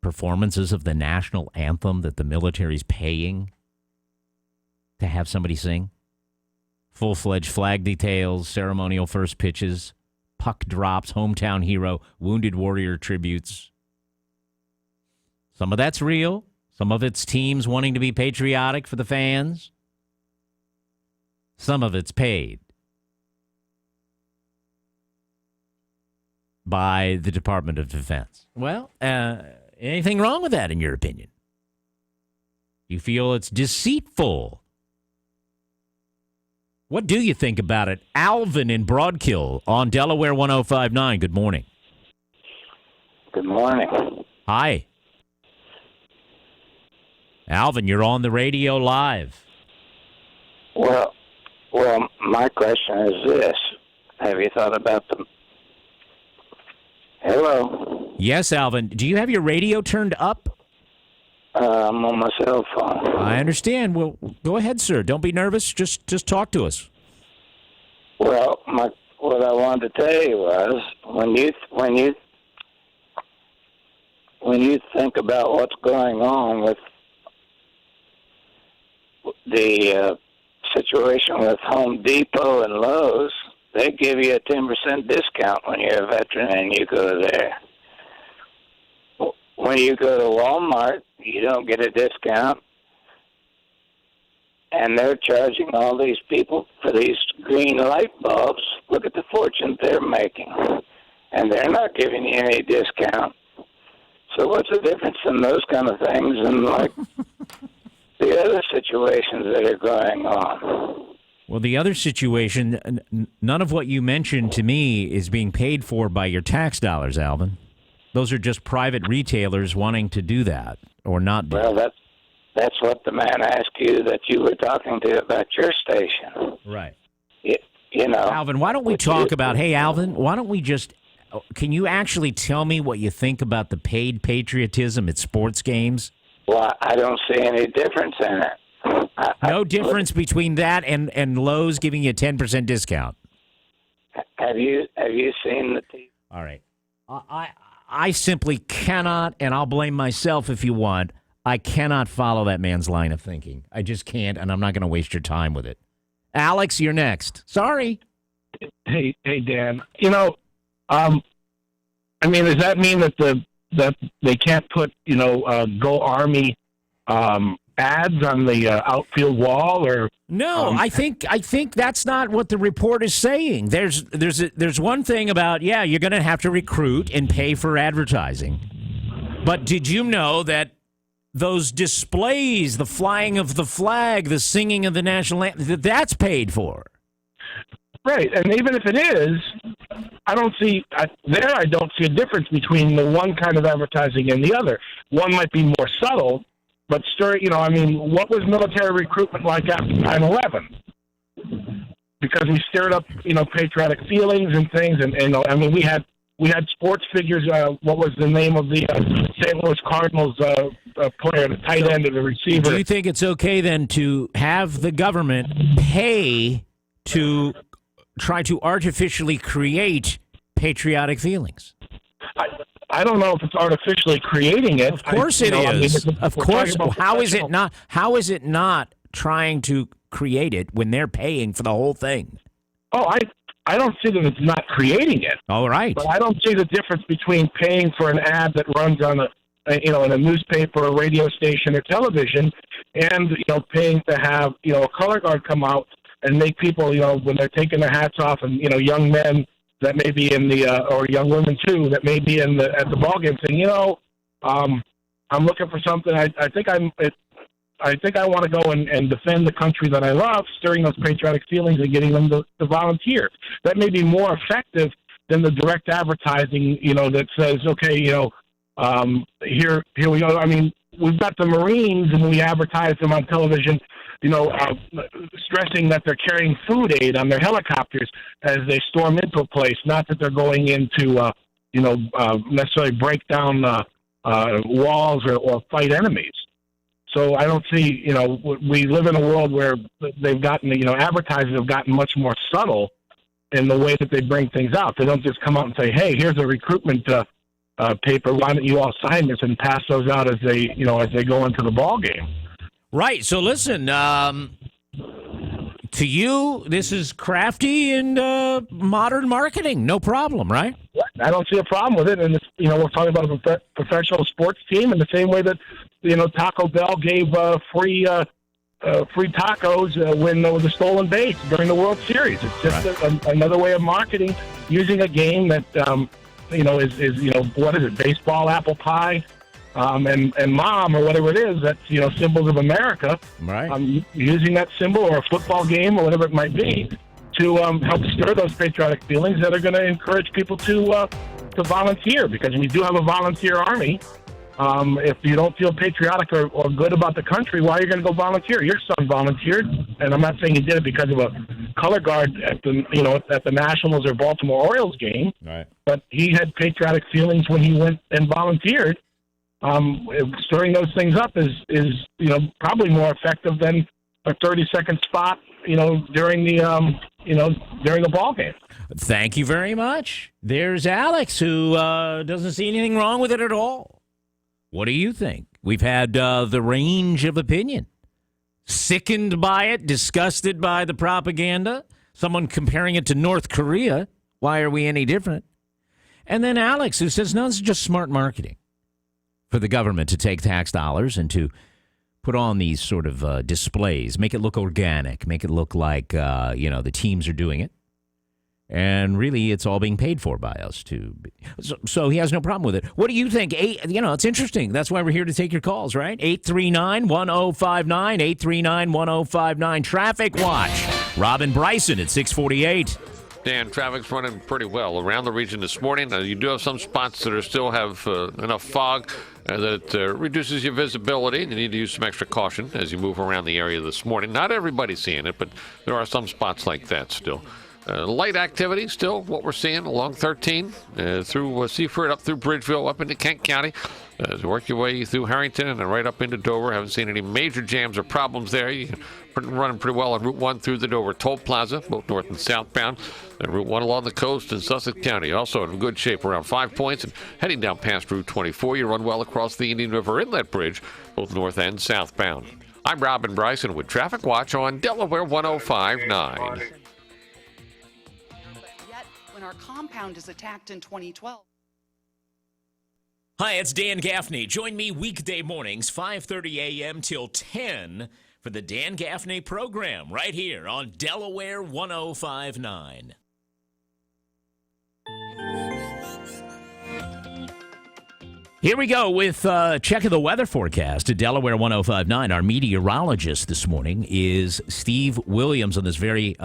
performances of the national anthem that the military's paying to have somebody sing, full-fledged flag details, ceremonial first pitches, puck drops, hometown hero, wounded warrior tributes. Some of that's real, Some of it's teams wanting to be patriotic for the fans. Some of it's paid by the Department of Defense. Well, anything wrong with that in your opinion? You feel it's deceitful? What do you think about it? Alvin in Broadkill on Delaware 105.9. Good morning. Good morning. Hi. Alvin, you're on the radio live. Well, my question is this. Have you thought about the... Hello? Yes, Alvin. Do you have your radio turned up? I'm on my cell phone. I understand. Well, go ahead, sir. Don't be nervous. Just talk to us. Well, what I wanted to tell you was, when you think about what's going on with the situation with Home Depot and Lowe's, they give you a 10% discount when you're a veteran and you go there. When you go to Walmart, you don't get a discount. And they're charging all these people for these green light bulbs. Look at the fortune they're making. And they're not giving you any discount. So what's the difference in those kind of things and like the other situations that are going on? Well, the other situation, none of what you mentioned to me is being paid for by your tax dollars, Alvin. Those are just private retailers wanting to do that or not do. Well, that's what the man asked you that you were talking to about your station. Right. You know. Alvin, why don't we talk about, hey, Alvin, why don't we just, can you actually tell me what you think about the paid patriotism at sports games? Well, I don't see any difference in it. No difference between that and Lowe's giving you a 10% discount. Have you seen the TV? All right. I simply cannot, and I'll blame myself if you want, I cannot follow that man's line of thinking. I just can't, and I'm not going to waste your time with it. Alex, you're next. Sorry. Hey, Dan. You know, I mean, does that mean that they can't put, Go Army ads on the outfield wall? Or no, I think that's not what the report is saying. There's one thing about, you're going to have to recruit and pay for advertising. But did you know that those displays, the flying of the flag, the singing of the national anthem, that's paid for? Right, and even if it is, I don't see a difference between the one kind of advertising and the other. One might be more subtle, but still, what was military recruitment like after 9/11? Because we stirred up, patriotic feelings and things, and we had sports figures. What was the name of the St. Louis Cardinals player, the tight end, or the receiver? Do you think it's okay then to have the government pay to try to artificially create patriotic feelings? I don't know if it's artificially creating it. Of course it is. Of course. How is it not? How is it not trying to create it when they're paying for the whole thing? Oh, I don't see that it's not creating it. All right. But I don't see the difference between paying for an ad that runs on in a newspaper, or radio station, or television, and paying to have a color guard come out and make people when they're taking their hats off, and young men that may be in the or young women too that may be at the ball game saying, I'm looking for something. I think I want to go and defend the country that I love, stirring those patriotic feelings and getting them to volunteer. That may be more effective than the direct advertising, that says, okay, here we go. I mean, we've got the Marines, and we advertise them on television, stressing that they're carrying food aid on their helicopters as they storm into a place, not that they're going into, necessarily break down walls or fight enemies. So I don't see, we live in a world where they've gotten, advertisers have gotten much more subtle in the way that they bring things out. They don't just come out and say, hey, here's a recruitment paper. Why don't you all sign this and pass those out as they go into the ball game? Right. So listen, to you, this is crafty and modern marketing. No problem, right? I don't see a problem with it. And it's, we're talking about a professional sports team in the same way that Taco Bell gave free tacos when there was a stolen base during the World Series. It's just another way of marketing using a game that is what is it, baseball, apple pie, and mom, or whatever it is. That's symbols of America. Right. Using that symbol or a football game or whatever it might be to help stir those patriotic feelings that are going to encourage people to volunteer, because we do have a volunteer army. If you don't feel patriotic or good about the country, why are you going to go volunteer? Your son volunteered, and I'm not saying he did it because of a color guard at the Nationals or Baltimore Orioles game. Right. But he had patriotic feelings when he went and volunteered. Stirring those things up is probably more effective than a 30-second spot during the ball game. Thank you very much. There's Alex, who doesn't see anything wrong with it at all. What do you think? We've had the range of opinion. Sickened by it, disgusted by the propaganda, someone comparing it to North Korea. Why are we any different? And then Alex, who says, no, this is just smart marketing for the government to take tax dollars and to put on these sort of displays, make it look organic, make it look like, the teams are doing it. And really, it's all being paid for by us, too. So he has no problem with it. What do you think? It's interesting. That's why we're here to take your calls, right? 839-1059, 839-1059. Traffic Watch. Robin Bryson at 648. Dan, traffic's running pretty well around the region this morning. You do have some spots that still have enough fog that reduces your visibility. You need to use some extra caution as you move around the area this morning. Not everybody's seeing it, but there are some spots like that still. Light activity still, what we're seeing along 13 through Seaford, up through Bridgeville, up into Kent County. As you work your way through Harrington and then right up into Dover. Haven't seen any major jams or problems there. You're running pretty well on Route 1 through the Dover Toll Plaza, both north and southbound. And Route 1 along the coast in Sussex County. Also in good shape around 5 Points. And heading down past Route 24, you run well across the Indian River Inlet Bridge, both north and southbound. I'm Robin Bryson with Traffic Watch on Delaware 105.9. When our compound is attacked in 2012. Hi, it's Dan Gaffney. Join me weekday mornings, 5:30 a.m. till 10 for the Dan Gaffney program right here on Delaware 105.9. Here we go with check of the weather forecast at Delaware 105.9. Our meteorologist this morning is Steve Williams on this very,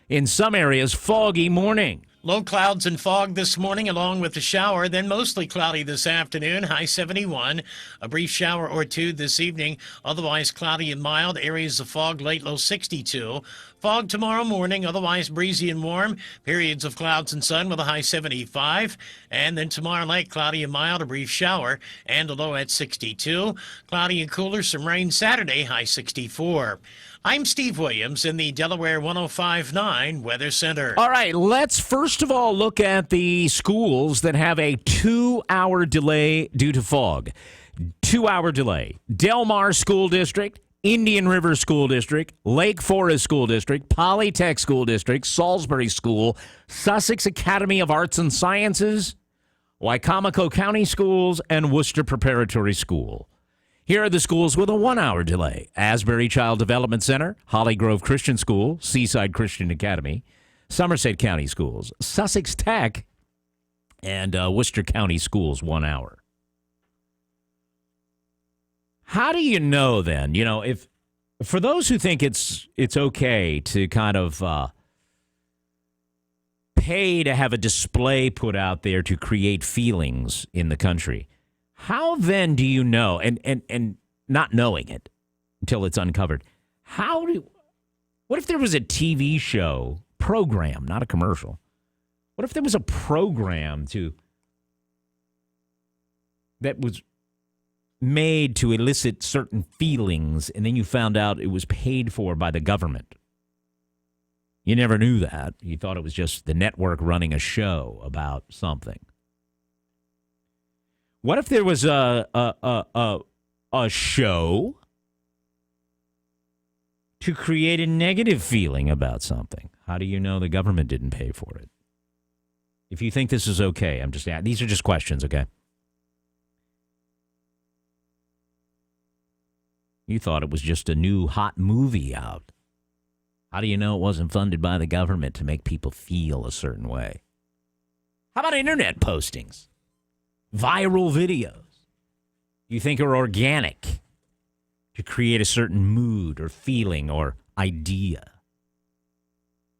in some areas, foggy morning. Low clouds and fog this morning along with the shower, then mostly cloudy this afternoon, high 71. A brief shower or two this evening, otherwise cloudy and mild. Areas of fog late, low 62. Fog tomorrow morning, otherwise breezy and warm. Periods of clouds and sun with a high 75. And then tomorrow night, cloudy and mild, a brief shower, and a low at 62. Cloudy and cooler, some rain Saturday, high 64. I'm Steve Williams in the Delaware 105.9 Weather Center. All right, let's first of all look at the schools that have a 2-hour delay due to fog. 2-hour delay. Del Mar School District, Indian River School District, Lake Forest School District, Polytech School District, Salisbury School, Sussex Academy of Arts and Sciences, Wicomico County Schools, and Worcester Preparatory School. Here are the schools with a 1-hour delay. Asbury Child Development Center, Holly Grove Christian School, Seaside Christian Academy, Somerset County Schools, Sussex Tech, and Worcester County Schools, 1 hour. How do you know then, if for those who think it's okay to kind of pay to have a display put out there to create feelings in the country, how then do you know, and not knowing it until it's uncovered, what if there was a TV show, program, not a commercial, what if there was a program that was made to elicit certain feelings, and then you found out it was paid for by the government? You never knew that. You thought it was just the network running a show about something. What if there was a show to create a negative feeling about something? How do you know the government didn't pay for it? If you think this is okay, these are just questions, okay? You thought it was just a new hot movie out. How do you know it wasn't funded by the government to make people feel a certain way? How about internet postings? Viral videos you think are organic to create a certain mood or feeling or idea?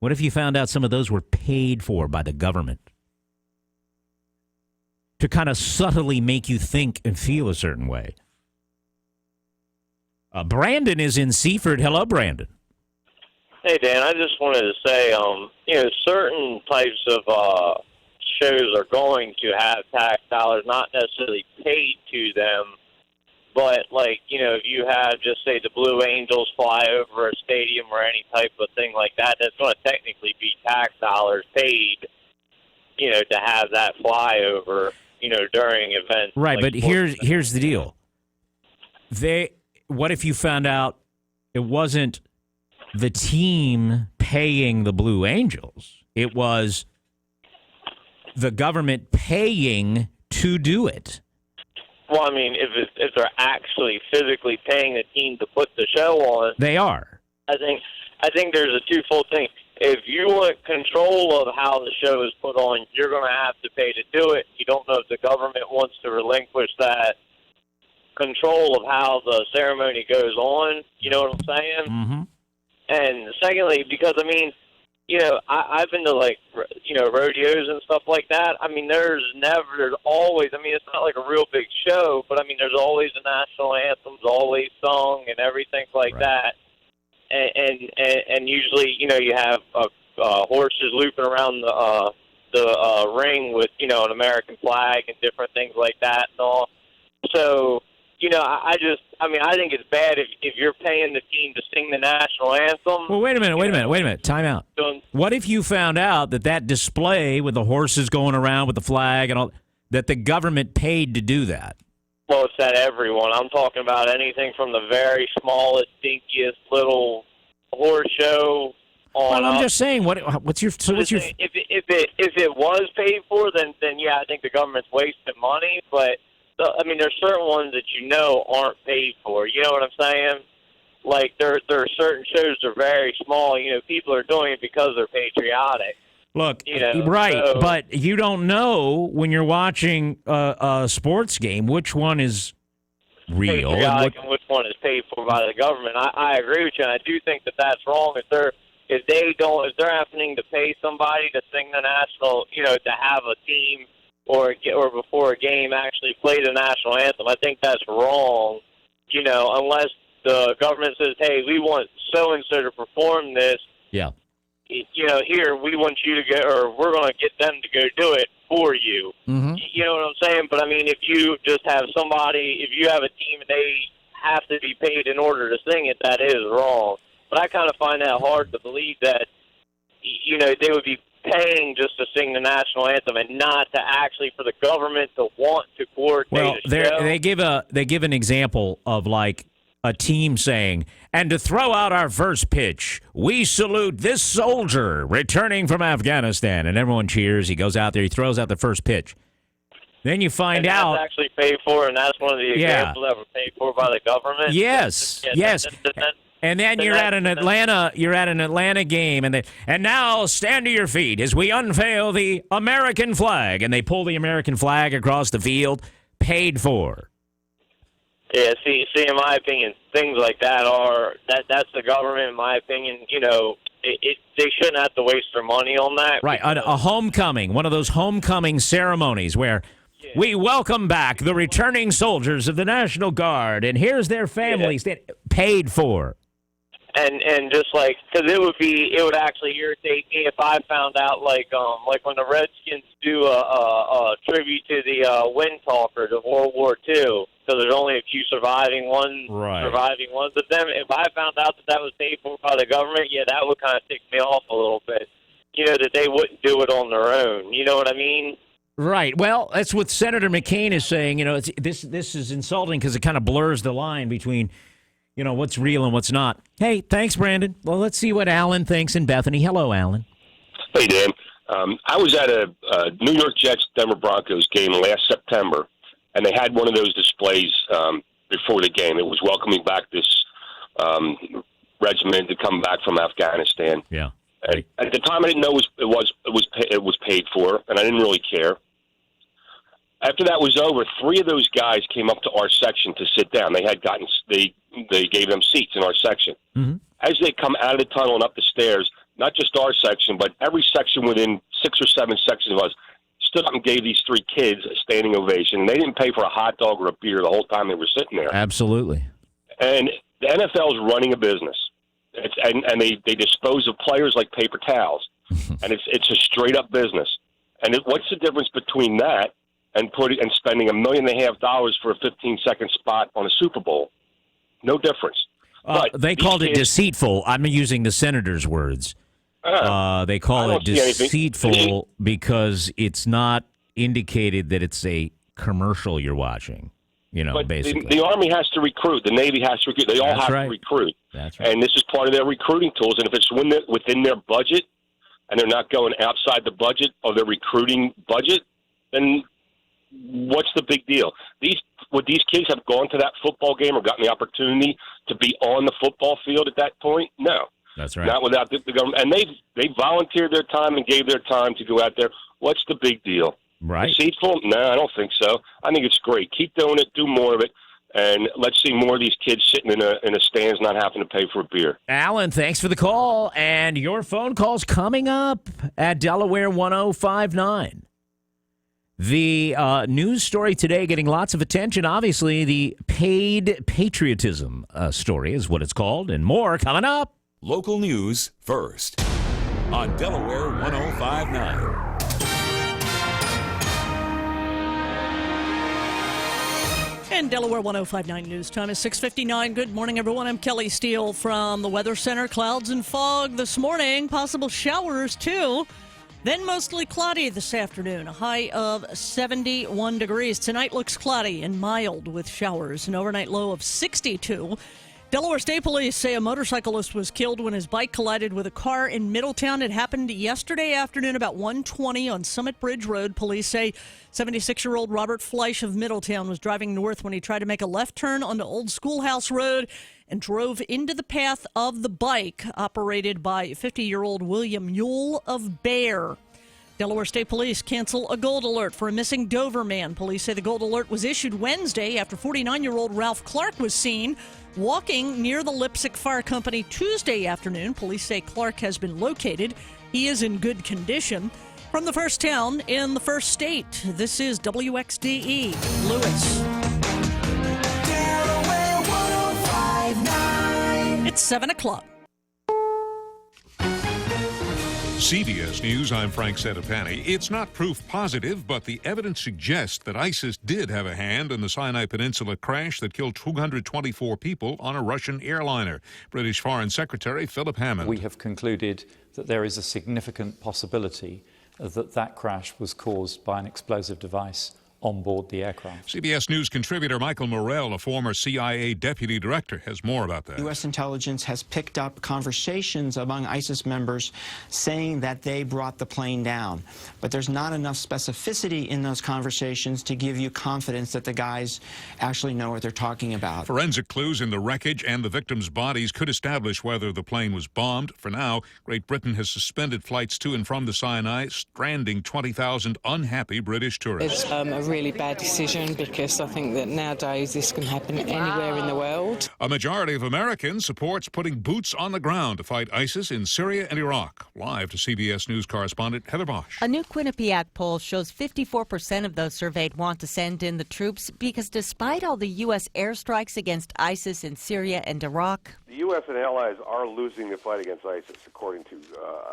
What if you found out some of those were paid for by the government to kind of subtly make you think and feel a certain way? Brandon is in Seaford. Hello, Brandon. Hey, Dan, I just wanted to say, certain types of shows are going to have tax dollars not necessarily paid to them, but, if you have, just say, the Blue Angels fly over a stadium or any type of thing like that, that's going to technically be tax dollars paid, to have that flyover, during events. Right, but here's the deal. What if you found out it wasn't the team paying the Blue Angels? It was the government paying to do it. Well, I mean, if they're actually physically paying the team to put the show on, they are. I think there's a twofold thing. If you want control of how the show is put on, you're going to have to pay to do it. You don't know if the government wants to relinquish that control of how the ceremony goes on. You know what I'm saying? Mm-hmm. And secondly, because, I've been to, rodeos and stuff like that. I mean, there's always, it's not like a real big show, but, there's always the national anthems always sung and everything like that. And usually, you have horses looping around the ring with, an American flag and different things like that and all. So, I think it's bad if you're paying the team to sing the national anthem. Well, wait a minute. Time out. What if you found out that display with the horses going around with the flag and all, that the government paid to do that? Well, it's that everyone. I'm talking about anything from the very smallest, dinkiest little horse show on. Well, I'm just saying. What's your? If it was paid for, then yeah, I think the government's wasting money. But there's certain ones that aren't paid for. You know what I'm saying? Like there are certain shows that are very small. People are doing it because they're patriotic. Look, right, but you don't know when you're watching a sports game which one is real and which one is paid for by the government. I agree with you, and I do think that that's wrong. If they're happening to pay somebody to sing the national, to have a team or before a game actually play the national anthem, I think that's wrong. Unless the government says, "Hey, we want so and so to perform this." Yeah. Here, we want you to go, or we're going to get them to go do it for you. Mm-hmm. You know what I'm saying? But, if you just have if you have a team and they have to be paid in order to sing it, that is wrong. But I kind of find that hard to believe that, they would be paying just to sing the national anthem and not to actually for the government to want to coordinate a show. They give an example of a team saying, "And to throw out our first pitch, we salute this soldier returning from Afghanistan." And everyone cheers. He goes out there. He throws out the first pitch. Then you find out. That's actually paid for, and that's one of the examples that were paid for by the government. Yes, yes. And then you're at an Atlanta game, and now stand to your feet as we unveil the American flag. And they pull the American flag across the field, paid for. Yeah, see, in my opinion, things like that that's the government. In my opinion, they shouldn't have to waste their money on that. Right, a homecoming, one of those homecoming ceremonies where we welcome back the returning soldiers of the National Guard, and here's their families that paid for. And just because it would actually irritate me if I found out like when the Redskins do a tribute to the Wind Talkers of World War II. So there's only a few surviving ones of them. If I found out that was paid for by the government, that would kind of tick me off a little bit. That they wouldn't do it on their own. You know what I mean? Right. Well, that's what Senator McCain is saying. This is insulting because it kind of blurs the line between, what's real and what's not. Hey, thanks, Brandon. Well, let's see what Alan thinks in Bethany. Hello, Alan. Hey, Dan. I was at a New York Jets Denver Broncos game last September, and they had one of those displays before the game. It was welcoming back this regiment to come back from Afghanistan. Yeah. And at the time, I didn't know it was paid for, and I didn't really care. After that was over, 3 of those guys came up to our section to sit down. They gave them seats in our section. Mm-hmm. As they come out of the tunnel and up the stairs, not just our section, but every section within 6 or 7 sections of us stood up and gave these 3 kids a standing ovation. And they didn't pay for a hot dog or a beer the whole time they were sitting there. Absolutely. And the NFL is running a business. And they dispose of players like paper towels. And it's a straight-up business. And what's the difference between that and spending $1.5 million for a 15-second spot on a Super Bowl? No difference. They called it deceitful. I'm using the senator's words. They call it deceitful because it's not indicated that it's a commercial you're watching. But basically. The Army has to recruit. The Navy has to recruit. They all have to recruit. That's right. And this is part of their recruiting tools. And if it's within their budget and they're not going outside the budget of their recruiting budget, then what's the big deal? Would these kids have gone to that football game or gotten the opportunity to be on the football field at that point? No. That's right. Not without the government. And they volunteered their time and gave their time to go out there. What's the big deal? Right. Deceitful? No, I don't think so. I think it's great. Keep doing it. Do more of it. And let's see more of these kids sitting in a stands not having to pay for a beer. Alan, thanks for the call. And your phone call's coming up at Delaware 105.9. The news story today getting lots of attention. Obviously, the paid patriotism story is what it's called. And more coming up. Local news first on Delaware 105.9. And Delaware 105.9 news time is 6:59. Good morning, everyone. I'm Kelly Steele from the Weather Center. Clouds and fog this morning. Possible showers, too. Then mostly cloudy this afternoon. A high of 71 degrees. Tonight looks cloudy and mild with showers. An overnight low of 62. Delaware State Police say a motorcyclist was killed when his bike collided with a car in Middletown. It happened yesterday afternoon about 1:20 on Summit Bridge Road. Police say 76-year-old Robert Fleisch of Middletown was driving north when he tried to make a left turn onto Old Schoolhouse Road and drove into the path of the bike operated by 50-year-old William Mule of Bear. Delaware State Police cancel a gold alert for a missing Dover man. Police say the gold alert was issued Wednesday after 49-year-old Ralph Clark was seen walking near the Lipsick Fire Company Tuesday afternoon. Police say Clark has been located. He is in good condition. From the first town in the first state, this is WXDE, Lewis. Delaware 105.9. It's 7 o'clock. CBS News, I'm Frank Sedapani. It's not proof positive, but the evidence suggests that ISIS did have a hand in the Sinai Peninsula crash that killed 224 people on a Russian airliner. British Foreign Secretary Philip Hammond. We have concluded that there is a significant possibility that that crash was caused by an explosive device on board the aircraft. CBS News contributor Michael Morrell, a former CIA deputy director, has more about that. U.S. intelligence has picked up conversations among ISIS members saying that they brought the plane down. But there's not enough specificity in those conversations to give you confidence that the guys actually know what they're talking about. Forensic clues in the wreckage and the victims' bodies could establish whether the plane was bombed. For now, Great Britain has suspended flights to and from the Sinai, stranding 20,000 unhappy British tourists. It's a really bad decision because I think that nowadays this can happen anywhere in the world. A majority of Americans supports putting boots on the ground to fight ISIS in Syria and Iraq. Live to CBS News correspondent Heather Bosch. A new Quinnipiac poll shows 54% of those surveyed want to send in the troops because despite all the U.S. airstrikes against ISIS in Syria and Iraq, the U.S. and allies are losing the fight against ISIS, according to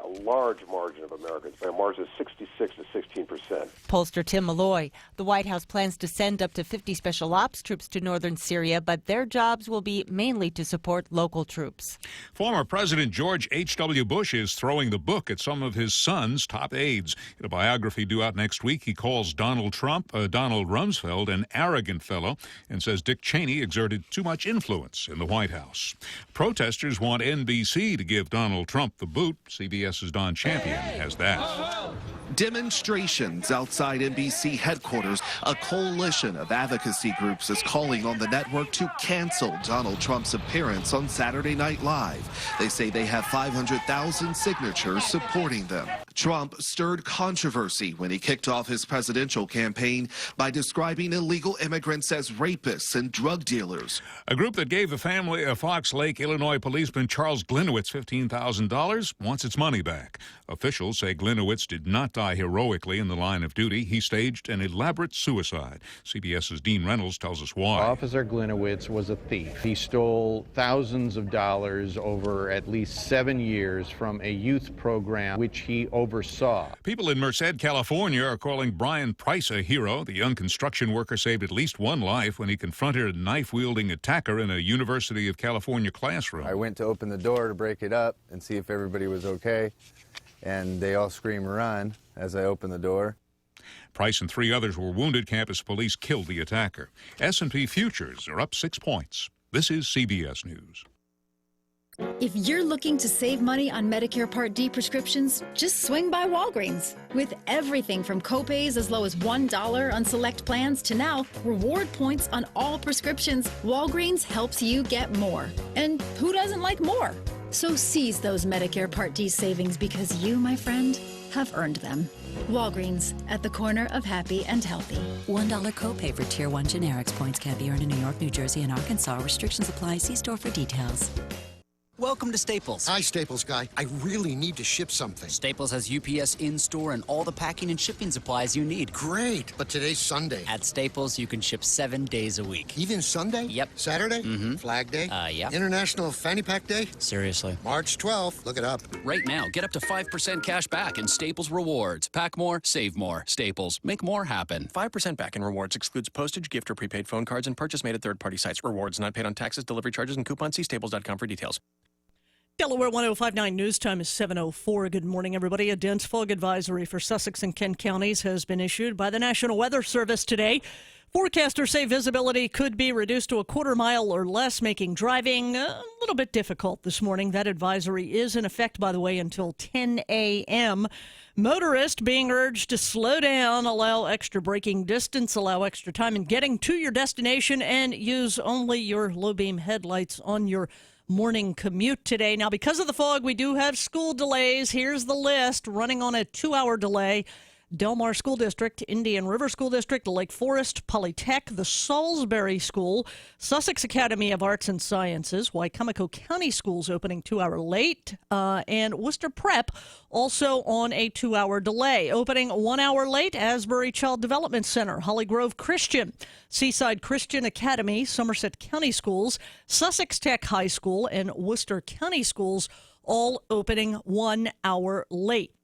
a large margin of Americans, by a margin of 66 to 16%. Pollster Tim Malloy, the White House plans to send up to 50 special ops troops to northern Syria, but their jobs will be mainly to support local troops. Former President George H.W. Bush is throwing the book at some of his son's top aides. In a biography due out next week, he calls Donald Rumsfeld an arrogant fellow and says Dick Cheney exerted too much influence in the White House. Protesters want NBC to give Donald Trump the boot. CBS's Don Champion has that. Demonstrations outside NBC headquarters. A coalition of advocacy groups is calling on the network to cancel Donald Trump's appearance on Saturday Night Live. They say they have 500,000 signatures supporting them. Trump stirred controversy when he kicked off his presidential campaign by describing illegal immigrants as rapists and drug dealers. A group that gave the family of Fox Lake, Illinois policeman Charles Glinowitz $15,000 wants its money back. Officials say Glinowitz did not die heroically in the line of duty. He staged an elaborate suicide. CBS's Dean Reynolds tells us why. Officer Glinowitz was a thief. He stole thousands of dollars over at least 7 years from a youth program which he oversaw. People in Merced, California are calling Brian Price a hero. The young construction worker saved at least one life when he confronted a knife-wielding attacker in a University of California classroom. I went to open the door to break it up and see if everybody was okay, and they all scream run as I opened the door. Price and 3 others were wounded. Campus police killed the attacker. S&P futures are up 6 points. This is CBS News. If you're looking to save money on Medicare Part D prescriptions, just swing by Walgreens. With everything from copays as low as $1 on select plans to now reward points on all prescriptions, Walgreens helps you get more. And who doesn't like more? So seize those Medicare Part D savings because you, my friend, have earned them. Walgreens, at the corner of happy and healthy. $1 copay for Tier 1 generics. Points can't be earned in New York, New Jersey, and Arkansas. Restrictions apply. See store for details. Welcome to Staples. Hi, Staples guy. I really need to ship something. Staples has UPS in-store and all the packing and shipping supplies you need. Great, but today's Sunday. At Staples, you can ship 7 days a week. Even Sunday? Yep. Saturday? Mm-hmm. Flag Day? Yeah. International Fanny Pack Day? Seriously. March 12th. Look it up. Right now, get up to 5% cash back in Staples Rewards. Pack more, save more. Staples. Make more happen. 5% back in rewards excludes postage, gift, or prepaid phone cards and purchase made at third-party sites. Rewards not paid on taxes, delivery charges, and coupons. See staples.com for details. Delaware 105.9 news time is 7:04. Good morning, everybody. A dense fog advisory for Sussex and Kent counties has been issued by the National Weather Service today. Forecasters say visibility could be reduced to a quarter mile or less, making driving a little bit difficult this morning. That advisory is in effect, by the way, until 10 a.m. Motorists being urged to slow down, allow extra braking distance, allow extra time in getting to your destination, and use only your low-beam headlights on your morning commute today. Now, because of the fog, we do have school delays. Here's the list. Running on a 2-hour delay: Delmar School District, Indian River School District, Lake Forest, Polytech, the Salisbury School, Sussex Academy of Arts and Sciences, Wycomico County Schools opening 2-hour late, and Worcester Prep also on a 2-hour delay. Opening 1 hour late, Asbury Child Development Center, Holly Grove Christian, Seaside Christian Academy, Somerset County Schools, Sussex Tech High School, and Worcester County Schools all opening 1 hour late.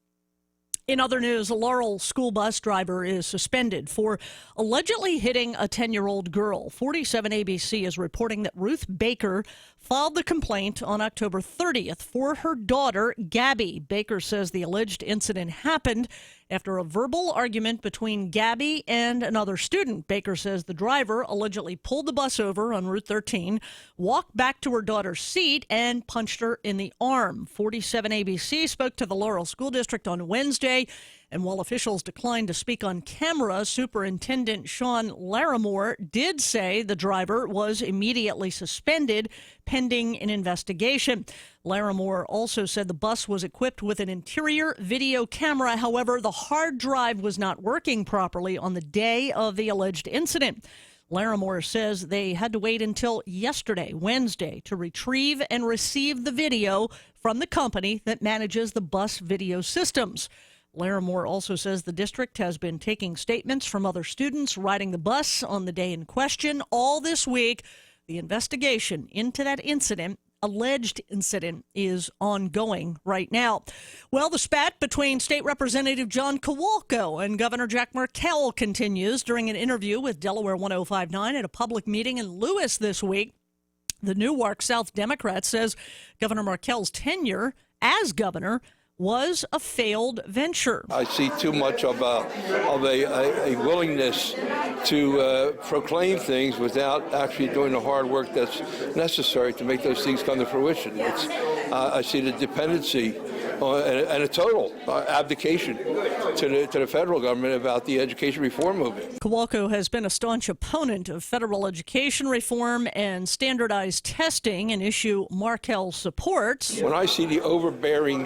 In other news, a Laurel school bus driver is suspended for allegedly hitting a 10-year-old girl. 47 ABC is reporting that Ruth Baker filed the complaint on October 30th for her daughter, Gabby. Baker says the alleged incident happened after a verbal argument between Gabby and another student. Baker says the driver allegedly pulled the bus over on Route 13, walked back to her daughter's seat, and punched her in the arm. 47 ABC spoke to the Laurel School District on Wednesday, and while officials declined to speak on camera, Superintendent Sean Larimore did say the driver was immediately suspended pending an investigation. Larimore also said the bus was equipped with an interior video camera. However, the hard drive was not working properly on the day of the alleged incident. Larimore says they had to wait until yesterday, Wednesday, to retrieve and receive the video from the company that manages the bus video systems. Larimore also says the district has been taking statements from other students riding the bus on the day in question all this week. The investigation into that alleged incident, is ongoing right now. Well, the spat between State Representative John Kowalko and Governor Jack Markell continues during an interview with Delaware 105.9 at a public meeting in Lewis this week. The Newark South Democrat says Governor Markell's tenure as governor was a failed venture. I see too much of a willingness to proclaim things without actually doing the hard work that's necessary to make those things come to fruition. I see the dependency and a total abdication to the federal government about the education reform movement. Kowalko has been a staunch opponent of federal education reform and standardized testing, an issue Markell supports. When I see the overbearing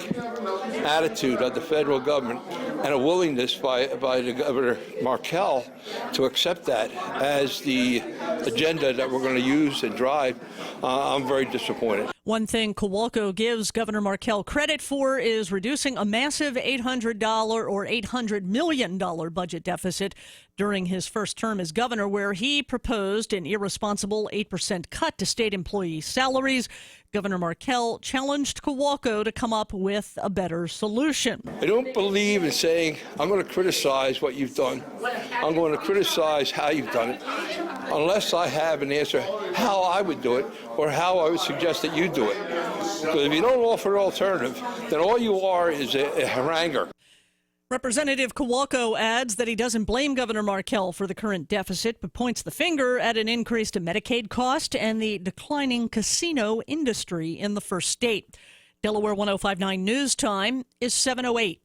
attitude of the federal government and a willingness by the Governor Markell to accept that as the agenda that we're going to use and drive, I'm very disappointed. One thing Kowalko gives Governor Markell credit for is reducing a massive $800 or $800 million budget deficit during his first term as governor, where he proposed an irresponsible 8% cut to state employee salaries. Governor Markell challenged Kowalko to come up with a better solution. I don't believe in saying, I'm going to criticize what you've done. I'm going to criticize how you've done it, unless I have an answer how I would do it or how I would suggest that you do it. Because if you don't offer an alternative, then all you are is a haranguer. Representative Kowalko adds that he doesn't blame Governor Markell for the current deficit, but points the finger at an increase to Medicaid cost and the declining casino industry in the first state. Delaware 105.9 News Time is 7:08.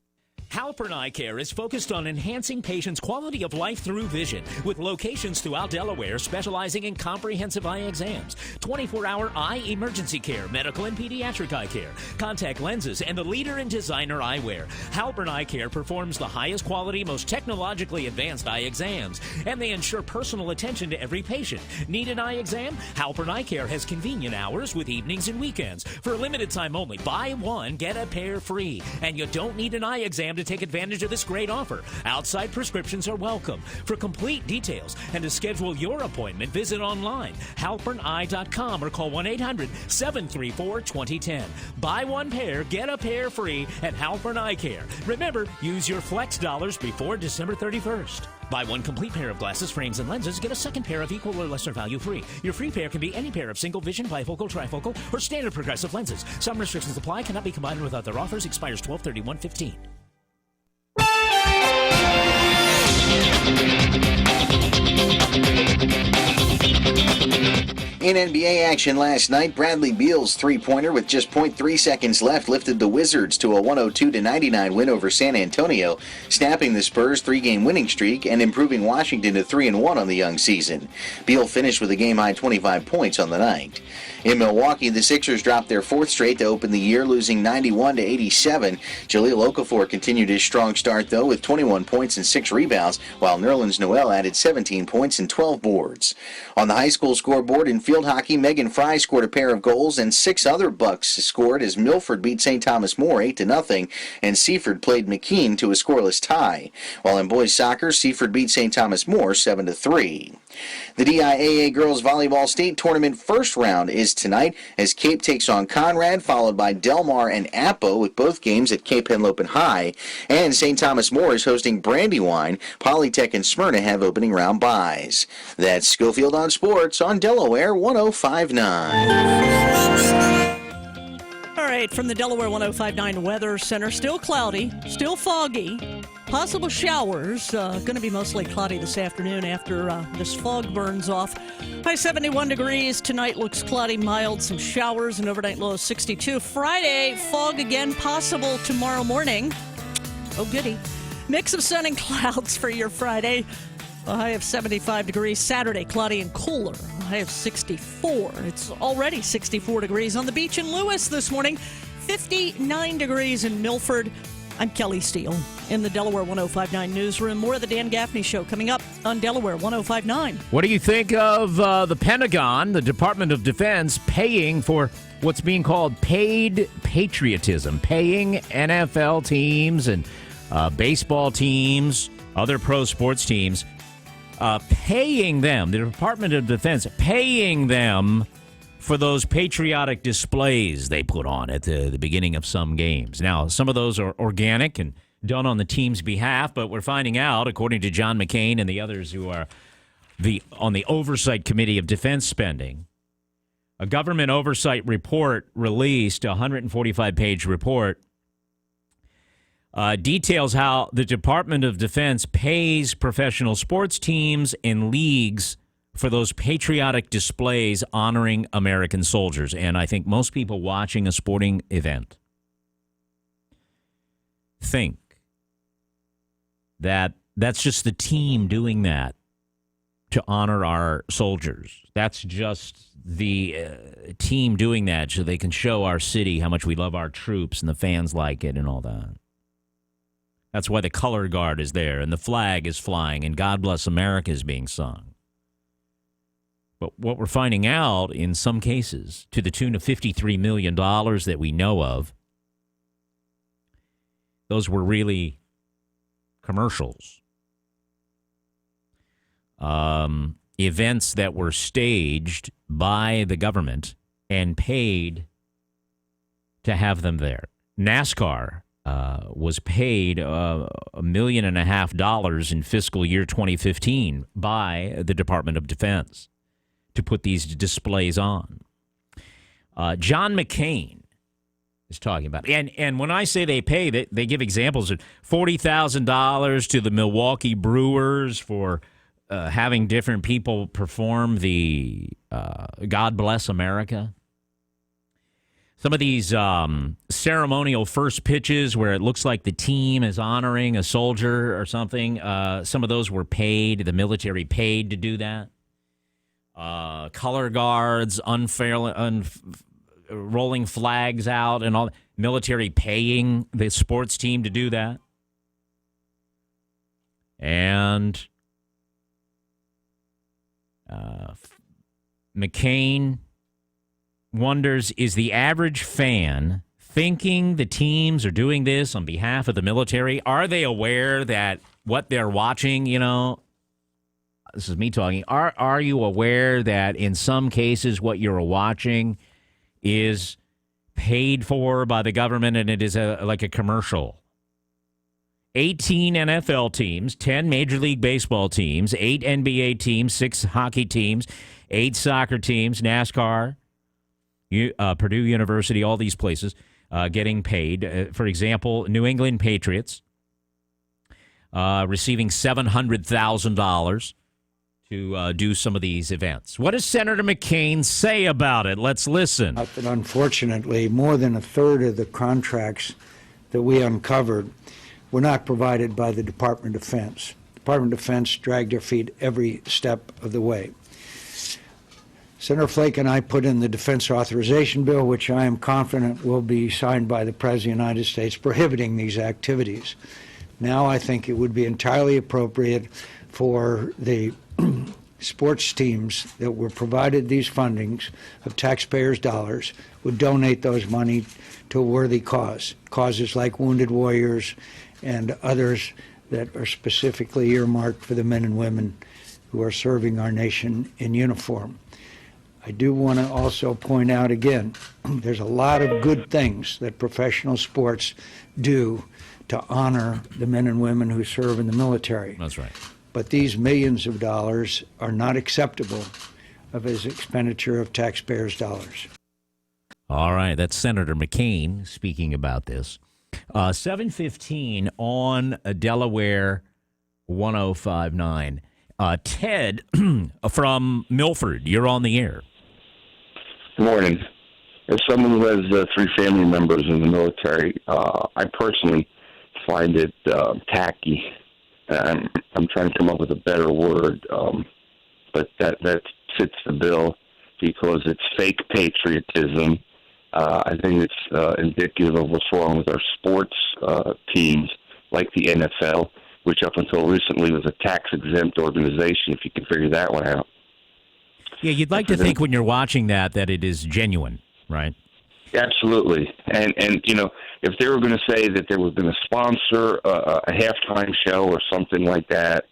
Halpern Eye Care is focused on enhancing patients' quality of life through vision, with locations throughout Delaware specializing in comprehensive eye exams, 24-hour eye emergency care, medical and pediatric eye care, contact lenses, and a leader in designer eyewear. Halpern Eye Care performs the highest quality, most technologically advanced eye exams, and they ensure personal attention to every patient. Need an eye exam? Halpern Eye Care has convenient hours with evenings and weekends. For a limited time only, buy one, get a pair free. And you don't need an eye exam to take advantage of this great offer. Outside prescriptions are welcome. For complete details and to schedule your appointment, visit online, halperneye.com, or call 1-800-734-2010. Buy one pair, get a pair free at Halpern Eye Care. Remember, use your flex dollars before December 31st. Buy one complete pair of glasses, frames, and lenses. Get a second pair of equal or lesser value free. Your free pair can be any pair of single vision, bifocal, trifocal, or standard progressive lenses. Some restrictions apply. Cannot be combined with other offers. Expires 12/31/15. In NBA action last night, Bradley Beal's three-pointer with just 0.3 seconds left lifted the Wizards to a 102-99 win over San Antonio, snapping the Spurs' three-game winning streak and improving Washington to 3-1 on the young season. Beal finished with a game-high 25 points on the night. In Milwaukee, the Sixers dropped their fourth straight to open the year, losing 91-87. Jahlil Okafor continued his strong start, though, with 21 points and 6 rebounds, while Nerlens Noel added 17 points and 12 boards. On the high school scoreboard in field hockey, Megan Fry scored a pair of goals, and 6 other Bucks scored as Milford beat St. Thomas More 8-0, and Seaford played McKean to a scoreless tie. While in boys soccer, Seaford beat St. Thomas More 7-3. The DIAA Girls Volleyball State Tournament first round is tonight as Cape takes on Conrad, followed by Del Mar and Appo, with both games at Cape Henlopen High. And St. Thomas More is hosting Brandywine. Polytech and Smyrna have opening round byes. That's Schofield on Sports on Delaware 105.9. All right, from the Delaware 105.9 Weather Center, still cloudy, still foggy. Possible showers, going to be mostly cloudy this afternoon after this fog burns off. High 71 degrees. Tonight looks cloudy, mild, some showers, and overnight low of 62. Friday, fog again possible tomorrow morning. Oh, goody. Mix of sun and clouds for your Friday. A high of 75 degrees. Saturday, cloudy and cooler. A high of 64. It's already 64 degrees on the beach in Lewis this morning. 59 degrees in Milford. I'm Kelly Steele in the Delaware 105.9 newsroom. More of the Dan Gaffney Show coming up on Delaware 105.9. What do you think of the Pentagon, the Department of Defense, paying for what's being called paid patriotism, paying NFL teams and baseball teams, other pro sports teams, paying them, the Department of Defense, paying them for those patriotic displays they put on at the beginning of some games. Now, some of those are organic and done on the team's behalf, but we're finding out, according to John McCain and the others who are on the Oversight Committee of Defense Spending, a government oversight report released, a 145-page report, details how the Department of Defense pays professional sports teams and leagues for those patriotic displays honoring American soldiers. And I think most people watching a sporting event think that that's just the team doing that to honor our soldiers. That's just the team doing that so they can show our city how much we love our troops and the fans like it and all that. That's why the color guard is there and the flag is flying and God Bless America is being sung. But what we're finding out in some cases, to the tune of $53 million that we know of, those were really commercials. Events that were staged by the government and paid to have them there. NASCAR was paid $1.5 million in fiscal year 2015 by the Department of Defense to put these displays on. John McCain is talking about it. And when I say they pay, they give examples of $40,000 to the Milwaukee Brewers for having different people perform the God Bless America. Some of these ceremonial first pitches where it looks like the team is honoring a soldier or something, some of those were paid. The military paid to do that. Color guards, rolling flags out and all. Military paying the sports team to do that. And McCain wonders, is the average fan thinking the teams are doing this on behalf of the military? Are they aware that what they're watching, this is me talking, are you aware that in some cases what you're watching is paid for by the government and it is like a commercial? 18 NFL teams, 10 Major League Baseball teams, 8 NBA teams, 6 hockey teams, 8 soccer teams, NASCAR, Purdue University, all these places getting paid. For example, New England Patriots receiving $700,000 to do some of these events. What does Senator McCain say about it? Let's listen. That unfortunately, more than a third of the contracts that we uncovered were not provided by the Department of Defense. The Department of Defense dragged their feet every step of the way. Senator Flake and I put in the defense authorization bill, which I am confident will be signed by the President of the United States, prohibiting these activities. Now I think it would be entirely appropriate for the sports teams that were provided these fundings of taxpayers' dollars would donate those money to a worthy cause, causes like Wounded Warriors and others that are specifically earmarked for the men and women who are serving our nation in uniform. I do want to also point out again, there's a lot of good things that professional sports do to honor the men and women who serve in the military. That's right. But these millions of dollars are not acceptable as expenditure of taxpayers' dollars. All right, that's Senator McCain speaking about this. 7:15 on Delaware 105.9. Ted from Milford, you're on the air. Good morning. As someone who has 3 family members in the military, I personally find it tacky. I'm trying to come up with a better word, but that fits the bill because it's fake patriotism. I think it's indicative of what's wrong with our sports teams, like the NFL, which up until recently was a tax-exempt organization, if you can figure that one out. Yeah, you'd like to think when you're watching that it is genuine, right? Absolutely. And if they were going to say that they were going to sponsor a halftime show or something like that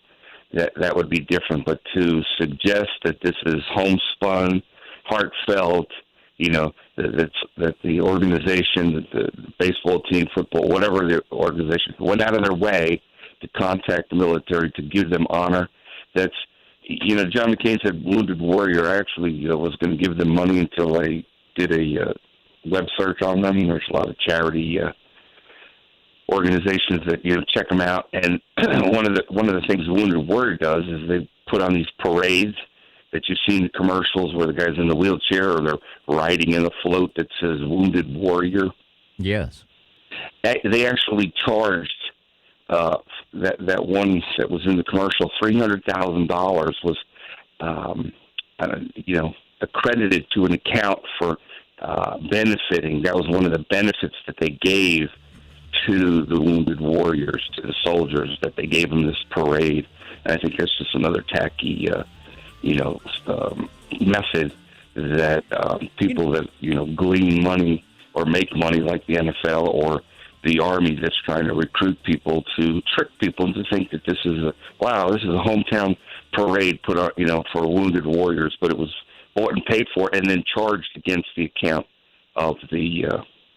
would be different. But to suggest that this is homespun, heartfelt, that the organization, the baseball team, football, whatever the organization, went out of their way to contact the military to give them honor, that's, John McCain said Wounded Warrior. I actually was going to give them money until I did a web search on them. There's a lot of charity organizations that check them out. And one of the things the Wounded Warrior does is they put on these parades that you've seen the commercials where the guy's in the wheelchair or they're riding in a float that says Wounded Warrior. Yes. They actually charged that one that was in the commercial, $300,000 was accredited to an account for benefiting. That was one of the benefits that they gave to the Wounded Warriors, to the soldiers, that they gave them this parade. And I think that's just another tacky, method that people that glean money or make money like the NFL or the Army that's trying to recruit people to trick people into think that this is a hometown parade put on for Wounded Warriors, but it was bought and paid for and then charged against the account of the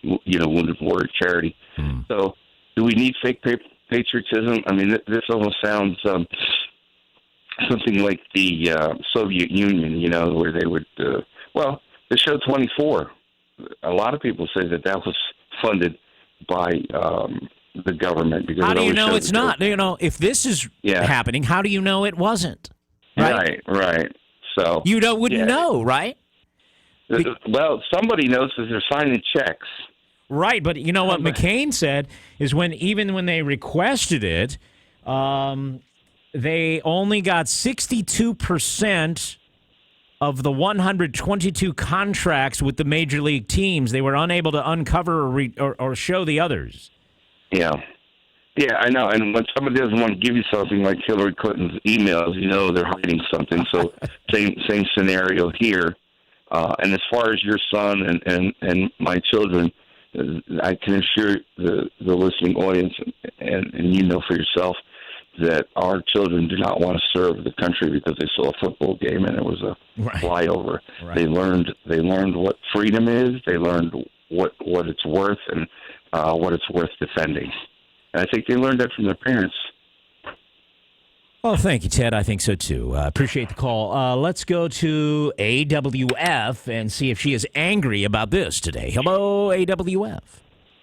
Wounded Warrior charity. So, do we need fake patriotism? I mean, this almost sounds something like the Soviet Union, where they would. The show 24. A lot of people say that was funded by the government. Because how do you know it's not? If this is happening, how do you know it wasn't? Right. So you wouldn't know, right? Well, somebody knows because they're signing checks. Right, but you know what McCain said is even when they requested it, they only got 62% of the 122 contracts with the major league teams. They were unable to uncover or show the others. Yeah, I know. And when somebody doesn't want to give you something like Hillary Clinton's emails, they're hiding something. So same scenario here. And as far as your son and my children, I can assure the listening audience and for yourself that our children do not want to serve the country because they saw a football game and it was a flyover. Right. They learned what freedom is. They learned what it's worth and what it's worth defending. And I think they learned that from their parents. Well, thank you, Ted. I think so, too. Appreciate the call. Let's go to AWF and see if she is angry about this today. Hello, AWF.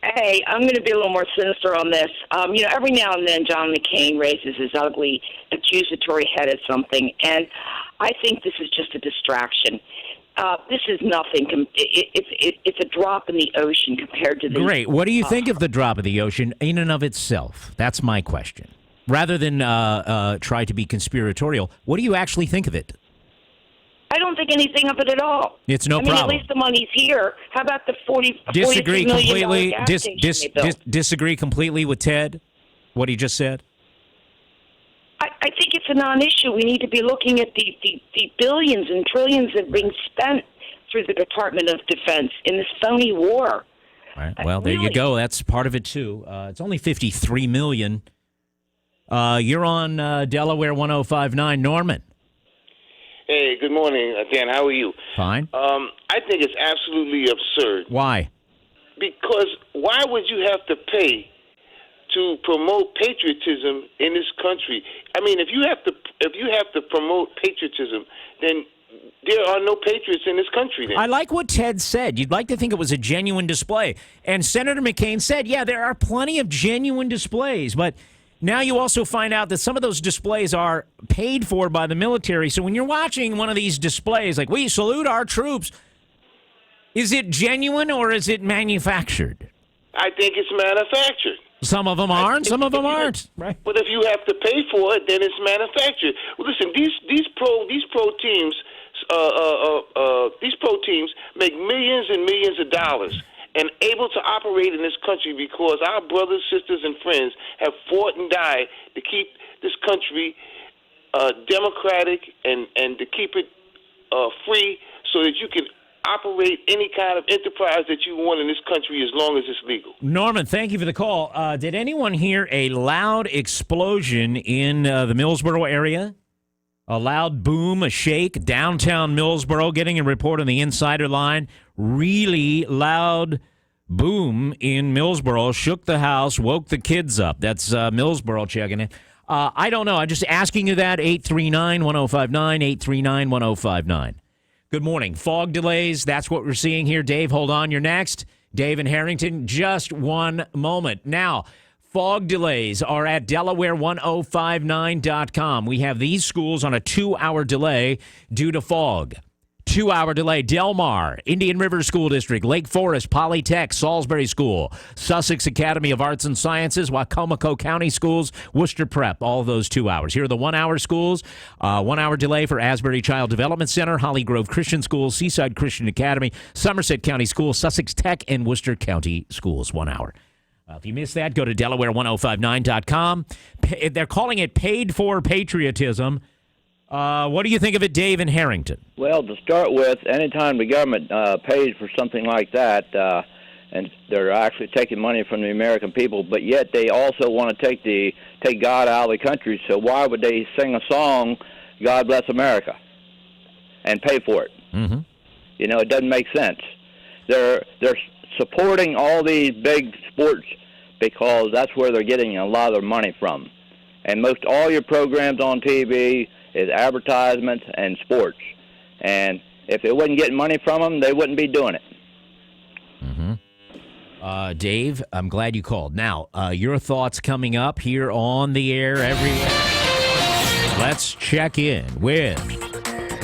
Hey, I'm going to be a little more sinister on this. Every now and then John McCain raises his ugly accusatory head at something, and I think this is just a distraction. This is nothing. It's a drop in the ocean compared to the... Great. What do you think of the drop of the ocean in and of itself? That's my question. Rather than try to be conspiratorial, what do you actually think of it? I don't think anything of it at all. It's no problem. At least the money's here. How about the Disagree $42 million completely. gas station they built? Disagree completely with Ted. What he just said. I think it's a non-issue. We need to be looking at the billions and trillions that are being spent through the Department of Defense in this phony war. Right. Well, there you go. That's part of it too. It's only $53 million. You're on Delaware 105.9, Norman. Hey, good morning, Dan. How are you? Fine. I think it's absolutely absurd. Why? Because why would you have to pay to promote patriotism in this country? I mean, if you have to promote patriotism, then there are no patriots in this country. Then. I like what Ted said. You'd like to think it was a genuine display. And Senator McCain said, yeah, there are plenty of genuine displays, but now you also find out that some of those displays are paid for by the military. So when you're watching one of these displays, like, we salute our troops, is it genuine or is it manufactured? I think it's manufactured. Some of them are and some of them aren't. Right. But if you have to pay for it, then it's manufactured. Well, listen, these pro teams make millions and millions of dollars and able to operate in this country because our brothers, sisters, and friends have fought and died to keep this country democratic and to keep it free so that you can operate any kind of enterprise that you want in this country as long as it's legal. Norman, thank you for the call. Did anyone hear a loud explosion in the Millsboro area? A loud boom, a shake, downtown Millsboro, getting a report on the Insider Line. Really loud boom in Millsboro, shook the house, woke the kids up. That's Millsboro checking it. I don't know. I'm just asking you that. 839-1059, 839-1059. Good morning. Fog delays, that's what we're seeing here. Dave, hold on. You're next. Dave in Harrington, just one moment. Now, Fog delays are at Delaware105.9.com. We have these schools on a 2-hour delay due to fog. 2-hour delay. Del Mar, Indian River School District, Lake Forest, Polytech, Salisbury School, Sussex Academy of Arts and Sciences, Wacomico County Schools, Worcester Prep, all of those 2 hours. Here are the 1-hour schools. 1-hour delay for Asbury Child Development Center, Holly Grove Christian School, Seaside Christian Academy, Somerset County Schools, Sussex Tech, and Worcester County Schools. 1 hour. If you missed that, go to Delaware105.9.com. They're calling it paid for patriotism. What do you think of it, Dave in Harrington? Well, to start with, anytime the government pays for something like that, and they're actually taking money from the American people, but yet they also want to take God out of the country. So why would they sing a song, "God Bless America," and pay for it? Mm-hmm. You know, it doesn't make sense. They're supporting all these big sports because that's where they're getting a lot of their money from. And most all your programs on TV is advertisements and sports. And if they wasn't getting money from them, they wouldn't be doing it. Mm-hmm. Dave, I'm glad you called. Now, your thoughts coming up here on the air everywhere. Let's check in with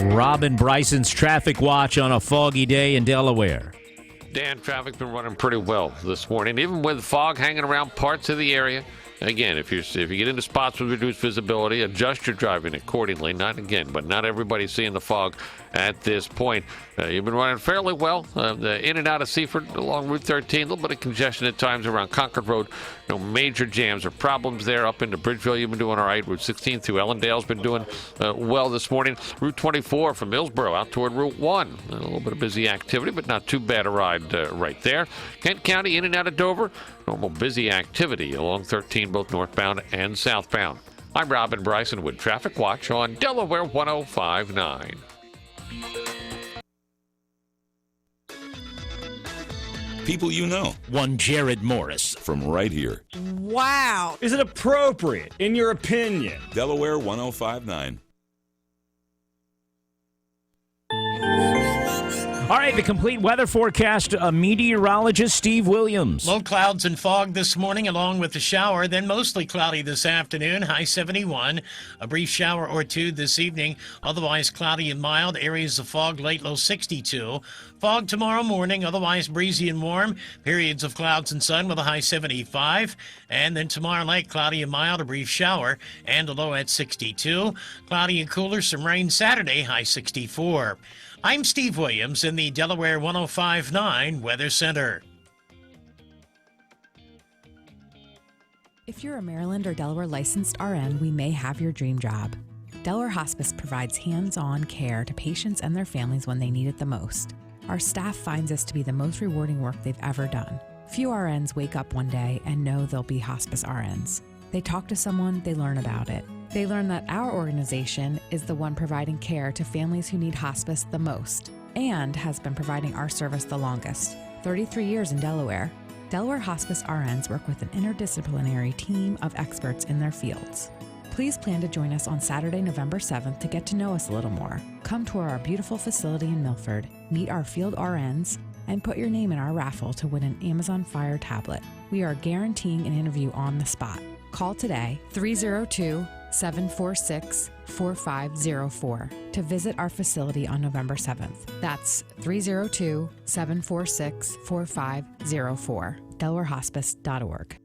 Robin Bryson's Traffic Watch on a foggy day in Delaware. Dan, traffic been running pretty well this morning, even with fog hanging around parts of the area. Again, if you get into spots with reduced visibility, adjust your driving accordingly. Not everybody's seeing the fog at this point. You've been running fairly well in and out of Seaford along Route 13. A little bit of congestion at times around Concord Road. No major jams or problems there. Up into Bridgeville, you've been doing all right. Route 16 through Ellendale's been doing well this morning. Route 24 from Millsboro out toward Route 1. A little bit of busy activity, but not too bad a ride right there. Kent County in and out of Dover. Normal busy activity along 13, both northbound and southbound. I'm Robin Bryson with Traffic Watch on Delaware 105.9. People you know. One Jared Morris. From right here. Wow. Is it appropriate, in your opinion? Delaware 105.9. All right, the complete weather forecast, meteorologist Steve Williams. Low clouds and fog this morning along with a shower, then mostly cloudy this afternoon, high 71. A brief shower or two this evening, otherwise cloudy and mild. Areas of fog late, low 62. Fog tomorrow morning, otherwise breezy and warm. Periods of clouds and sun with a high 75. And then tomorrow night, cloudy and mild, a brief shower, and a low at 62. Cloudy and cooler, some rain Saturday, high 64. I'm Steve Williams in the Delaware 105.9 Weather Center. If you're a Maryland or Delaware licensed RN, we may have your dream job. Delaware Hospice provides hands-on care to patients and their families when they need it the most. Our staff finds this to be the most rewarding work they've ever done. Few RNs wake up one day and know they'll be hospice RNs. They talk to someone, they learn about it. They learn that our organization is the one providing care to families who need hospice the most and has been providing our service the longest. 33 years in Delaware. Delaware Hospice RNs work with an interdisciplinary team of experts in their fields. Please plan to join us on Saturday, November 7th to get to know us a little more. Come tour our beautiful facility in Milford, meet our field RNs, and put your name in our raffle to win an Amazon Fire tablet. We are guaranteeing an interview on the spot. Call today, 302-746-4504 to visit our facility on November 7th. That's 302-746-4504, DelawareHospice.org.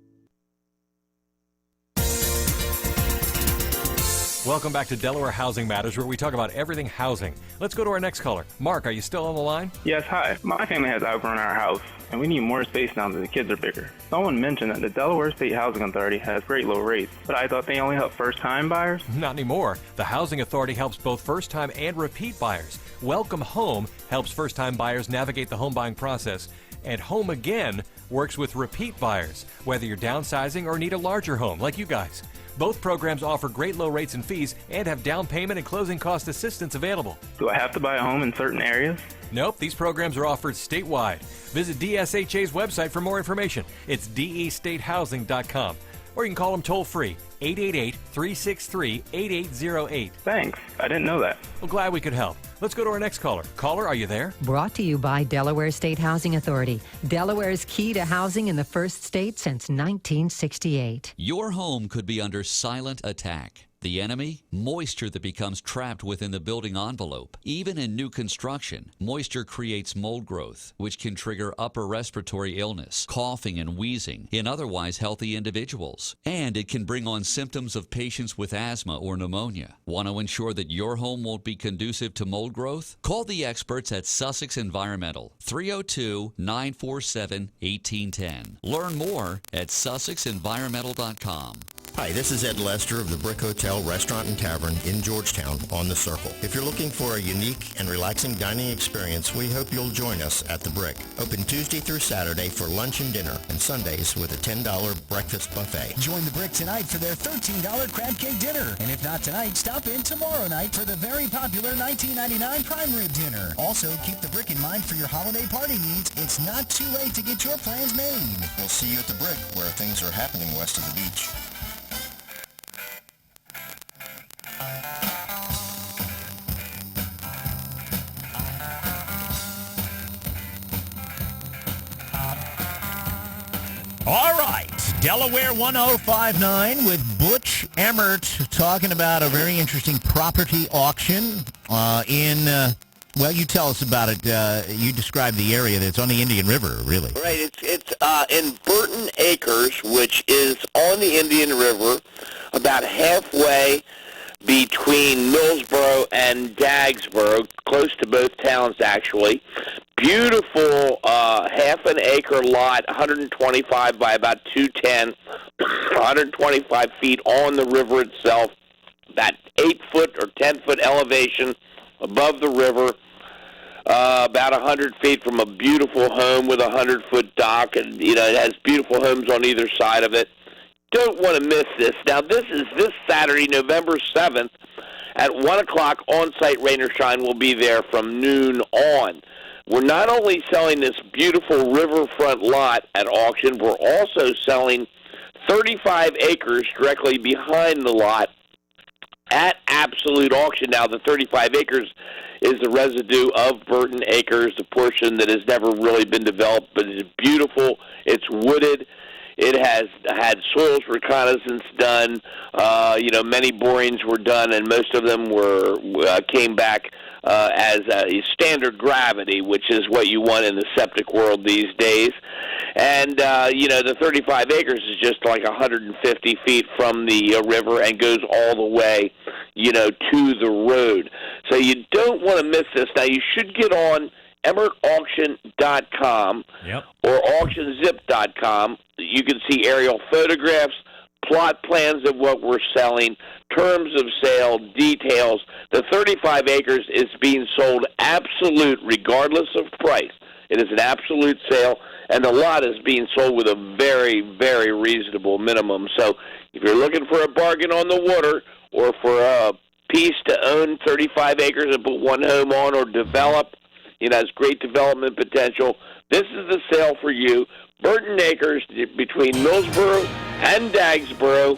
Welcome back to Delaware Housing Matters, where we talk about everything housing. Let's go to our next caller. Mark, are you still on the line? Yes, hi. My family has outgrown our house, and we need more space now that the kids are bigger. Someone mentioned that the Delaware State Housing Authority has great low rates, but I thought they only help first-time buyers? Not anymore. The Housing Authority helps both first-time and repeat buyers. Welcome Home helps first-time buyers navigate the home buying process, and Home Again works with repeat buyers, whether you're downsizing or need a larger home like you guys. Both programs offer great low rates and fees and have down payment and closing cost assistance available. Do I have to buy a home in certain areas? Nope, these programs are offered statewide. Visit DSHA's website for more information. It's destatehousing.com. or you can call them toll-free, 888-363-8808. Thanks. I didn't know that. Well, glad we could help. Let's go to our next caller. Caller, are you there? Brought to you by Delaware State Housing Authority. Delaware's key to housing in the first state since 1968. Your home could be under silent attack. The enemy? Moisture that becomes trapped within the building envelope. Even in new construction, moisture creates mold growth, which can trigger upper respiratory illness, coughing and wheezing in otherwise healthy individuals. And it can bring on symptoms of patients with asthma or pneumonia. Want to ensure that your home won't be conducive to mold growth? Call the experts at Sussex Environmental, 302-947-1810. Learn more at sussexenvironmental.com. Hi, this is Ed Lester of the Brick Hotel, Restaurant and Tavern in Georgetown on the Circle. If you're looking for a unique and relaxing dining experience, we hope you'll join us at the Brick. Open Tuesday through Saturday for lunch and dinner, and Sundays with a $10 breakfast buffet. Join the Brick tonight for their $13 crab cake dinner. And if not tonight, stop in tomorrow night for the very popular $19.99 prime rib dinner. Also, keep the Brick in mind for your holiday party needs. It's not too late to get your plans made. We'll see you at the Brick, where things are happening west of the beach. All right, Delaware 105.9 with Butch Emmert talking about a very interesting property auction well, you tell us about it. You describe the area that's on the Indian River, really. Right, it's in Burton Acres, which is on the Indian River, about halfway between Millsboro and Dagsboro, close to both towns, actually. Beautiful half an acre lot, 125 by about 210, 125 feet on the river itself, about 8-foot or 10-foot elevation above the river, about 100 feet from a beautiful home with a 100-foot dock, and it has beautiful homes on either side of it. Don't want to miss this. Now, this is this Saturday, November 7th, at 1 o'clock. On-site rain or shine will be there from noon on. We're not only selling this beautiful riverfront lot at auction, we're also selling 35 acres directly behind the lot at absolute auction. Now, the 35 acres is the residue of Burton Acres, the portion that has never really been developed, but it's beautiful. It's wooded. It has had soils reconnaissance done. Many borings were done, and most of them came back as a standard gravity, which is what you want in the septic world these days. And, the 35 acres is just like 150 feet from the river and goes all the way, to the road. So you don't want to miss this. Now, you should get on EmmertAuction.com or AuctionZip.com. You can see aerial photographs, plot plans of what we're selling, terms of sale, details. The 35 acres is being sold absolute regardless of price. It is an absolute sale, and the lot is being sold with a very, very reasonable minimum. So if you're looking for a bargain on the water or for a piece to own 35 acres and put one home on or develop, it has great development potential, this is the sale for you. Burton Acres between Millsboro and Dagsboro.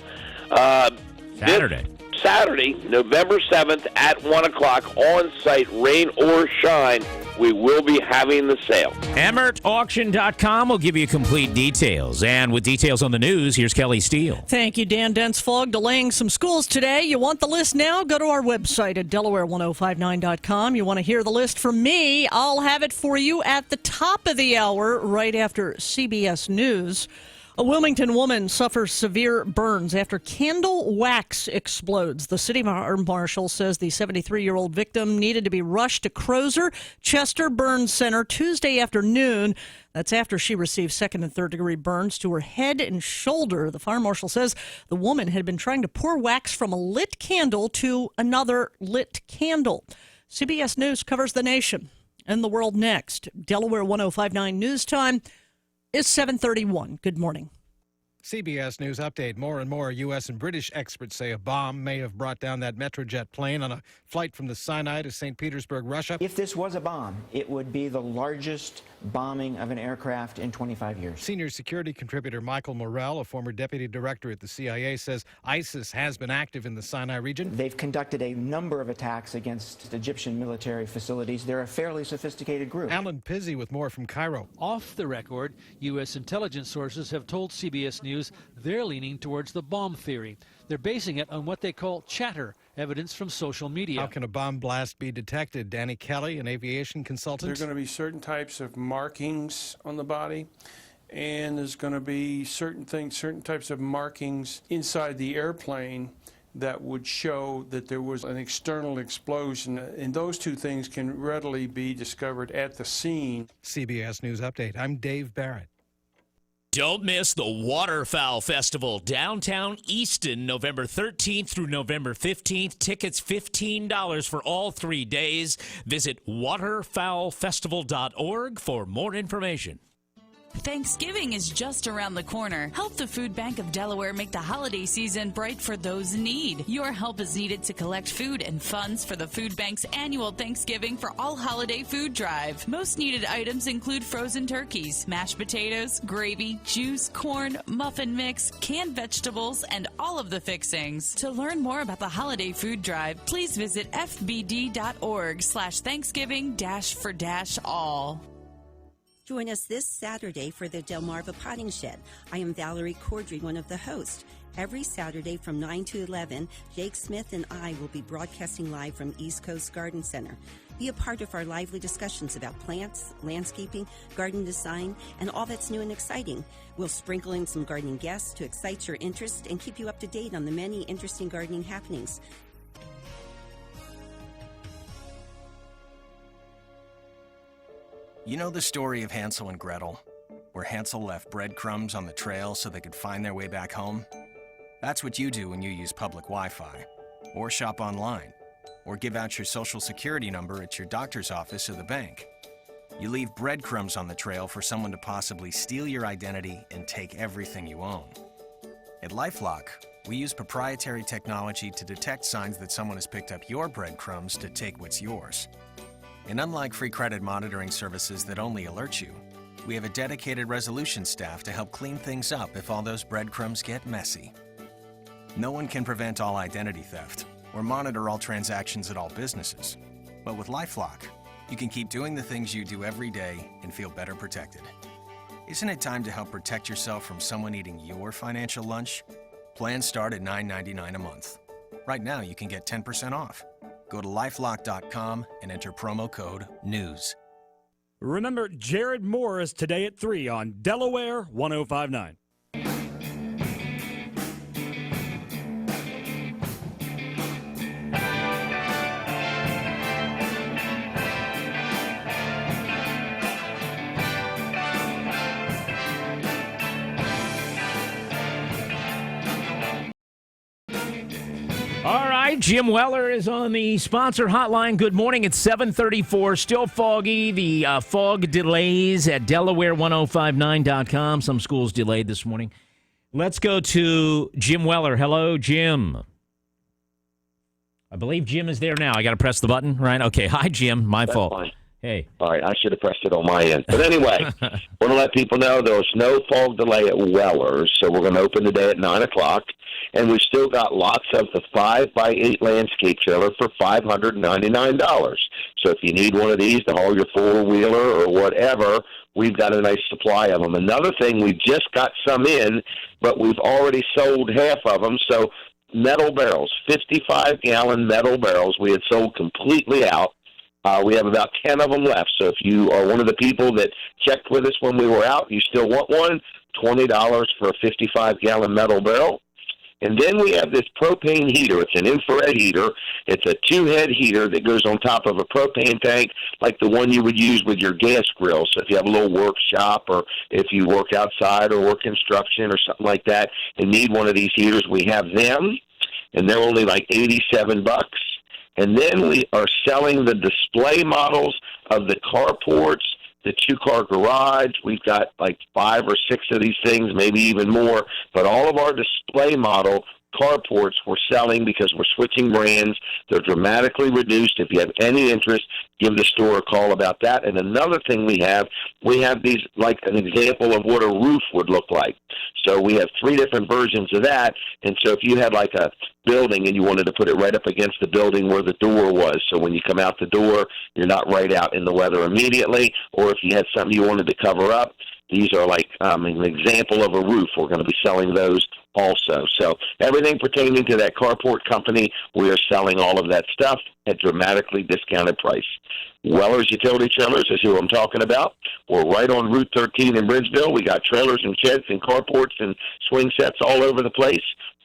Saturday, November 7th at 1 o'clock, on-site, rain or shine. We will be having the sale. EmmertAuction.com will give you complete details. And with details on the news, here's Kelly Steele. Thank you, Dan. Dense fog delaying some schools today. You want the list now? Go to our website at Delaware1059.com. You want to hear the list from me? I'll have it for you at the top of the hour, right after CBS News. A Wilmington woman suffers severe burns after candle wax explodes. The city marshal says the 73-year-old victim needed to be rushed to Crozer Chester Burn Center Tuesday afternoon. That's after she received second and third degree burns to her head and shoulder. The fire marshal says the woman had been trying to pour wax from a lit candle to another lit candle. CBS News covers the nation and the world next. Delaware 105.9 News Time is 7:31. Good morning. CBS News Update. More and more U.S. and British experts say a bomb may have brought down that Metrojet plane on a flight from the Sinai to St. Petersburg, Russia. If this was a bomb, it would be the largest bombing of an aircraft in 25 years. Senior security contributor Michael Morrell, a former deputy director at the CIA, says ISIS has been active in the Sinai region. They've conducted a number of attacks against Egyptian military facilities. They're a fairly sophisticated group. Alan Pizzi with more from Cairo. Off the record, U.S. intelligence sources have told CBS News they're leaning towards the bomb theory. They're basing it on what they call chatter, evidence from social media. How can a bomb blast be detected? Danny Kelly, an aviation consultant. There are going to be certain types of markings on the body, and there's going to be certain types of markings inside the airplane that would show that there was an external explosion, and those two things can readily be discovered at the scene. CBS News Update. I'm Dave Barrett. Don't miss the Waterfowl Festival, downtown Easton, November 13th through November 15th. Tickets $15 for all 3 days. Visit waterfowlfestival.org for more information. Thanksgiving is just around the corner. Help the Food Bank of Delaware make the holiday season bright for those in need. Your help is needed to collect food and funds for the Food Bank's annual Thanksgiving for All Holiday Food Drive. Most needed items include frozen turkeys, mashed potatoes, gravy, juice, corn, muffin mix, canned vegetables, and all of the fixings. To learn more about the Holiday Food Drive, please visit fbd.org/Thanksgiving-for-all. Join us this Saturday for the Delmarva Potting Shed. I am Valerie Cordry, one of the hosts. Every Saturday from 9 to 11, Jake Smith and I will be broadcasting live from East Coast Garden Center. Be a part of our lively discussions about plants, landscaping, garden design, and all that's new and exciting. We'll sprinkle in some gardening guests to excite your interest and keep you up to date on the many interesting gardening happenings. You know the story of Hansel and Gretel, where Hansel left breadcrumbs on the trail so they could find their way back home? That's what you do when you use public Wi-Fi, or shop online, or give out your social security number at your doctor's office or the bank. You leave breadcrumbs on the trail for someone to possibly steal your identity and take everything you own. At LifeLock, we use proprietary technology to detect signs that someone has picked up your breadcrumbs to take what's yours. And unlike free credit monitoring services that only alert you, we have a dedicated resolution staff to help clean things up if all those breadcrumbs get messy. No one can prevent all identity theft or monitor all transactions at all businesses. But with LifeLock, you can keep doing the things you do every day and feel better protected. Isn't it time to help protect yourself from someone eating your financial lunch? Plans start at $9.99 a month. Right now, you can get 10% off. Go to lifelock.com and enter promo code NEWS. Remember Jared Morris today at 3 on Delaware 105.9. All right, Jim Weller is on the sponsor hotline. Good morning. It's 7:34. Still foggy. The fog delays at Delaware105.9.com. Some schools delayed this morning. Let's go to Jim Weller. Hello, Jim. I believe Jim is there now. I got to press the button, right? Okay. Hi, Jim. My fault. Fine. Hey. All right, I should have pressed it on my end. But anyway, want to let people know there's no fog delay at Weller's, so we're going to open today at 9 o'clock. And we've still got lots of the 5x8 landscape trailer for $599. So if you need one of these to haul your four-wheeler or whatever, we've got a nice supply of them. Another thing, we've just got some in, but we've already sold half of them. So metal barrels, 55-gallon metal barrels, we had sold completely out. We have about 10 of them left. So if you are one of the people that checked with us when we were out, you still want one, $20 for a 55-gallon metal barrel. And then we have this propane heater. It's an infrared heater. It's a two-head heater that goes on top of a propane tank like the one you would use with your gas grill. So if you have a little workshop or if you work outside or work construction or something like that and need one of these heaters, we have them, and they're only like $87. And then we are selling the display models of the carports the 2-car garage. We've got like 5 or 6 of these things, maybe even more. But all of our display model carports we're selling because we're switching brands. They're dramatically reduced. If you have any interest, give the store a call about that. And another thing we have these, like an example of what a roof would look like. So we have 3 different versions of that. And so if you had like a building and you wanted to put it right up against the building where the door was, so when you come out the door, you're not right out in the weather immediately, or if you had something you wanted to cover up, these are like an example of a roof. We're going to be selling those also. So everything pertaining to that carport company, we are selling all of that stuff at dramatically discounted price. Weller's Utility Trailers is who I'm talking about. We're right on Route 13 in Bridgeville. We got trailers and sheds and carports and swing sets all over the place.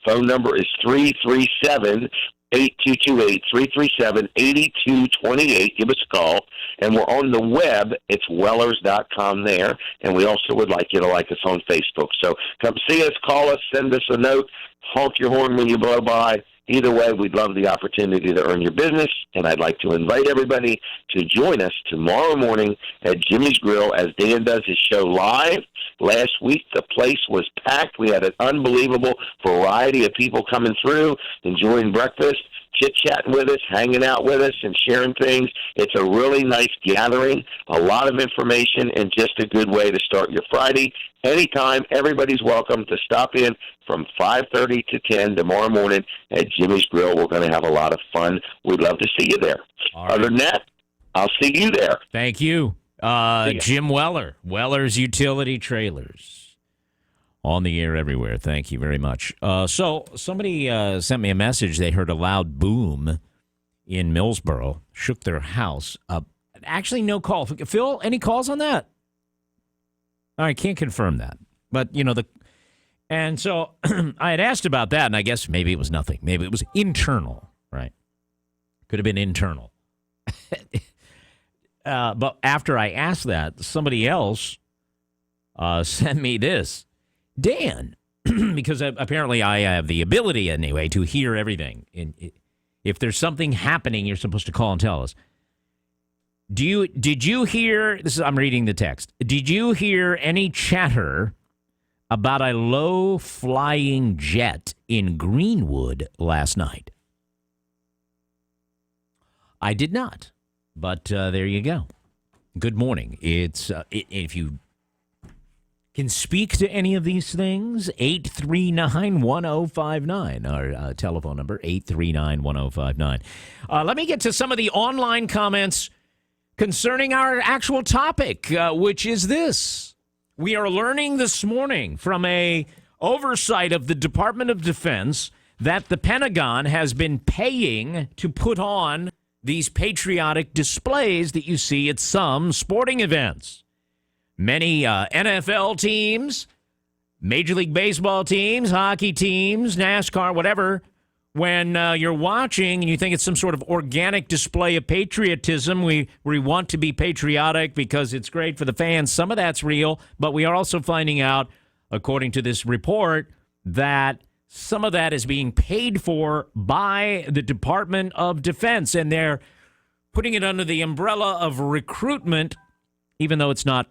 Phone number is 337-8228, 337-8228. Give us a call. And we're on the web. It's wellers.com there. And we also would like you to like us on Facebook. So come see us, call us, send us a note, honk your horn when you blow by. Either way, we'd love the opportunity to earn your business. And I'd like to invite everybody to join us tomorrow morning at Jimmy's Grill as Dan does his show live. Last week, the place was packed. We had an unbelievable variety of people coming through, enjoying breakfast, chit-chatting with us, hanging out with us, and sharing things. It's a really nice gathering, a lot of information, and just a good way to start your Friday. Anytime, everybody's welcome to stop in from 5:30 to 10 tomorrow morning at Jimmy's Grill. We're going to have a lot of fun. We'd love to see you there. All right. Other than that, I'll see you there. Thank you. Jim Weller, Weller's Utility Trailers. On the air everywhere. Thank you very much. So somebody sent me a message. They heard a loud boom in Millsboro, shook their house up. Actually, no call. Phil, any calls on that? I can't confirm that. But, and so I had asked about that, and I guess maybe it was nothing. Maybe it was internal, right? Could have been internal. But after I asked that, somebody else sent me this. Dan, because apparently I have the ability anyway to hear everything. If there's something happening, you're supposed to call and tell us. Did you hear, I'm reading the text. Did you hear any chatter about a low-flying jet in Greenwood last night? I did not, but there you go. Good morning. It's if you can speak to any of these things, 839-1059, our telephone number, 839-1059. Let me get to some of the online comments concerning our actual topic, which is this. We are learning this morning from a oversight of the Department of Defense that the Pentagon has been paying to put on these patriotic displays that you see at some sporting events. Many NFL teams, Major League Baseball teams, hockey teams, NASCAR, whatever, when you're watching and you think it's some sort of organic display of patriotism, we want to be patriotic because it's great for the fans. Some of that's real, but we are also finding out, according to this report, that some of that is being paid for by the Department of Defense, and they're putting it under the umbrella of recruitment, even though it's not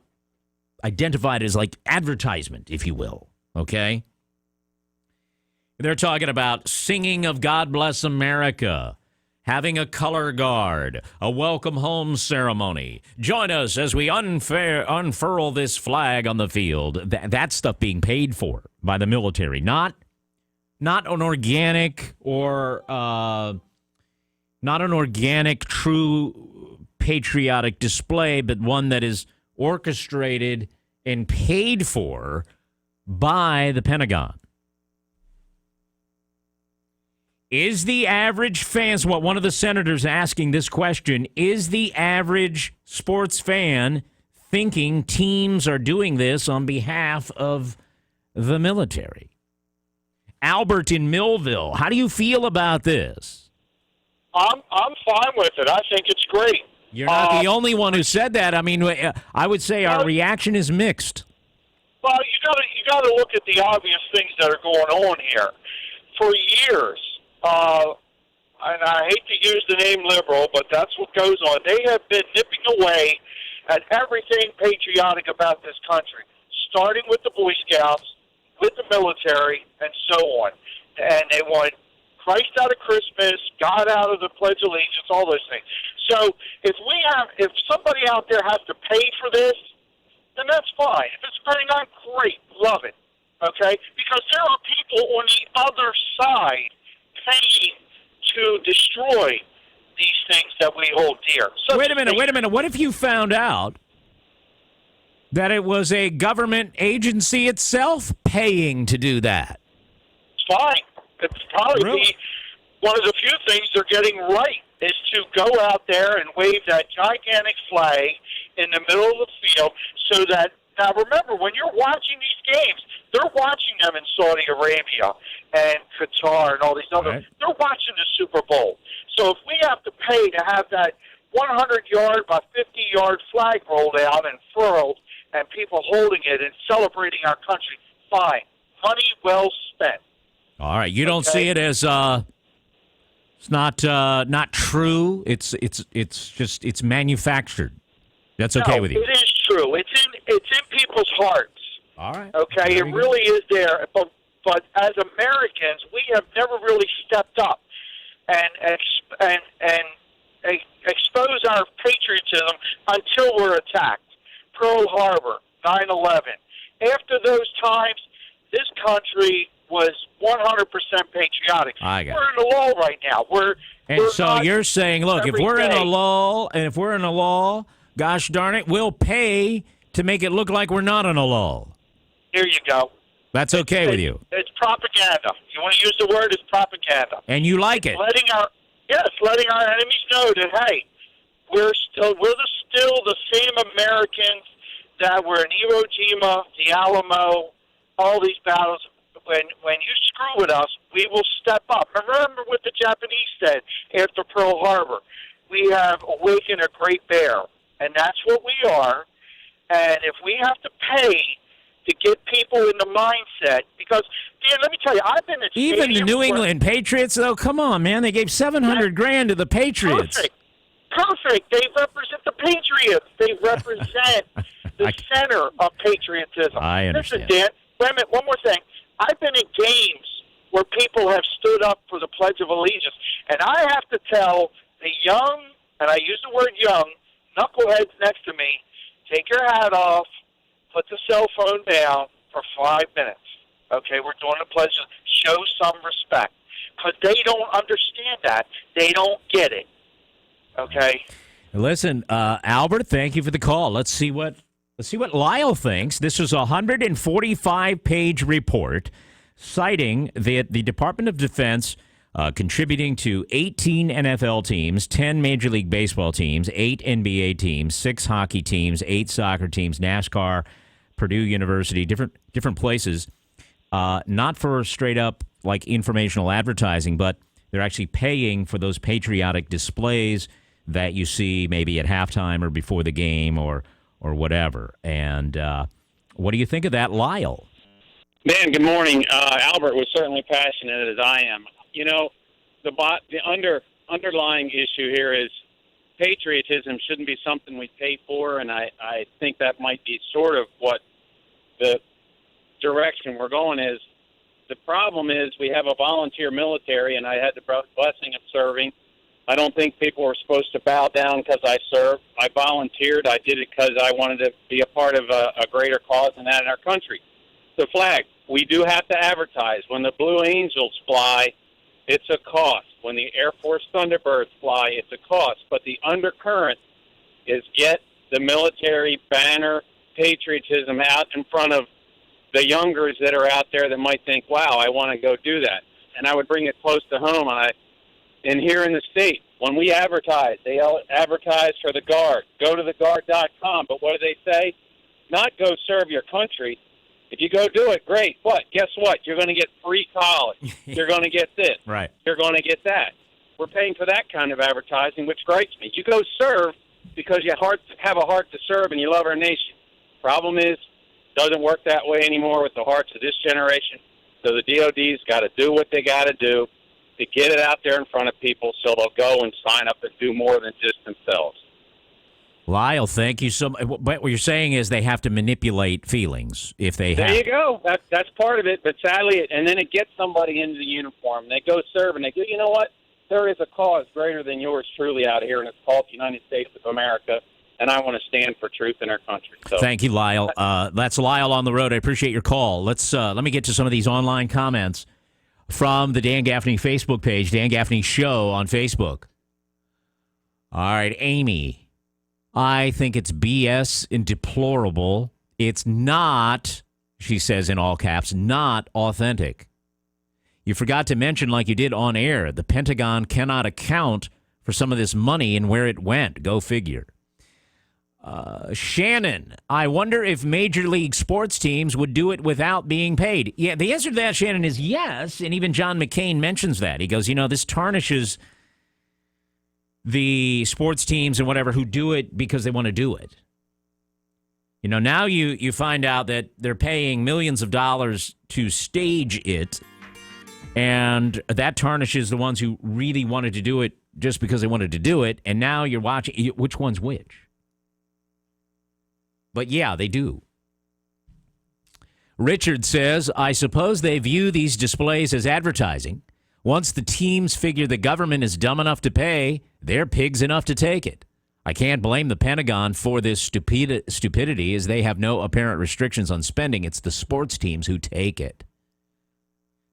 identified as like advertisement, if you will, okay? They're talking about singing of God Bless America, having a color guard, a welcome home ceremony. Join us as we unfurl this flag on the field. That stuff being paid for by the military, not an organic or not an organic, true patriotic display, but one that is orchestrated and paid for by the Pentagon. Is the average fan, one of the senators asking this question, is the average sports fan thinking teams are doing this on behalf of the military? Albert in Millville, how do you feel about this? I'm fine with it. I think it's great. You're not the only one who said that. I mean, I would say our reaction is mixed. Well, you got to look at the obvious things that are going on here. For years, and I hate to use the name liberal, but that's what goes on. They have been nipping away at everything patriotic about this country, starting with the Boy Scouts, with the military, and so on. And they want Christ out of Christmas, God out of the Pledge of Allegiance, all those things. So if somebody out there has to pay for this, then that's fine. If it's going on, great, love it. Okay? Because there are people on the other side paying to destroy these things that we hold dear. So wait a minute. What if you found out that it was a government agency itself paying to do that? It's fine. It's probably be one of the few things they're getting right is to go out there and wave that gigantic flag in the middle of the field so that, now remember, when you're watching these games, they're watching them in Saudi Arabia and Qatar and all these other, they're watching the Super Bowl. So if we have to pay to have that 100-yard by 50-yard flag rolled out and furled and people holding it and celebrating our country, fine. Money well spent. All right, you don't see it as it's not true. It's manufactured. That's okay with you. It is true. It's in people's hearts. All right. Okay, it really is there. But as Americans, we have never really stepped up and expose our patriotism until we're attacked. Pearl Harbor, 9/11. After those times, this country was 100% patriotic. I got We're in a lull right now. And so you're saying, look, if we're in a lull, gosh darn it, we'll pay to make it look like we're not in a lull. Here you go. That's okay with you. It's propaganda. You want to use the word? It's propaganda. And you like it. Letting our enemies know that, hey, we're still the same Americans that were in Iwo Jima, the Alamo, all these battles. When you screw with us, we will step up. Remember what the Japanese said after Pearl Harbor. We have awakened a great bear, and that's what we are. And if we have to pay to get people in the mindset, because, Dan, let me tell you, I've been at even the New England Patriots, though. Come on, man, they gave $700,000 to the Patriots. Perfect. They represent the Patriots. They represent the center of patriotism. I understand. Listen, Dan, wait a minute, one more thing. I've been in games where people have stood up for the Pledge of Allegiance, and I have to tell the young, and I use the word young, knuckleheads next to me, take your hat off, put the cell phone down for 5 minutes. Okay, we're doing the pledge. Show some respect, because they don't understand that. They don't get it. Okay. Listen, Albert, thank you for the call. Let's see what Lyle thinks. This was a 145-page report citing the Department of Defense contributing to 18 NFL teams, 10 Major League Baseball teams, 8 NBA teams, 6 hockey teams, 8 soccer teams, NASCAR, Purdue University, different places, not for straight up like informational advertising, but they're actually paying for those patriotic displays that you see maybe at halftime or before the game or whatever. And what do you think of that, Lyle? Dan, good morning. Albert was certainly passionate as I am. You know, the underlying issue here is patriotism shouldn't be something we pay for, and I think that might be sort of what the direction we're going is. The problem is we have a volunteer military, and I had the blessing of serving. I don't think people were supposed to bow down because I served. I volunteered. I did it because I wanted to be a part of a greater cause than that in our country. The flag, we do have to advertise. When the Blue Angels fly, it's a cost. When the Air Force Thunderbirds fly, it's a cost. But the undercurrent is get the military banner patriotism out in front of the youngers that are out there that might think, wow, I want to go do that. And I would bring it close to home. And here in the state, when we advertise, they advertise for the Guard. Go to theguard.com. But what do they say? Not go serve your country. If you go do it, great. But guess what? You're going to get free college. You're going to get this. Right. You're going to get that. We're paying for that kind of advertising, which gripes me. You go serve because you have a heart to serve and you love our nation. Problem is, it doesn't work that way anymore with the hearts of this generation. So the DOD's got to do what they got to do to get it out there in front of people so they'll go and sign up and do more than just themselves. Lyle, thank you so much. But what you're saying is they have to manipulate feelings if they have. There you go. That's part of it. But sadly, and then it gets somebody into the uniform. They go serve, and they go, you know what? There is a cause greater than yours truly out here, and it's called the United States of America, and I want to stand for truth in our country. So, thank you, Lyle. That's Lyle on the road. I appreciate your call. Let me get to some of these online comments from the Dan Gaffney Facebook page, Dan Gaffney Show on Facebook. All right, Amy. I think it's BS and deplorable. It's not, she says in all caps, not authentic. You forgot to mention, like you did on air, the Pentagon cannot account for some of this money and where it went. Go figure. Shannon, I wonder if Major League sports teams would do it without being paid. Yeah, the answer to that, Shannon, is yes. And even John McCain mentions that. He goes, this tarnishes the sports teams and whatever who do it because they want to do it. Now you find out that they're paying millions of dollars to stage it, and that tarnishes the ones who really wanted to do it just because they wanted to do it, and now you're watching which one's which. But yeah, they do. Richard says, I suppose they view these displays as advertising. Once the teams figure the government is dumb enough to pay, they're pigs enough to take it. I can't blame the Pentagon for this stupidity, as they have no apparent restrictions on spending. It's the sports teams who take it.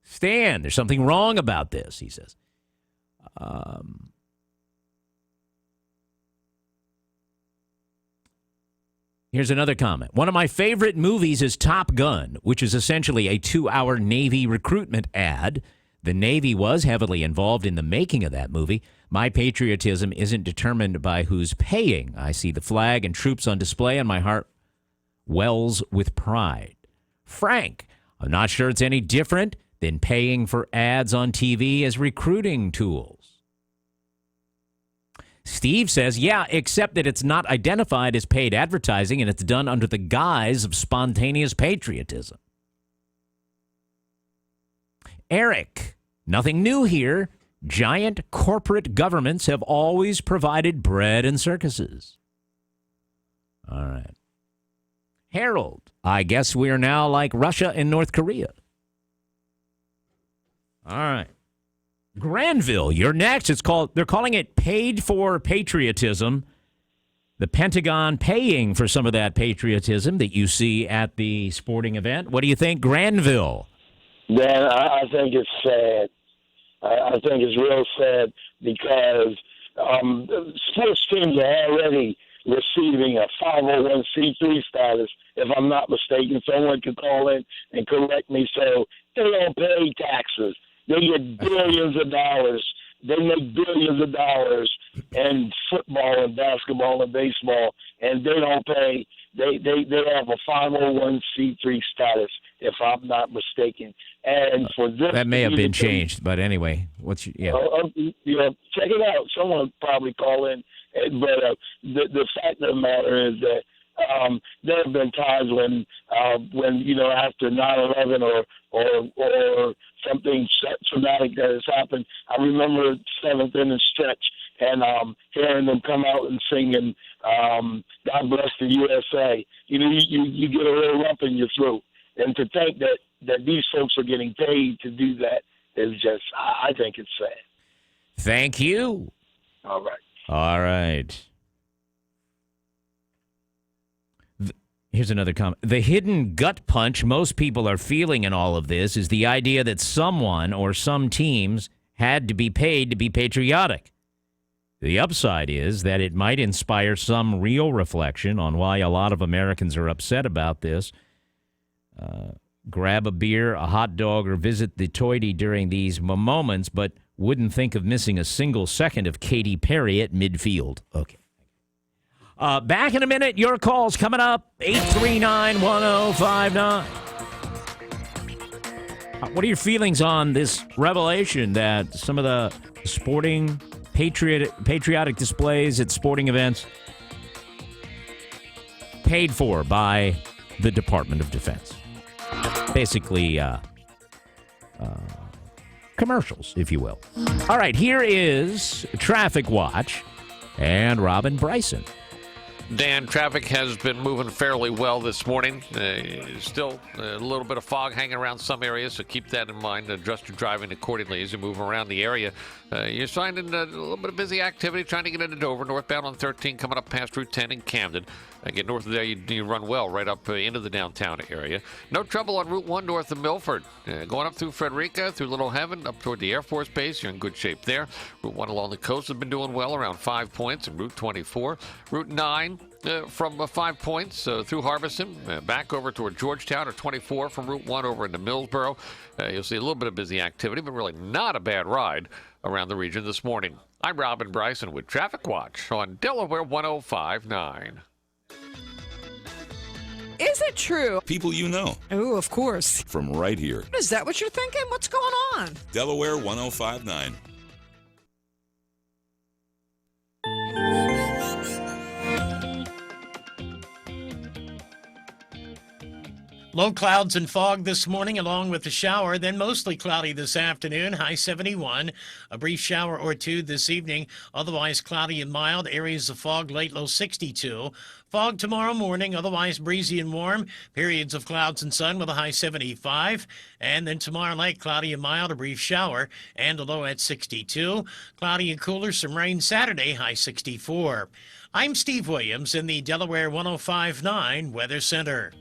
Stan, there's something wrong about this, he says. Here's another comment. One of my favorite movies is Top Gun, which is essentially a 2-hour Navy recruitment ad. The Navy was heavily involved in the making of that movie. My patriotism isn't determined by who's paying. I see the flag and troops on display, and my heart wells with pride. Frank, I'm not sure it's any different than paying for ads on TV as recruiting tools. Steve says, yeah, except that it's not identified as paid advertising and it's done under the guise of spontaneous patriotism. Eric, nothing new here. Giant corporate governments have always provided bread and circuses. All right. Harold, I guess we are now like Russia and North Korea. All right. Granville, you're next. They're calling it paid for patriotism. The Pentagon paying for some of that patriotism that you see at the sporting event. What do you think, Granville? Dan, I think it's sad. I think it's real sad because sports teams are already receiving a 501c3 status, if I'm not mistaken. Someone could call in and correct me. So they don't pay taxes. They get billions of dollars. They make billions of dollars in football and basketball and baseball, and they don't pay. They have a 501c3 status, if I'm not mistaken. And for this, that may have been changed, but anyway, check it out. Someone probably call in, but the fact of the matter is that there have been times when after 9/11 or something traumatic that has happened. I remember seventh inning stretch and hearing them come out and singing "God Bless the USA." You get a little lump in your throat, and to think that these folks are getting paid to do that is just, I think it's sad. Thank you. All right. All right. Here's another comment. The hidden gut punch most people are feeling in all of this is the idea that someone or some teams had to be paid to be patriotic. The upside is that it might inspire some real reflection on why a lot of Americans are upset about this. Grab a beer, a hot dog, or visit the Toity during these moments, but wouldn't think of missing a single second of Katy Perry at midfield. Okay. Back in a minute. Your calls coming up. 839-1059. What are your feelings on this revelation that some of the sporting patriotic displays at sporting events paid for by the Department of Defense? Basically, commercials, if you will. All right, here is Traffic Watch and Robin Bryson. Dan, traffic has been moving fairly well this morning. Still a little bit of fog hanging around some areas, so keep that in mind. Adjust your driving accordingly as you move around the area. You're finding a little bit of busy activity trying to get into Dover, northbound on 13, coming up past Route 10 in Camden. Get north of there, you run well right up into the downtown area. No trouble on Route 1 north of Milford. Going up through Frederica, through Little Heaven, up toward the Air Force Base. You're in good shape there. Route 1 along the coast has been doing well, around 5 points. And Route 24. Route 9 from 5 points through Harbison, back over toward Georgetown, or 24 from Route 1 over into Millsboro. You'll see a little bit of busy activity, but really not a bad ride around the region this morning. I'm Robin Bryson with Traffic Watch on Delaware 105.9. Is it true? People you know. Oh, of course. From right here. Is that what you're thinking? What's going on? Delaware 105.9. Low clouds and fog this morning along with the shower, then mostly cloudy this afternoon, high 71. A brief shower or two this evening, otherwise cloudy and mild. Areas of fog late, low 62. Fog tomorrow morning, otherwise breezy and warm. Periods of clouds and sun with a high 75. And then tomorrow night, cloudy and mild, a brief shower, and a low at 62. Cloudy and cooler, some rain Saturday, high 64. I'm Steve Williams in the Delaware 105.9 Weather Center.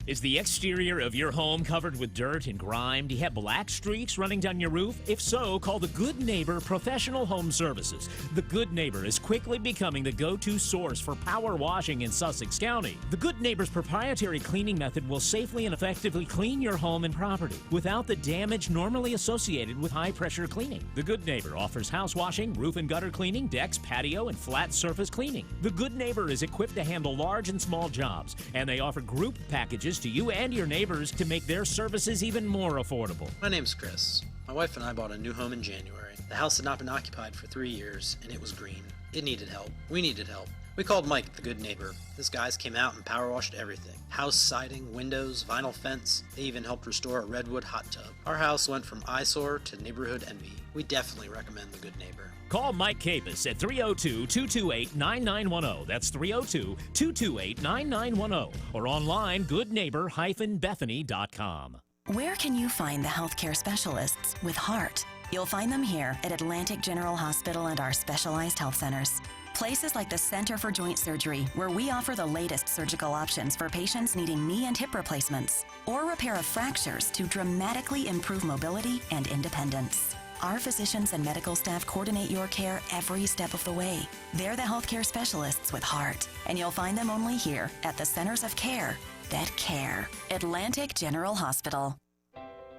Is the exterior of your home covered with dirt and grime? Do you have black streaks running down your roof? If so, call the Good Neighbor Professional Home Services. The Good Neighbor is quickly becoming the go-to source for power washing in Sussex County. The Good Neighbor's proprietary cleaning method will safely and effectively clean your home and property without the damage normally associated with high-pressure cleaning. The Good Neighbor offers house washing, roof and gutter cleaning, decks, patio, and flat surface cleaning. The Good Neighbor is equipped to handle large and small jobs, and they offer group packages to you and your neighbors to make their services even more affordable. My name's Chris. My wife and I bought a new home in January. The house had not been occupied for 3 years, and it was green. It needed help. We needed help. We called Mike, the Good Neighbor. His guys came out and power washed everything. House siding, windows, vinyl fence. They even helped restore a redwood hot tub. Our house went from eyesore to neighborhood envy. We definitely recommend the Good Neighbor. Call Mike Capus at 302-228-9910. That's 302-228-9910. Or online, goodneighbor-bethany.com. Where can you find the healthcare specialists with heart? You'll find them here at Atlantic General Hospital and our specialized health centers. Places like the Center for Joint Surgery, where we offer the latest surgical options for patients needing knee and hip replacements or repair of fractures to dramatically improve mobility and independence. Our physicians and medical staff coordinate your care every step of the way. They're the healthcare specialists with heart, and you'll find them only here at the Centers of Care that care. Atlantic General Hospital.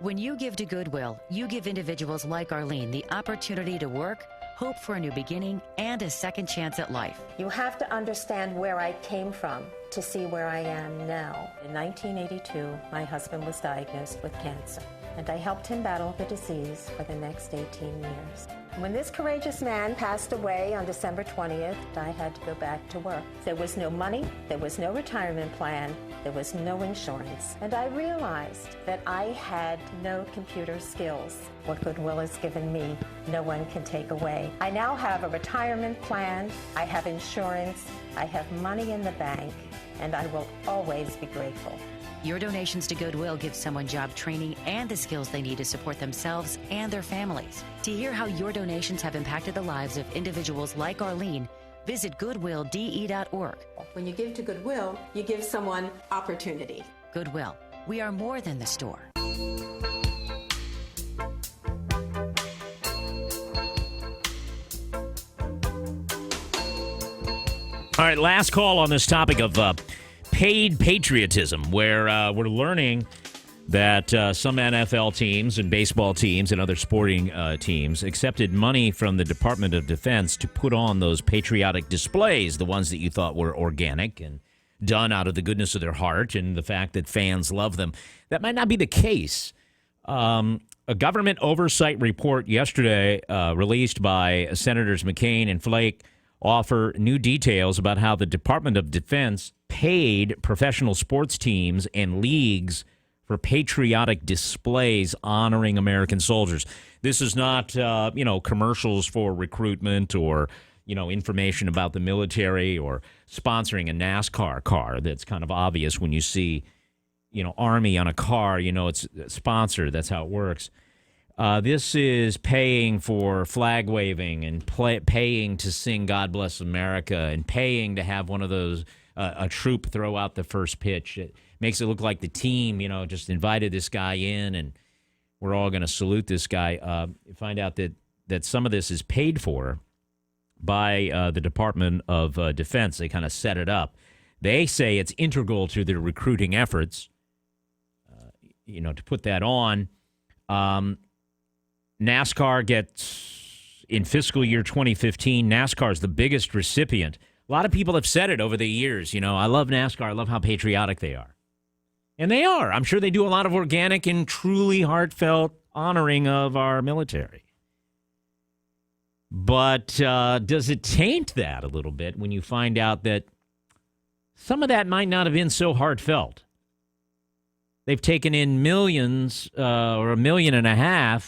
When you give to Goodwill, you give individuals like Arlene the opportunity to work, hope for a new beginning, and a second chance at life. You have to understand where I came from to see where I am now. In 1982, my husband was diagnosed with cancer, and I helped him battle the disease for the next 18 years. When this courageous man passed away on December 20th, I had to go back to work. There was no money, there was no retirement plan, there was no insurance, and I realized that I had no computer skills. What Goodwill has given me, no one can take away. I now have a retirement plan, I have insurance, I have money in the bank, and I will always be grateful. Your donations to Goodwill give someone job training and the skills they need to support themselves and their families. To hear how your donations have impacted the lives of individuals like Arlene, visit goodwillde.org. When you give to Goodwill, you give someone opportunity. Goodwill, we are more than the store. All right, last call on this topic of paid patriotism, where we're learning that some NFL teams and baseball teams and other sporting teams accepted money from the Department of Defense to put on those patriotic displays, the ones that you thought were organic and done out of the goodness of their heart and the fact that fans love them. That might not be the case. A government oversight report yesterday released by Senators McCain and Flake offer new details about how the Department of Defense paid professional sports teams and leagues for patriotic displays honoring American soldiers. This is not, commercials for recruitment or, information about the military or sponsoring a NASCAR car. That's kind of obvious when you see, Army on a car, it's sponsored. That's how it works. This is paying for flag waving and paying to sing God Bless America and paying to have one of those, a troop throw out the first pitch. It makes it look like the team, just invited this guy in and we're all going to salute this guy. You find out that some of this is paid for by the Department of Defense. They kind of set it up. They say it's integral to their recruiting efforts, to put that on. NASCAR gets, in fiscal year 2015, NASCAR is the biggest recipient. A lot of people have said it over the years. I love NASCAR. I love how patriotic they are. And they are. I'm sure they do a lot of organic and truly heartfelt honoring of our military. But does it taint that a little bit when you find out that some of that might not have been so heartfelt? They've taken in millions or $1.5 million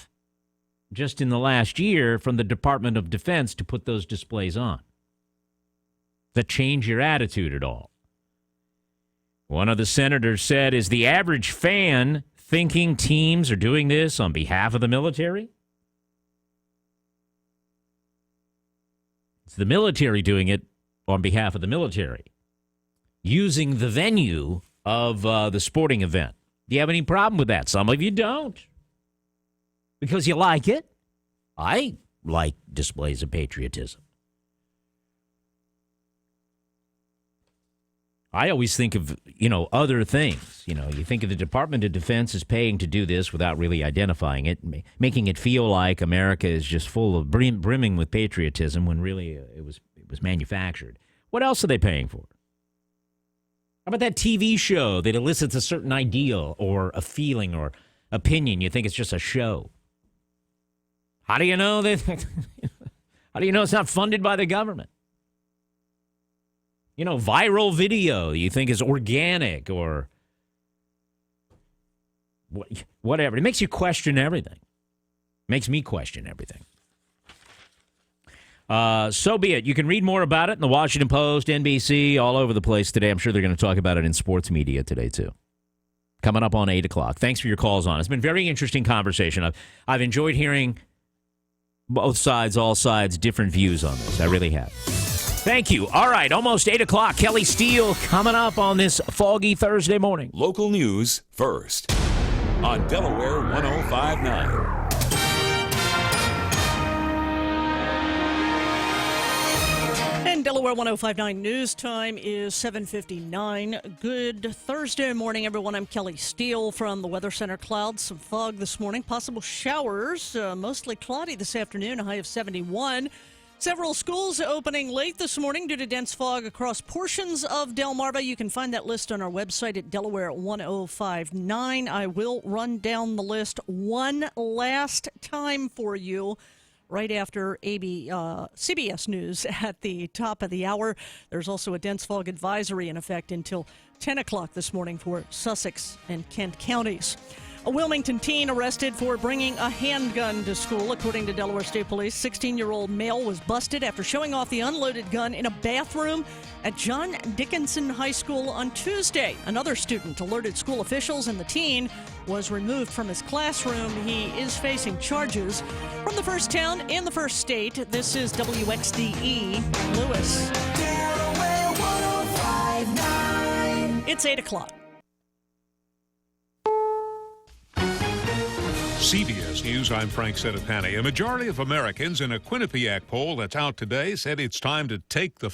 just in the last year from the Department of Defense to put those displays on. Does that change your attitude at all? One of the senators said, is the average fan thinking teams are doing this on behalf of the military? It's the military doing it on behalf of the military, using the venue of the sporting event. Do you have any problem with that? Some of you don't. Because you like it. I like displays of patriotism. I always think of, other things. You think of the Department of Defense as paying to do this without really identifying it, making it feel like America is just full of brimming with patriotism when really it was manufactured. What else are they paying for? How about that TV show that elicits a certain ideal or a feeling or opinion? You think it's just a show. How do you know that? How do you know it's not funded by the government? Viral video you think is organic or whatever. It makes you question everything. Makes me question everything. So be it. You can read more about it in the Washington Post, NBC, all over the place today. I'm sure they're going to talk about it in sports media today, too. Coming up on 8 o'clock. Thanks for your calls on. It's been a very interesting conversation. I've enjoyed hearing both sides, all sides, different views on this. I really have. Thank you. All right, almost 8 o'clock. Kelly Steele coming up on this foggy Thursday morning. Local news first on Delaware 105.9. And Delaware 105.9 news time is 7:59. Good Thursday morning, everyone. I'm Kelly Steele from the Weather Center. Clouds, some fog this morning, possible showers, mostly cloudy this afternoon, a high of 71. Several schools opening late this morning due to dense fog across portions of Delmarva. You can find that list on our website at Delaware 105.9. I will run down the list one last time for you right after CBS News at the top of the hour. There's also a dense fog advisory in effect until 10 o'clock this morning for Sussex and Kent counties. A Wilmington teen arrested for bringing a handgun to school. According to Delaware State Police, 16-year-old male was busted after showing off the unloaded gun in a bathroom at John Dickinson High School on Tuesday. Another student alerted school officials, and the teen was removed from his classroom. He is facing charges. From the first town in the first state, this is WXDE Lewis. Delaware 105.9. It's 8 o'clock. CBS News, I'm Frank Sedapani. A majority of Americans in a Quinnipiac poll that's out today said it's time to take the